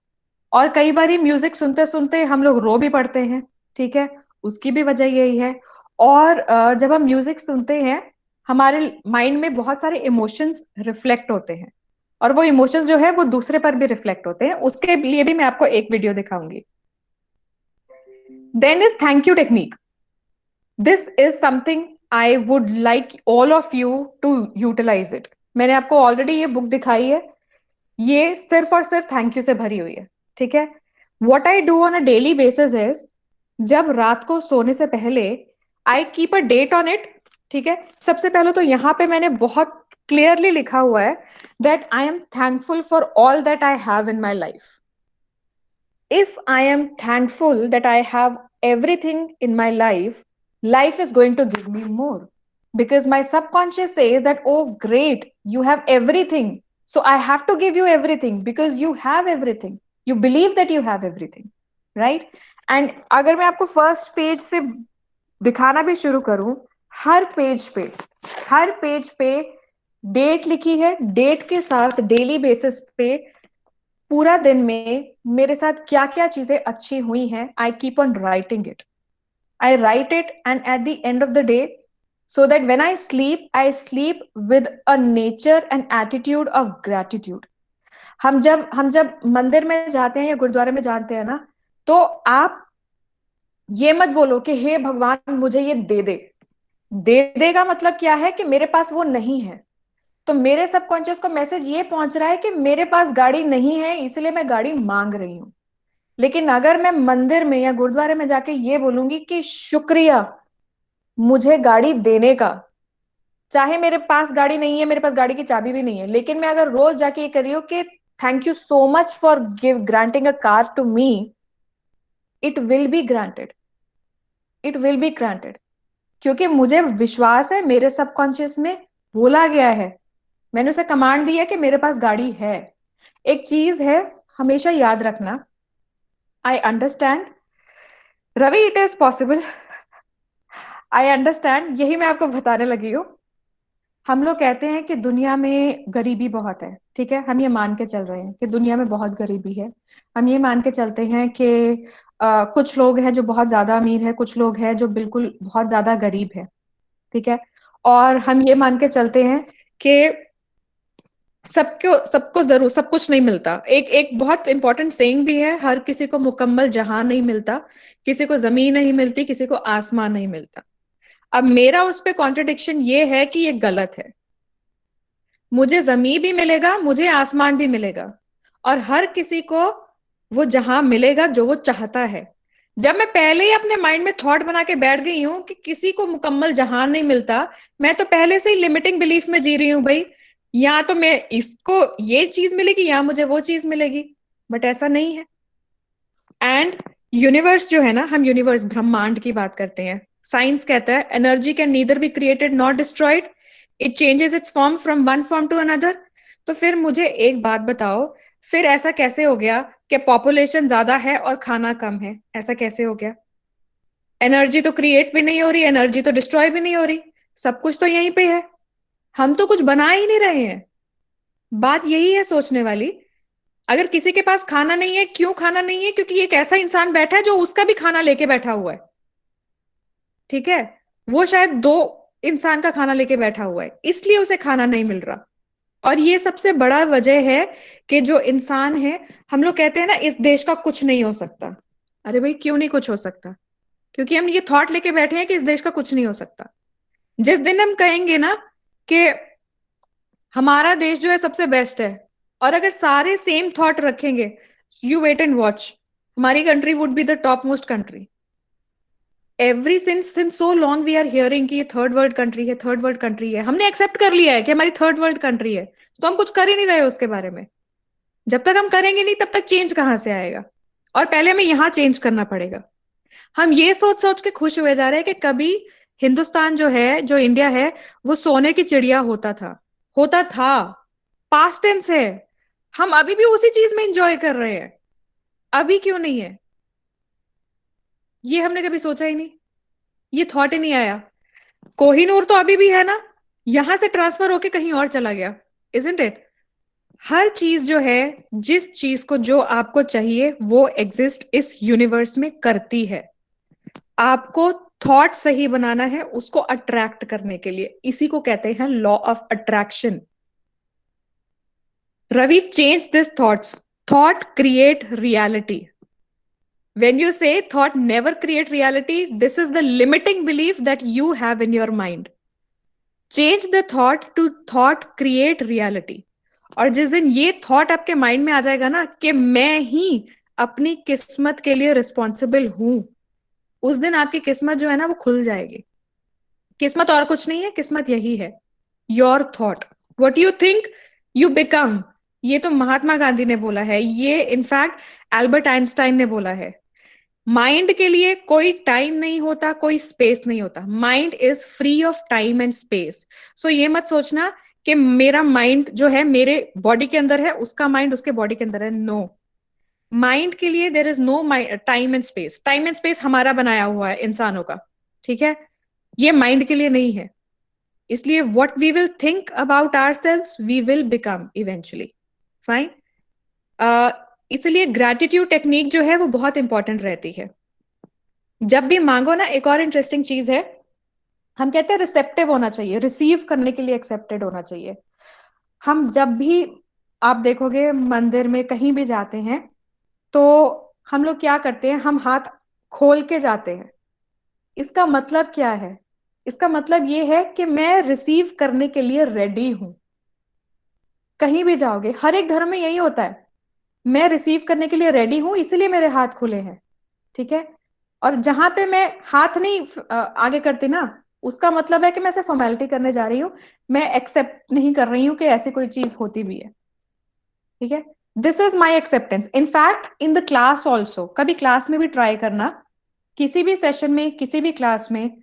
और कई बार म्यूजिक सुनते सुनते हम लोग रो भी पड़ते हैं, ठीक है? उसकी भी वजह यही है। और जब हम म्यूजिक सुनते हैं, हमारे माइंड में बहुत सारे इमोशंस रिफ्लेक्ट होते हैं, और वो इमोशंस जो है वो दूसरे पर भी रिफ्लेक्ट होते हैं। उसके लिए भी मैं आपको एक वीडियो दिखाऊंगी। Then is thank you technique. This is something I would like all of you to utilise it. मैंने आपको ऑलरेडी ये बुक दिखाई है, ये सिर्फ और सिर्फ थैंक यू से भरी हुई है, ठीक है? What I do on a daily basis is, जब रात को सोने से पहले I keep a date on it, ठीक है? सबसे पहले तो यहाँ पे मैंने बहुत क्लियरली लिखा हुआ है that I am thankful for all that I have in my life. If I am thankful that I have everything in my life, life is going to give me more, because my subconscious says that, oh great, you have everything, so I have to give you everything because you have everything, you believe that you have everything, right? And अगर मैं आपको first page से दिखाना भी शुरू करूं, हर page पे date लिखी है, डेट के साथ डेली बेसिस पे पूरा दिन में मेरे साथ क्या क्या चीजें अच्छी हुई हैं, I keep on writing it. I write it, and at the end of the day, so that when I sleep with a nature and attitude of gratitude. हम जब मंदिर में जाते हैं या गुरुद्वारे में जाते हैं ना, तो आप ये मत बोलो कि हे भगवान मुझे ये दे देगा मतलब क्या है कि मेरे पास वो नहीं है, तो मेरे सबकॉन्शियस को मैसेज ये पहुंच रहा है कि मेरे पास गाड़ी नहीं है, इसलिए मैं गाड़ी मांग रही हूं. लेकिन अगर मैं मंदिर में या गुरुद्वारे में जाके ये बोलूंगी कि शुक्रिया मुझे गाड़ी देने का, चाहे मेरे पास गाड़ी नहीं है, मेरे पास गाड़ी की चाबी भी नहीं है, लेकिन मैं अगर रोज जाके ये कर रही हूँ कि thank you so much for granting a car to me, it will be granted, it will be granted. क्योंकि मुझे विश्वास है, मेरे सबकॉन्शियस में बोला गया है, मैंने उसे कमांड दी है कि मेरे पास गाड़ी है। एक चीज है, हमेशा याद रखना, I understand Ravi, it is possible, I understand, यही मैं आपको बताने लगी हूँ। हम लोग कहते हैं कि दुनिया में गरीबी बहुत है, ठीक है, हम ये मान के चल रहे हैं कि दुनिया में बहुत गरीबी है। हम ये मान के चलते हैं कि कुछ लोग हैं जो बहुत ज्यादा अमीर है, कुछ लोग हैं जो बिल्कुल बहुत ज्यादा गरीब है, ठीक है। और हम ये मान के चलते हैं कि सबको जरूर सब कुछ नहीं मिलता। एक बहुत इंपॉर्टेंट सेइंग भी है, हर किसी को मुकम्मल जहां नहीं मिलता, किसी को जमीन नहीं मिलती, किसी को आसमान नहीं मिलता। अब मेरा उस पे कॉन्ट्रडिक्शन ये है कि ये गलत है। मुझे जमीन भी मिलेगा, मुझे आसमान भी मिलेगा, और हर किसी को वो जहां मिलेगा जो वो चाहता है। जब मैं पहले ही अपने माइंड में थॉट बना के बैठ गई हूं कि किसी को मुकम्मल जहां नहीं मिलता, मैं तो पहले से ही लिमिटिंग बिलीफ में जी रही हूं भाई, या तो मैं इसको ये चीज मिलेगी या मुझे वो चीज मिलेगी। बट ऐसा नहीं है। एंड यूनिवर्स जो है ना, हम यूनिवर्स ब्रह्मांड की बात करते हैं, साइंस कहता है energy can neither be created not destroyed, it changes its form from one form to another. तो फिर मुझे एक बात बताओ, फिर ऐसा कैसे हो गया कि पॉपुलेशन ज्यादा है और खाना कम है? ऐसा कैसे हो गया? एनर्जी तो क्रिएट भी नहीं हो रही, एनर्जी तो डिस्ट्रॉय भी नहीं हो रही, सब कुछ तो यहीं पे है, हम तो कुछ बना ही नहीं रहे हैं। बात यही है सोचने वाली। अगर किसी के पास खाना नहीं है, क्यों खाना नहीं है? क्योंकि एक ऐसा इंसान बैठा है जो उसका भी खाना लेके बैठा हुआ है, ठीक है, वो शायद 2 इंसान का खाना लेके बैठा हुआ है, इसलिए उसे खाना नहीं मिल रहा। और ये सबसे बड़ा वजह है कि जो इंसान है, हम लोग कहते हैं ना इस देश का कुछ नहीं हो सकता। अरे भाई क्यों नहीं कुछ हो सकता? क्योंकि हम ये थॉट लेके बैठे हैं कि इस देश का कुछ नहीं हो सकता। जिस दिन हम कहेंगे ना कि हमारा देश जो है सबसे बेस्ट है, और अगर सारे सेम थॉट रखेंगे, यू वेट एंड वॉच, हमारी country would be the top most country. Every since so long we are hearing कि ये थर्ड वर्ल्ड कंट्री है, थर्ड वर्ल्ड कंट्री है, हमने एक्सेप्ट कर लिया है कि हमारी थर्ड वर्ल्ड कंट्री है, तो हम कुछ कर ही नहीं रहे उसके बारे में। जब तक हम करेंगे नहीं, तब तक चेंज कहाँ से आएगा? और पहले हमें यहाँ चेंज करना पड़ेगा। हम ये सोच सोच के खुश हुए जा रहे हैं कि कभी हिंदुस्तान जो है, जो इंडिया है, वो सोने की चिड़िया होता था, पास्ट टेंस है। हम अभी भी उसी चीज में एंजॉय कर रहे हैं, अभी क्यों नहीं है? ये हमने कभी सोचा ही नहीं, ये थॉट ही नहीं आया। कोहिनूर तो अभी भी है ना, यहां से ट्रांसफर होके कहीं और चला गया, इजंट इट? हर चीज जो है, जिस चीज को जो आपको चाहिए वो एग्जिस्ट इस यूनिवर्स में करती है। आपको थॉट सही बनाना है उसको अट्रैक्ट करने के लिए, इसी को कहते हैं law of attraction. Ravi, change this thoughts, thought create reality. When you say thought never create reality, this is the limiting belief that you have in your mind. Change the thought to thought create reality. और जिस दिन ये thought आपके mind में आ जाएगा ना कि मैं ही अपनी किस्मत के लिए रिस्पॉन्सिबल हूं, उस दिन आपकी किस्मत जो है ना वो खुल जाएगी। किस्मत और कुछ नहीं है, किस्मत यही है, your thought. What you think you become. ये तो महात्मा गांधी ने बोला है, ये इनफैक्ट एल्बर्ट आइंस्टाइन ने बोला है। माइंड के लिए कोई टाइम नहीं होता, कोई स्पेस नहीं होता। Mind is free of time and space. So ये मत सोचना कि मेरा माइंड जो है मेरे बॉडी के अंदर है, उसका माइंड उसके बॉडी के अंदर है। नो, माइंड के लिए there is no time and space. Time and space हमारा बनाया हुआ है इंसानों का, ठीक है, ये माइंड के लिए नहीं है। इसलिए what we will think about ourselves we will become eventually. Fine. इसलिए ग्रैटिट्यूड टेक्निक जो है वो बहुत इंपॉर्टेंट रहती है। जब भी मांगो ना, एक और इंटरेस्टिंग चीज है, हम कहते हैं रिसेप्टिव होना चाहिए, रिसीव करने के लिए एक्सेप्टेड होना चाहिए। हम जब भी, आप देखोगे मंदिर में कहीं भी जाते हैं तो हम लोग क्या करते हैं, हम हाथ खोल के जाते हैं। इसका मतलब क्या है? इसका मतलब ये है कि मैं रिसीव करने के लिए रेडी हूं। कहीं भी जाओगे, हर एक धर्म में यही होता है, मैं रिसीव करने के लिए रेडी हूं, इसलिए मेरे हाथ खुले हैं, ठीक है। और जहां पे मैं हाथ नहीं आगे करती ना, उसका मतलब है कि मैं सिर्फ फॉर्मेलिटी करने जा रही हूं, मैं एक्सेप्ट नहीं कर रही हूं कि ऐसी कोई चीज होती भी है, ठीक है। This is my acceptance. In fact in the class also, कभी क्लास में भी ट्राई करना, किसी भी सेशन में, किसी भी क्लास में,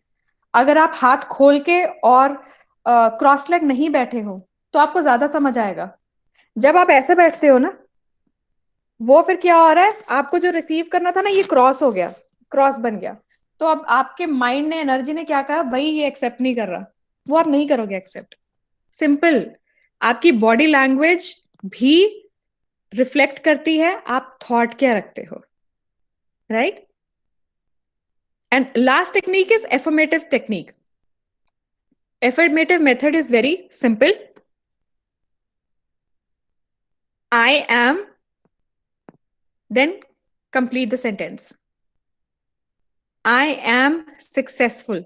अगर आप हाथ खोल के और क्रॉस लेग नहीं बैठे हो तो आपको ज्यादा समझ आएगा। जब आप ऐसे बैठते हो ना, वो फिर क्या हो रहा है, आपको जो रिसीव करना था ना, ये क्रॉस हो गया, क्रॉस बन गया। तो अब आपके माइंड ने, एनर्जी ने क्या कहा, भाई ये एक्सेप्ट नहीं कर रहा, वो आप नहीं करोगे एक्सेप्ट। सिंपल। आपकी बॉडी लैंग्वेज भी रिफ्लेक्ट करती है आप थॉट क्या रखते हो, right? And last technique is affirmative technique. Affirmative method is very simple. I am, then complete the sentence. I am successful.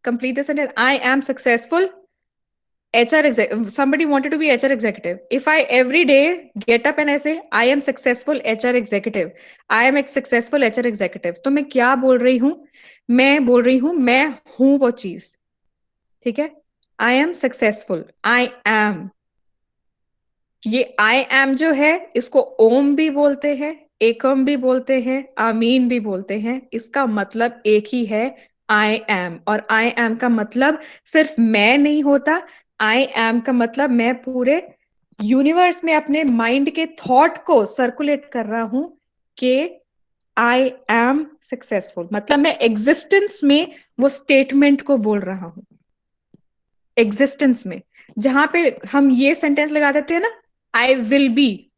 Complete the sentence. I am successful. HR executive. Somebody wanted to be HR executive. If I every day get up and I say, I am successful HR executive. I am a successful HR executive. तो मैं क्या बोल रही हूँ? मैं बोल रही हूँ, मैं हूँ वो चीज. ठीक है? I am successful. I am. ये I am जो है, इसको ओम भी बोलते हैं, एकम भी बोलते हैं, आमीन भी बोलते हैं. इसका मतलब एक ही है, I am. और I am का मतलब सिर्फ मैं नहीं होता. I am का मतलब मैं पूरे यूनिवर्स में अपने माइंड के थॉट को सर्कुलेट कर रहा हूं कि I am successful. मतलब मैं एग्जिस्टेंस में वो स्टेटमेंट को बोल रहा हूं. एग्जिस्टेंस में जहां पे हम ये सेंटेंस लगा देते हैं ना, आई विल बी,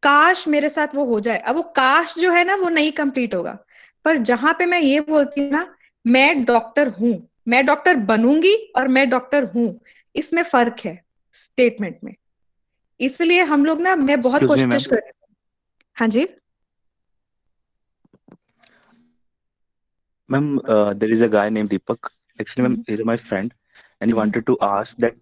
काश मेरे साथ वो हो जाए. अब वो काश जो है ना, वो नहीं कंप्लीट होगा. पर जहां पे मैं ये बोलती हूँ ना, मैं डॉक्टर हूं, मैं डॉक्टर बनूंगी और मैं डॉक्टर हूं, इसमें फर्क है स्टेटमेंट में. इसलिए हम लोग ना, मैं बहुत Excuse me, कोशिश ma'am. कर रही हूँ. हाँ जी Ma'am, there is a guy named Deepak. Actually, ma'am, he's my friend, and he wanted to ask that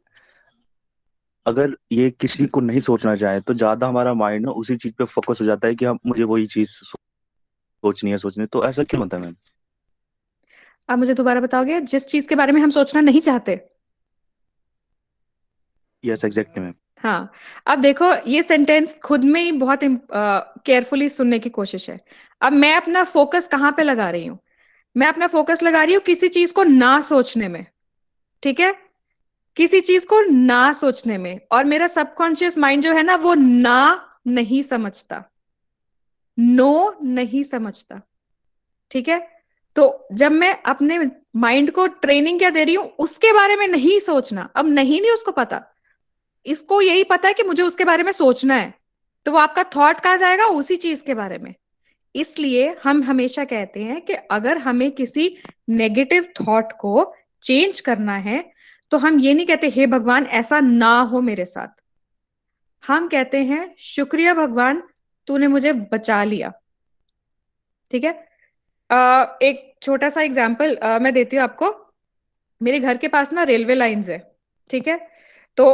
अगर ये किसी को नहीं सोचना चाहे तो ज्यादा हमारा माइंड ना उसी चीज पे फोकस हो जाता है कि हम मुझे वही चीज सोचनी है. तो ऐसा क्यों होता है मैम? आप मुझे दोबारा बताओगे, जिस चीज के बारे में हम सोचना नहीं चाहते? Yes exactly ma'am. हाँ. अब देखो, ये सेंटेंस खुद में ही बहुत केयरफुली सुनने की कोशिश है. अब मैं अपना फोकस कहाँ पे लगा रही हूँ? मैं अपना फोकस लगा रही हूँ किसी चीज को ना सोचने में. ठीक है? किसी चीज को ना सोचने में. और मेरा सबकॉन्शियस माइंड जो है ना, वो ना नहीं समझता, नो नहीं समझता. ठीक है? तो जब मैं अपने माइंड को ट्रेनिंग क्या दे रही हूं, उसके बारे में नहीं सोचना. अब नहीं उसको पता, इसको यही पता है कि मुझे उसके बारे में सोचना है. तो वो आपका थॉट कहाँ जाएगा? उसी चीज के बारे में. इसलिए हम हमेशा कहते हैं कि अगर हमें किसी नेगेटिव थॉट को चेंज करना है, तो हम ये नहीं कहते हे भगवान ऐसा ना हो मेरे साथ. हम कहते हैं शुक्रिया भगवान, तूने मुझे बचा लिया. ठीक है? एक छोटा सा एग्जाम्पल मैं देती हूँ आपको. मेरे घर के पास ना रेलवे लाइंस है. ठीक है? तो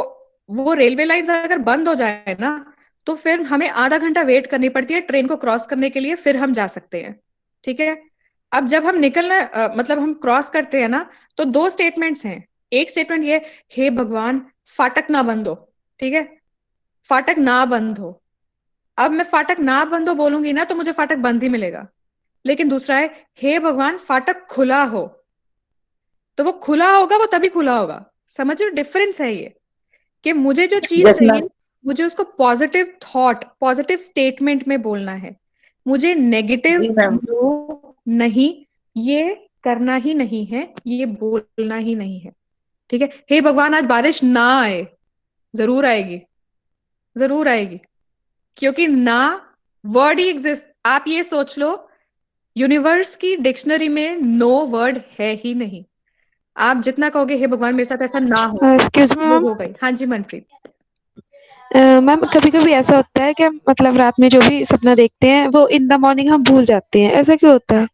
वो रेलवे लाइंस अगर बंद हो जाए ना, तो फिर हमें आधा घंटा वेट करनी पड़ती है ट्रेन को क्रॉस करने के लिए, फिर हम जा सकते हैं. ठीक है? अब जब हम निकलना मतलब हम क्रॉस करते हैं ना, तो दो स्टेटमेंट्स हैं. एक स्टेटमेंट ये, हे भगवान फाटक ना बंद हो. ठीक है? फाटक ना बंद हो. अब मैं फाटक ना बंद हो बोलूंगी ना, तो मुझे फाटक बंद ही मिलेगा. लेकिन दूसरा है, हे भगवान फाटक खुला हो. तो वो खुला होगा, वो तभी खुला होगा. समझ रहे हो? डिफरेंस है ये, कि मुझे जो चीज चाहिए, मुझे उसको पॉजिटिव थॉट, पॉजिटिव स्टेटमेंट में बोलना है. मुझे नेगेटिव नहीं, ये करना ही नहीं है, ये बोलना ही नहीं है. ठीक है? हे भगवान आज बारिश ना आए. जरूर आएगी, जरूर आएगी, क्योंकि ना वर्ड ही एग्जिस्ट. आप ये सोच लो, यूनिवर्स की डिक्शनरी में नो वर्ड है ही नहीं. आप जितना कहोगे हे भगवान मेरे साथ ऐसा ना हो, एक्सक्यूज मी वो मैम. हो गई. हाँ जी मनप्रीत. मैम कभी कभी ऐसा होता है कि मतलब रात में जो भी सपना देखते हैं वो इन द मॉर्निंग हम भूल जाते हैं, ऐसा क्यों होता है?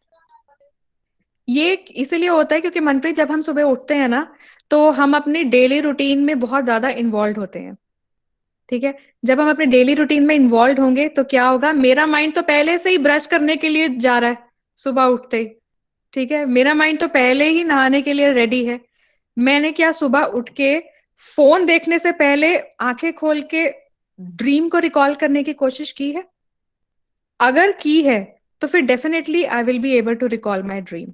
ये इसीलिए होता है क्योंकि मनप्रीत, जब हम सुबह उठते हैं ना, तो हम अपनी डेली रूटीन में बहुत ज्यादा इन्वॉल्व होते हैं. ठीक है? जब हम अपने डेली रूटीन में इन्वॉल्व होंगे तो क्या होगा, मेरा माइंड तो पहले से ही ब्रश करने के लिए जा रहा है सुबह उठते ही. ठीक है? मेरा माइंड तो पहले ही नहाने के लिए रेडी है. मैंने क्या सुबह उठ के फोन देखने से पहले आंखें खोल के ड्रीम को रिकॉल करने की कोशिश की है? अगर की है तो फिर definitely I will be able to recall my dream.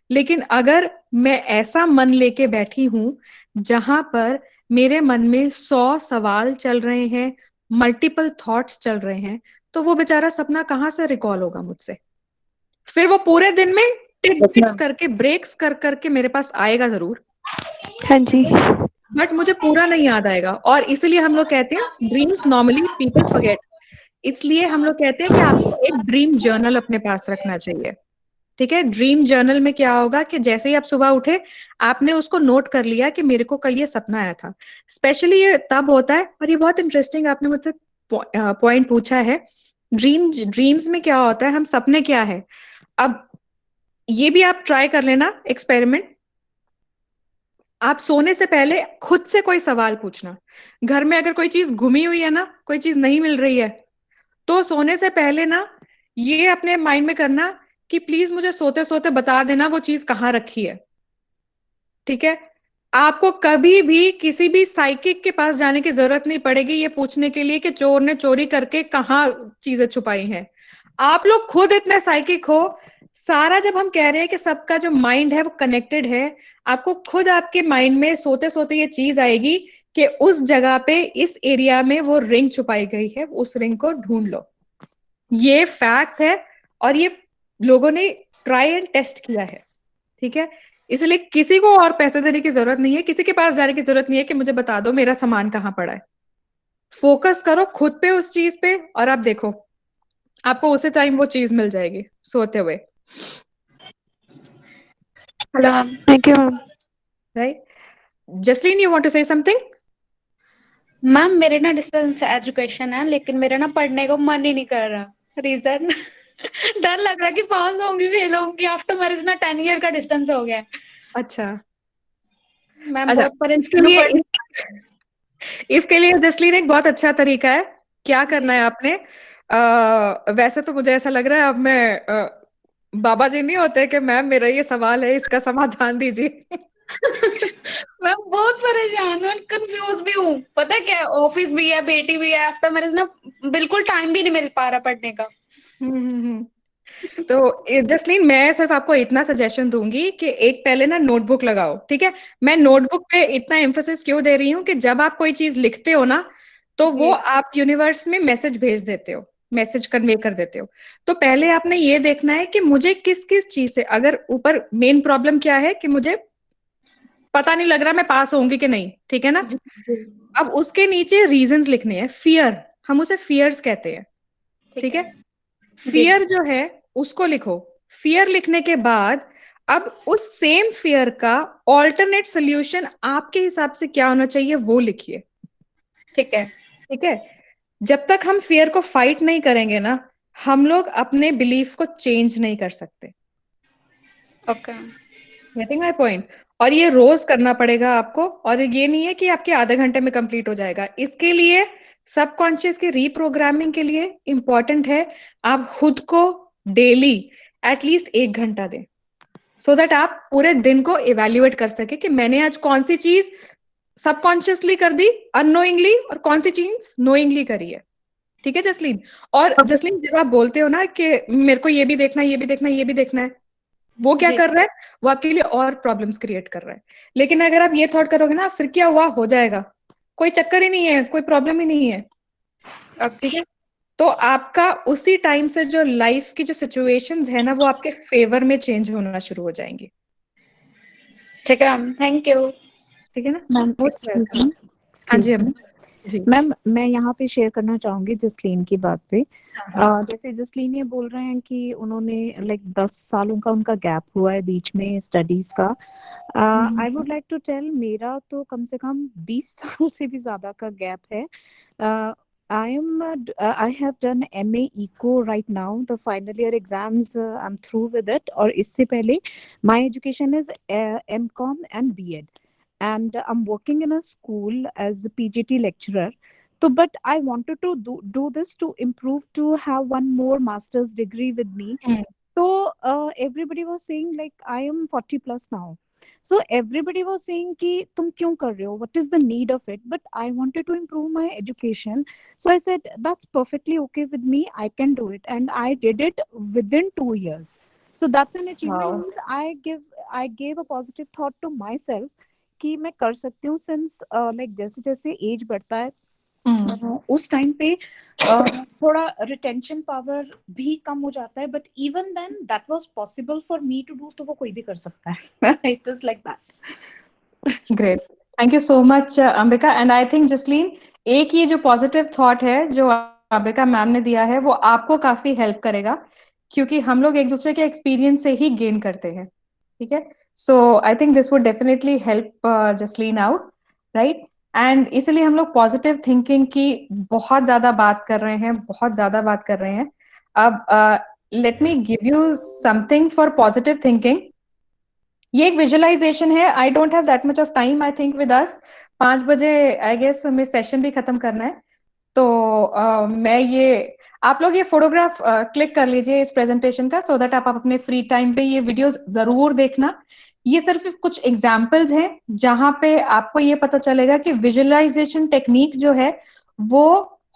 लेकिन अगर मैं ऐसा मन लेके बैठी हूं जहां पर मेरे मन में 100 सवाल चल रहे हैं, मल्टीपल थॉट्स चल रहे हैं, तो वो बेचारा सपना कहाँ से रिकॉल होगा मुझसे? फिर वो पूरे दिन में टिक करके ब्रेक्स कर करके मेरे पास आएगा जरूर, हाँ जी। बट मुझे पूरा नहीं याद आएगा। और इसलिए हम लोग कहते हैं ड्रीम्स नॉर्मली पीपल फॉरगेट। इसलिए हम लोग कहते हैं कि आपको एक ड्रीम जर्नल अपने पास रखना चाहिए। ठीक है, ड्रीम जर्नल में क्या होगा कि जैसे ही आप सुबह उठे, आपने उसको नोट कर लिया कि मेरे को कल ये सपना आया था। स्पेशली ये तब होता है, और ये बहुत इंटरेस्टिंग आपने मुझसे पॉइंट पूछा है, ड्रीम्स में क्या होता है, हम सपने क्या है। अब ये भी आप ट्राई कर लेना एक्सपेरिमेंट। आप सोने से पहले खुद से कोई सवाल पूछना। घर में अगर कोई चीज गुमी हुई है ना, कोई चीज नहीं मिल रही है, तो सोने से पहले ना ये अपने माइंड में करना कि प्लीज मुझे सोते सोते बता देना वो चीज कहाँ रखी है। ठीक है, आपको कभी भी किसी भी साइकिक के पास जाने की जरूरत नहीं पड़ेगी ये पूछने के लिए कि चोर ने चोरी करके कहाँ चीजें छुपाई हैं। आप लोग खुद इतने साइकिक हो, सारा जब हम कह रहे हैं कि सबका जो माइंड है वो कनेक्टेड है, आपको खुद आपके माइंड में सोते सोते ये चीज आएगी कि उस जगह पे इस एरिया में वो रिंग छुपाई गई है, उस रिंग को ढूंढ लो। ये फैक्ट है और ये लोगों ने ट्राई एंड टेस्ट किया है। ठीक है, इसलिए किसी को और पैसे देने की जरूरत नहीं है, किसी के पास जाने की जरूरत नहीं है कि मुझे बता दो मेरा सामान कहाँ पड़ा है। फोकस करो खुद पे, उस चीज पे, और आप देखो आपको उसी टाइम वो चीज मिल जाएगी सोते हुए। Hello, thank you ma'am. Right, Jasleen, you want to say something? Ma'am मेरे ना डिस्टेंस एजुकेशन है, लेकिन मेरा ना पढ़ने को मन ही नहीं कर रहा। रीजन डर लग रहा है कि पास होंगी फेल होंगी। आफ्टर मैरिज ना 10 ईयर का डिस्टेंस हो गया है। अच्छा, मैम अच्छा, बहुत परेशान हूँ पढ़ने। इसके लिए जसलीन एक बहुत अच्छा तरीका है। क्या करना है आपने, वैसे तो मुझे ऐसा लग रहा है अब मैं बाबा जी नहीं होते कि मैम मेरा ये सवाल है, इसका समाधान दीजिए। मैं बहुत परेशान हूँ, कंफ्यूज भी हूँ। पता है क्या, ऑफिस भी है, बेटी भी है, आफ्टर मैरिज ना बिल्कुल टाइम भी नहीं मिल पा रहा पढ़ने का। तो जसलीन मैं सिर्फ आपको इतना सजेशन दूंगी कि एक पहले ना नोटबुक लगाओ। ठीक है, मैं नोटबुक पे इतना एम्फोसिस क्यों दे रही हूँ कि जब आप कोई चीज लिखते हो ना, तो वो आप यूनिवर्स में मैसेज भेज देते हो, मैसेज कन्वे कर देते हो। तो पहले आपने ये देखना है कि मुझे किस किस चीज से, अगर ऊपर मेन प्रॉब्लम क्या है कि मुझे पता नहीं लग रहा मैं पास होंगी कि नहीं। ठीक है ना, अब उसके नीचे रीजंस लिखने हैं। फियर, हम उसे फियर्स कहते हैं। ठीक है, फियर जो है उसको लिखो। फियर लिखने के बाद अब उस सेम फियर का ऑल्टरनेट सोल्यूशन आपके हिसाब से क्या होना चाहिए वो लिखिए। ठीक है, ठीक है, जब तक हम फियर को फाइट नहीं करेंगे ना, हम लोग अपने बिलीफ को चेंज नहीं कर सकते। Okay, getting my point? और ये रोज करना पड़ेगा आपको, और ये नहीं है कि आपके आधे घंटे में कंप्लीट हो जाएगा। इसके लिए सबकॉन्शियस की रीप्रोग्रामिंग के लिए इंपॉर्टेंट है आप खुद को डेली एटलीस्ट 1 घंटा दें, सो दैट आप पूरे दिन को इवेल्युएट कर सके कि मैंने आज कौन सी चीज सबकॉन्शियसली कर दी अननोइंगली और कौन सी चीज नोइंगली करी है। ठीक है जसलीन? और जसलीन जब आप बोलते हो ना कि मेरे को ये भी देखना है, ये भी देखना है, ये भी देखना है, वो क्या कर रहा है, वो आपके लिए और प्रॉब्लम्स क्रिएट कर रहा है। लेकिन अगर आप ये थॉट करोगे ना फिर क्या हुआ, हो जाएगा, कोई चक्कर ही नहीं है, कोई प्रॉब्लम ही नहीं है। ठीक है, तो आपका उसी टाइम से जो लाइफ की जो सिचुएशंस है ना वो आपके फेवर में चेंज होना शुरू हो जाएंगी। ठीक है मैम, थैंक यू। ठीक है ना मैम? Most welcome. हाँ जी अम्मा जी। मैम मैं यहाँ पे शेयर करना चाहूंगी जसलीन की बात पे। जैसे जसलीन ये बोल रहे हैं कि उन्होंने लाइक 10 सालों का उनका गैप हुआ है बीच में स्टडीज का। I would like to tell मेरा तो कम से कम 20 साल से भी ज्यादा का गैप है। I have done MA Eco right now. The final year exams I'm through with it. और इससे पहले my education is MCom and B.Ed. And I'm working in a school as a PGT lecturer. So, but I wanted to do this to improve, to have one more master's degree with me. So everybody was saying like I am 40 plus now. So everybody was saying कि तुम क्यों कर रहे हो? What is the need of it? But I wanted to improve my education. So I said that's perfectly okay with me. I can do it, and I did it within 2 years. So that's an achievement. I gave a positive thought to myself कि मैं कर सकती हूँ since like जैसे जैसे as बढ़ता है उस टाइम पे थोड़ा रिटेंशन पावर भी कम हो जाता है, but even then that was possible for me to do, तो वो कोई भी कर सकता है. It is like that. Great, thank you so much Ambika. And I think Jasleen, एक ये जो पॉजिटिव थॉट है जो अंबिका मैम ने दिया है वो आपको काफी हेल्प करेगा, क्योंकि हम लोग एक दूसरे के एक्सपीरियंस से ही गेन करते हैं. ठीक है, so I think this would definitely help Jasleen out, right. And इसलिए हम लोग पॉजिटिव थिंकिंग की बहुत ज्यादा बात कर रहे हैं, बहुत ज्यादा बात कर रहे हैं. अब let me give you something for positive thinking. ये एक विजुअलाइजेशन है. I don't have that much of time I think with us. 5 बजे आई गेस हमें सेशन भी खत्म करना है, तो मैं ये आप लोग ये फोटोग्राफ क्लिक कर लीजिए इस प्रेजेंटेशन का, सो दैट आप अपने फ्री टाइम पे ये वीडियोस जरूर देखना. ये सिर्फ कुछ एग्जाम्पल्स हैं जहां पे आपको ये पता चलेगा कि विजुअलाइजेशन टेक्निक जो है वो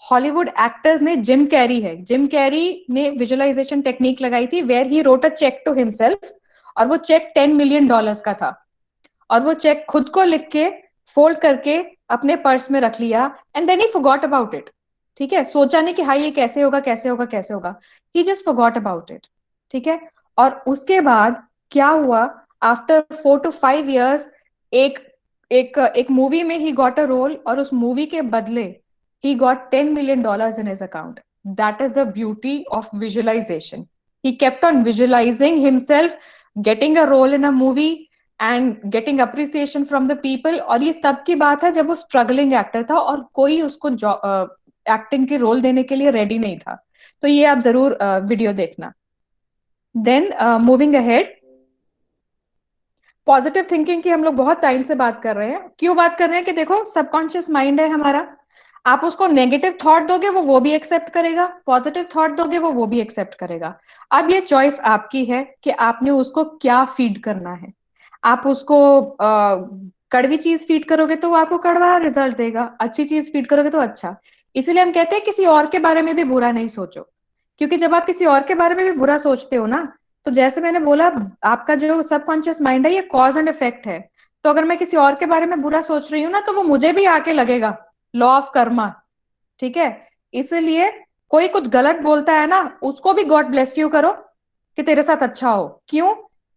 हॉलीवुड एक्टर्स ने, जिम कैरी ने विजुअलाइजेशन टेक्निक लगाई थी, where he wrote a cheque to himself, और वो चेक $10 मिलियन का था, और वो चेक खुद को लिख के फोल्ड करके अपने पर्स में रख लिया, and then he forgot about it. ठीक है, सोचा नहीं कि हाँ ये कैसे होगा कैसे होगा कैसे होगा, ही जस्ट फॉरगॉट अबाउट इट. ठीक है, और उसके बाद क्या हुआ, आफ्टर 4 to 5 years एक मूवी में ही गॉट अ रोल, और उस मूवी के बदले he got $10 million in his account. That is the beauty of visualization. He kept on visualizing himself getting a role in a movie and getting appreciation from the people. और ये तब की बात है जब वो स्ट्रगलिंग एक्टर था और कोई उसको एक्टिंग की रोल देने के लिए रेडी नहीं था. तो ये आप जरूर वीडियो देखना. Then moving ahead, positive thinking की हम लोग बहुत टाइम से बात कर रहे हैं. क्यों बात कर रहे हैं कि देखो सबकॉन्शियस माइंड है हमारा, आप उसको नेगेटिव थॉट दोगे वो भी एक्सेप्ट करेगा, पॉजिटिव थॉट दोगे वो भी एक्सेप्ट करेगा. अब ये चॉइस आपकी है कि आपने उसको क्या फीड करना है. आप उसको कड़वी चीज फीड करोगे तो वो आपको कड़वा रिजल्ट देगा, अच्छी चीज फीड करोगे तो अच्छा. इसीलिए हम कहते हैं किसी और के बारे में भी बुरा नहीं सोचो, क्योंकि जब आप किसी और के बारे में भी बुरा सोचते हो ना, तो जैसे मैंने बोला आपका जो सबकॉन्शियस माइंड है ये कॉज एंड इफेक्ट है. तो अगर मैं किसी और के बारे में बुरा सोच रही हूँ ना, तो वो मुझे भी आके लगेगा, लॉ ऑफ कर्मा. ठीक है, इसलिए कोई कुछ गलत बोलता है ना, उसको भी गॉड ब्लेस यू करो कि तेरे साथ अच्छा हो. क्यों?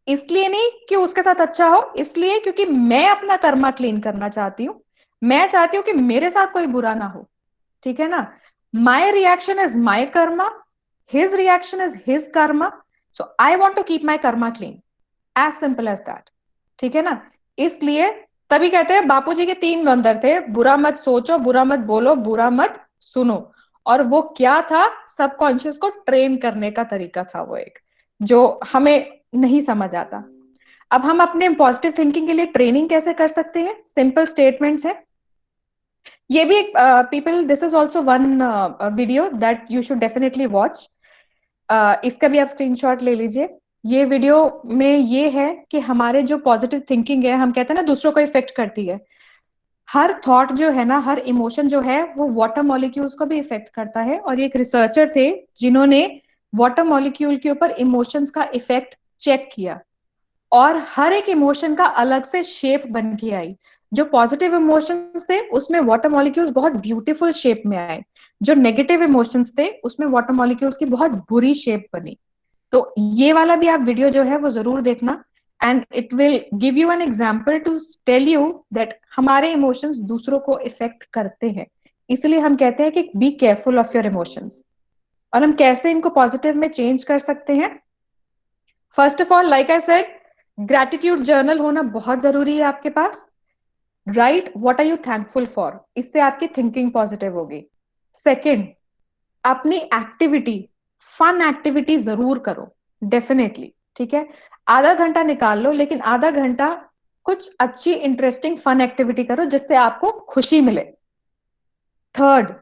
इसलिए नहीं कि उसके साथ अच्छा हो, इसलिए क्योंकि मैं अपना कर्मा क्लीन करना चाहती हूँ. मैं चाहती हूँ कि मेरे साथ कोई बुरा ना हो. ठीक है ना, my reaction is my karma, his reaction is his karma, so I want to keep my karma clean, as simple as that. ठीक है ना, इसलिए तभी कहते हैं बापूजी के 3 बंदर थे, बुरा मत सोचो, बुरा मत बोलो, बुरा मत सुनो. और वो क्या था, सबकॉन्शियस को ट्रेन करने का तरीका था वो एक, जो हमें नहीं समझ आता. अब हम अपने पॉजिटिव थिंकिंग के लिए ट्रेनिंग कैसे कर सकते हैं? सिंपल स्टेटमेंट्स है. ये भी एक people, this is also one video that you should definitely watch. इसका भी आप स्क्रीनशॉट ले लीजिए. ये वीडियो में ये है कि हमारे जो पॉजिटिव थिंकिंग है, हम कहते हैं ना दूसरों को इफेक्ट करती है. हर थॉट जो है ना, हर इमोशन जो है वो वाटर मॉलिक्यूल्स को भी इफेक्ट करता है. और एक रिसर्चर थे जिन्होंने वाटर मॉलिक्यूल के ऊपर इमोशंस का इफेक्ट चेक किया, और हर एक इमोशन का अलग से शेप बन के आई. जो पॉजिटिव इमोशंस थे उसमें वाटर मॉलिक्यूल्स बहुत ब्यूटीफुल शेप में आए, जो नेगेटिव इमोशंस थे उसमें वाटर मॉलिक्यूल्स की बहुत बुरी शेप बनी. तो ये वाला भी आप वीडियो जो है वो जरूर देखना, and it will give you an example to tell you that हमारे इमोशंस दूसरों को इफेक्ट करते हैं. इसलिए हम कहते हैं कि be careful of your emotions. और हम कैसे इनको पॉजिटिव में चेंज कर सकते हैं? First of all, like I said, gratitude journal होना बहुत जरूरी है आपके पास. Right what are you thankful for, इससे आपकी थिंकिंग पॉजिटिव होगी. सेकेंड, अपनी एक्टिविटी, फन एक्टिविटी जरूर करो, डेफिनेटली. ठीक है, आधा घंटा निकाल लो, लेकिन आधा घंटा कुछ अच्छी इंटरेस्टिंग फन एक्टिविटी करो जिससे आपको खुशी मिले. थर्ड,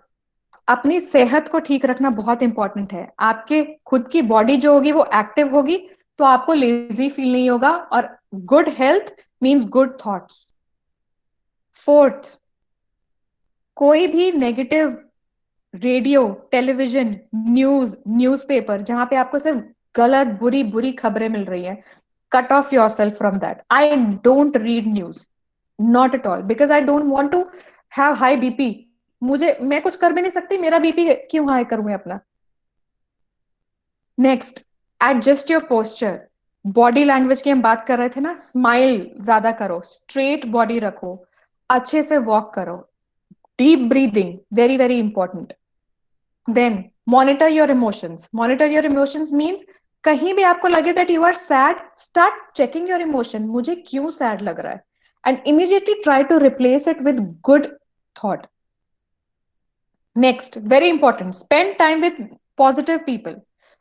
अपनी सेहत को ठीक रखना बहुत इंपॉर्टेंट है. आपके खुद की बॉडी जो होगी वो एक्टिव होगी तो आपको लेजी फील नहीं होगा, और good health means good thoughts. Fourth, कोई भी नेगेटिव रेडियो, टेलीविजन, न्यूज़पेपर जहां पे आपको सिर्फ गलत बुरी खबरें मिल रही है, cut off yourself from that. I don't read news. Not at all, because I don't want to have high BP. मैं कुछ कर भी नहीं सकती, मेरा बीपी क्यों हाई करूं मैं अपना. Next, adjust your posture. Body language की हम बात कर रहे थे ना, स्माइल ज्यादा करो, स्ट्रेट बॉडी रखो, अच्छे से वॉक करो, deep breathing, very very important. Then monitor your emotions. Monitor your emotions means कहीं भी आपको लगे that you are sad, start checking your emotion, मुझे क्यों सैड लग रहा है, and immediately try to replace it with good thought. Next, very important, spend time with positive people.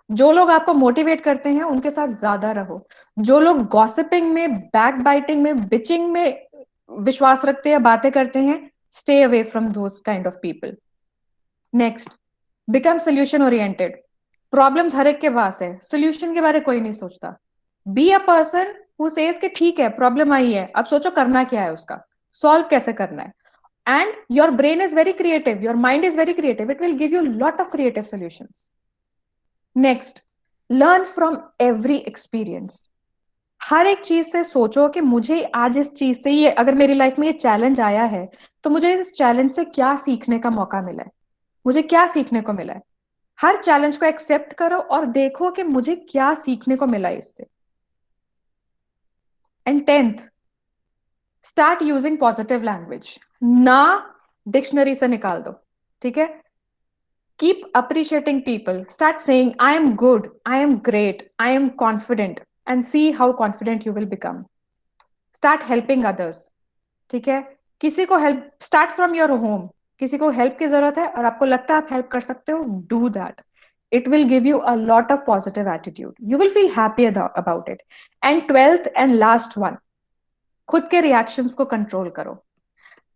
जो लोग आपको मोटिवेट करते हैं उनके साथ ज्यादा रहो. जो लोग गॉसिपिंग में, बैक बाइटिंग में, बिचिंग में विश्वास रखते हैं, बातें करते हैं, stay away from those kind of people. Next, become solution oriented. Problems हर एक के पास है, सोल्यूशन के बारे कोई नहीं सोचता. Be a person who says कि ठीक है प्रॉब्लम आई है, अब सोचो करना क्या है, उसका सॉल्व कैसे करना है. And your brain is very creative, your mind is very creative, it will give you a lot of creative solutions. Next, learn from every experience. हर एक चीज से सोचो कि मुझे आज इस चीज से, ये अगर मेरी लाइफ में ये चैलेंज आया है तो मुझे इस चैलेंज से क्या सीखने का मौका मिला है, मुझे क्या सीखने को मिला है. हर चैलेंज को एक्सेप्ट करो और देखो कि मुझे क्या सीखने को मिला है इससे. And 10th, start using positive language. ना डिक्शनरी से निकाल दो, ठीक है. Keep appreciating people. Start saying I am good, I am great, I am confident, and see how confident you will become. Start helping others, ठीक है. किसी को help, start from your home. किसी को हेल्प की जरूरत है और आपको लगता है आप हेल्प कर सकते हो, do that. It will give you a lot of positive attitude. You will feel happy about it. And 12th and last one, खुद के रिएक्शंस को कंट्रोल करो.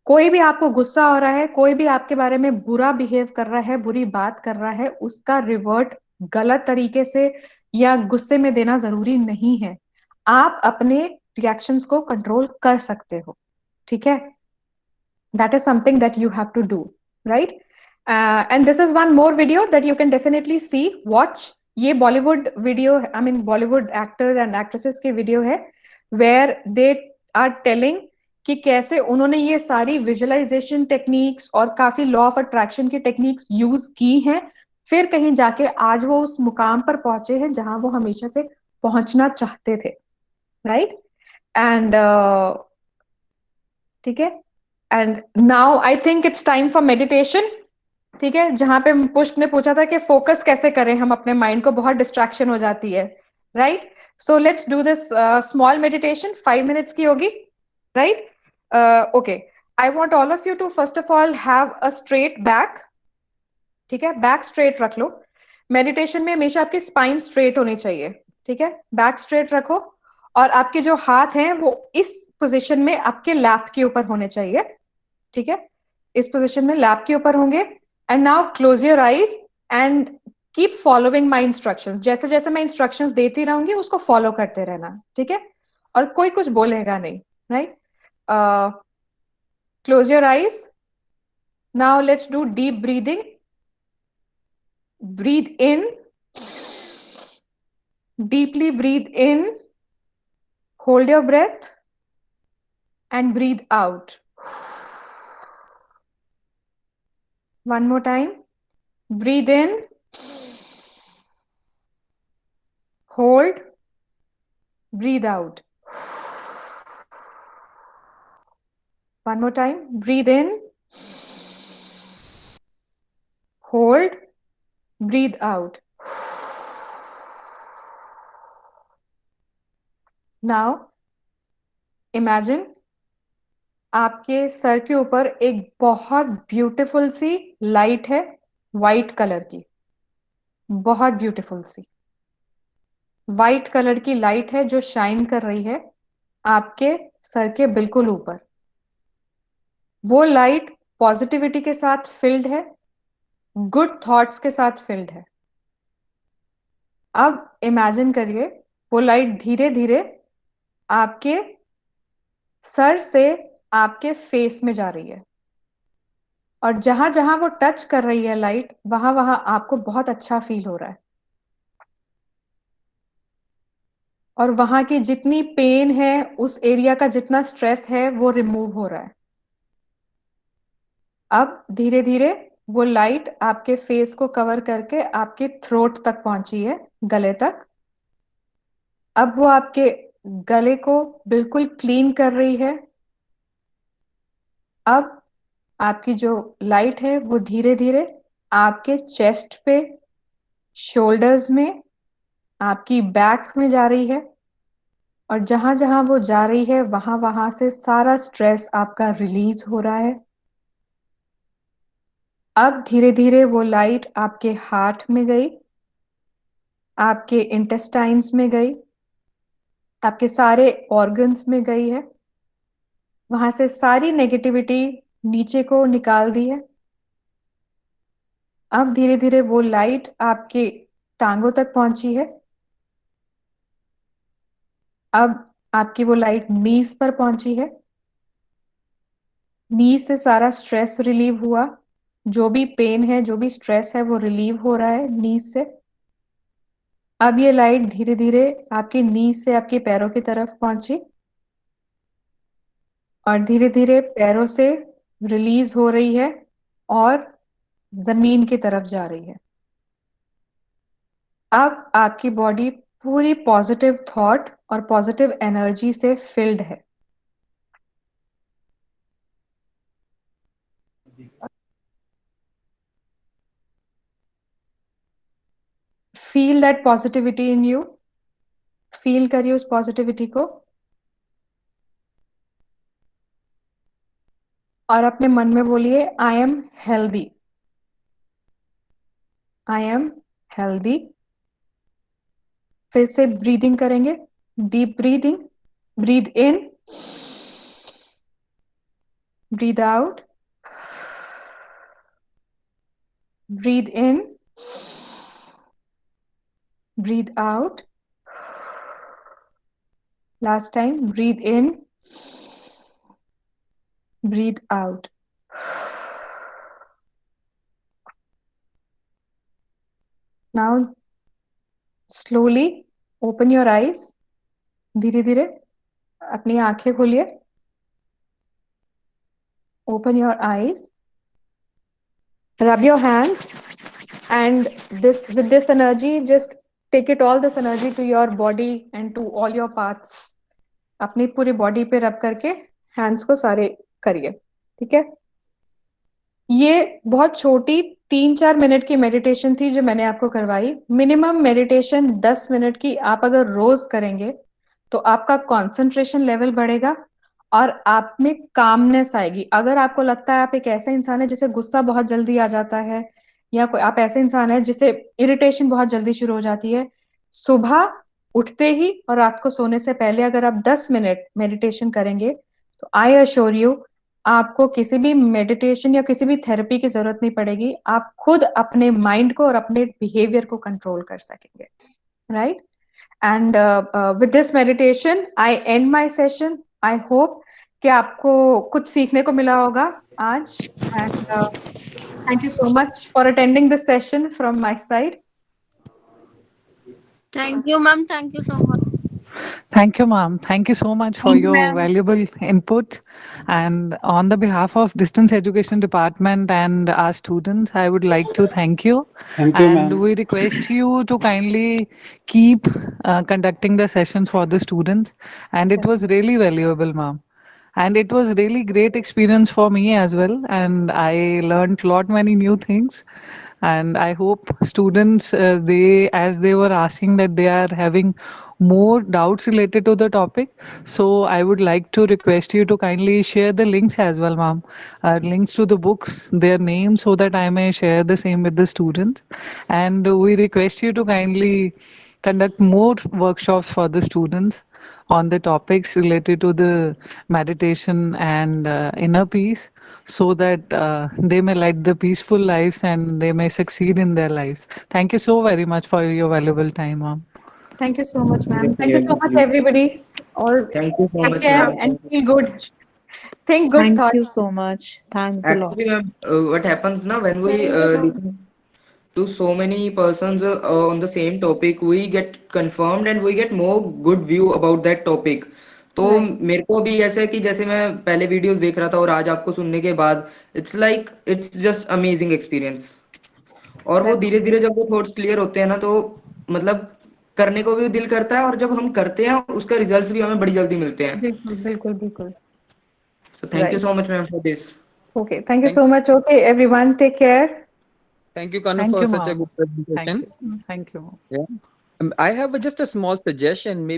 कोई भी आपको गुस्सा हो रहा है, कोई भी आपके बारे में बुरा बिहेव कर रहा है, बुरी बात कर रहा है, उसका रिवर्ट गलत तरीके से या गुस्से में देना जरूरी नहीं है. आप अपने रिएक्शंस को कंट्रोल कर सकते हो, ठीक है. That is something that you have to do, right. And this is one more video that you can definitely see, watch. ये Bollywood video, I mean Bollywood actors and actresses की video है, where they are telling कि कैसे उन्होंने ये सारी visualisation techniques और काफी लॉ ऑफ अट्रैक्शन की टेक्निक्स यूज की हैं, फिर कहीं जाके आज वो उस मुकाम पर पहुंचे हैं जहां वो हमेशा से पहुंचना चाहते थे, राइट. एंड ठीक है. And now I think it's time for meditation, ठीक है. जहां पे पुष्प ने पूछा था कि फोकस कैसे करें हम अपने माइंड को, बहुत डिस्ट्रैक्शन हो जाती है, right. So let's do this small meditation, 5 minutes की होगी, right. Okay, I want all of you to first of all have a straight back, ठीक है. बैक स्ट्रेट रख लो. मेडिटेशन में हमेशा आपकी स्पाइन स्ट्रेट होनी चाहिए, ठीक है. बैक स्ट्रेट रखो और आपके जो हाथ हैं वो इस पोजिशन में आपके लैप के ऊपर होने चाहिए, ठीक है. इस पोजिशन में लैप के ऊपर होंगे. And now close your eyes and keep following my instructions. जैसे जैसे मैं instructions देती रहूंगी उसको follow करते रहना, ठीक है. और कोई कुछ बोलेगा नहीं, right? Close your eyes. Now let's do deep breathing. Breathe in. Deeply breathe in. Hold your breath and breathe out. One more time. Breathe in. Hold. Breathe out. One more time. Breathe in. Hold. Breathe out. Now, imagine आपके sir के ऊपर एक बहुत beautiful सी light है, white colour की, बहुत beautiful सी white colour की light है जो शाइन कर रही है आपके सर के बिल्कुल ऊपर. वो लाइट पॉजिटिविटी के साथ फिल्ड है, गुड थॉट्स के साथ फिल्ड है. अब इमेजिन करिए वो लाइट धीरे धीरे आपके सर से आपके फेस में जा रही है और जहां जहां वो टच कर रही है लाइट, वहां वहां आपको बहुत अच्छा फील हो रहा है. और वहां की जितनी पेन है, उस एरिया का जितना स्ट्रेस है, वो रिमूव हो रहा है। अब धीरे धीरे वो लाइट आपके फेस को कवर करके आपके थ्रोट तक पहुंची है, गले तक। अब वो आपके गले को बिल्कुल क्लीन कर रही है। अब आपकी जो लाइट है वो धीरे धीरे आपके चेस्ट पे, शोल्डर्स में, आपकी बैक में जा रही है, और जहां जहां वो जा रही है वहां वहां से सारा स्ट्रेस आपका रिलीज हो रहा है। अब धीरे धीरे वो लाइट आपके हार्ट में गई, आपके इंटेस्टाइन्स में गई, आपके सारे ऑर्गन्स में गई है। वहां से सारी नेगेटिविटी नीचे को निकाल दी है। अब धीरे धीरे वो लाइट आपके टांगों तक पहुंची है। अब आपकी वो लाइट नीज पर पहुंची है। नीज से सारा स्ट्रेस रिलीव हुआ, जो भी पेन है, जो भी स्ट्रेस है, वो रिलीव हो रहा है नीज से। अब ये लाइट धीरे धीरे आपके नीज से आपके पैरों की तरफ पहुंची, और धीरे धीरे पैरों से रिलीज हो रही है और जमीन की तरफ जा रही है। अब आपकी बॉडी पूरी पॉजिटिव थॉट और पॉजिटिव एनर्जी से फिल्ड है। Feel that positivity in you. Feel करिए उस पॉजिटिविटी को, और अपने मन में बोलिए, आई am healthy, I am healthy. फिर से ब्रीदिंग करेंगे, deep breathing. Breathe in, breathe out, breathe in, breathe out. Last time, breathe in, breathe out. Now, slowly open your eyes. धीरे धीरे अपनी आंखें खोलिए। Open your eyes. Rub your hands, and with this energy, just take it all this energy to your body and to all your parts. अपनी पूरी body पे रब करके हैंड्स को सारे करिए, ठीक है। ये बहुत छोटी 3-4 मिनट की मेडिटेशन थी जो मैंने आपको करवाई। मिनिमम मेडिटेशन 10 मिनट की आप अगर रोज करेंगे तो आपका कंसंट्रेशन लेवल बढ़ेगा और आप में कामनेस आएगी। अगर आपको लगता है आप एक ऐसा इंसान है जिसे गुस्सा बहुत जल्दी आ जाता है, या कोई आप ऐसे इंसान है जिसे इरिटेशन बहुत जल्दी शुरू हो जाती है, सुबह उठते ही और रात को सोने से पहले अगर आप 10 मिनट मेडिटेशन करेंगे तो आई अश्योर यू आपको किसी भी मेडिटेशन या किसी भी थेरेपी की जरूरत नहीं पड़ेगी। आप खुद अपने माइंड को और अपने बिहेवियर को कंट्रोल कर सकेंगे, right. And with this meditation I and my session. I hope कि आपको कुछ सीखने को मिला होगा आज। And thank you so much for attending this session from my side. Thank you, ma'am. Thank you so much. Thank you, ma'am. Thank you so much for Thank you, your ma'am. valuable input. And on the behalf of Distance Education Department and our students, I would like to thank you. Thank you, And ma'am. we request you to kindly keep conducting the sessions for the students. And it was really valuable, ma'am. And it was really great experience for me as well. And I learned many new things. And I hope students, as they were asking that they are having more doubts related to the topic. So I would like to request you to kindly share the links as well, ma'am. Links to the books, their names, so that I may share the same with the students. And we request you to kindly conduct more workshops for the students on the topics related to the meditation and inner peace, so that they may lead the peaceful lives and they may succeed in their lives. Thank you so very much for your valuable time, ma'am. Thank you so much, ma'am. Thank you so much, everybody. Or Thank you so take much, care ma'am. and feel good. Think good Thank thoughts. you so much. Thanks a lot. Actually, ma'am, what happens now when we listen to so many persons on the same topic, we get confirmed and we get more good view about that topic. तो मेरे को भी ऐसा है कि जैसे मैं पहले वीडियोस देख रहा था और आज आपको सुनने के बाद इट्स जस्ट अमेजिंग एक्सपीरियंस। और वो धीरे धीरे जब वो थॉट्स क्लियर होते हैं ना, तो मतलब करने को भी दिल करता है, और जब हम करते हैं उसका रिजल्ट्स भी हमें बड़ी जल्दी मिलते हैं। बिल्कुल बिल्कुल बिल्कुल। So thank you so much, ma'am, for this. Okay, thank you so much. Okay, everyone, take care. Thank you, Kanu, Thank for you, such a ma'am. good presentation. Thank you. Yeah. I have just a small suggestion. Maybe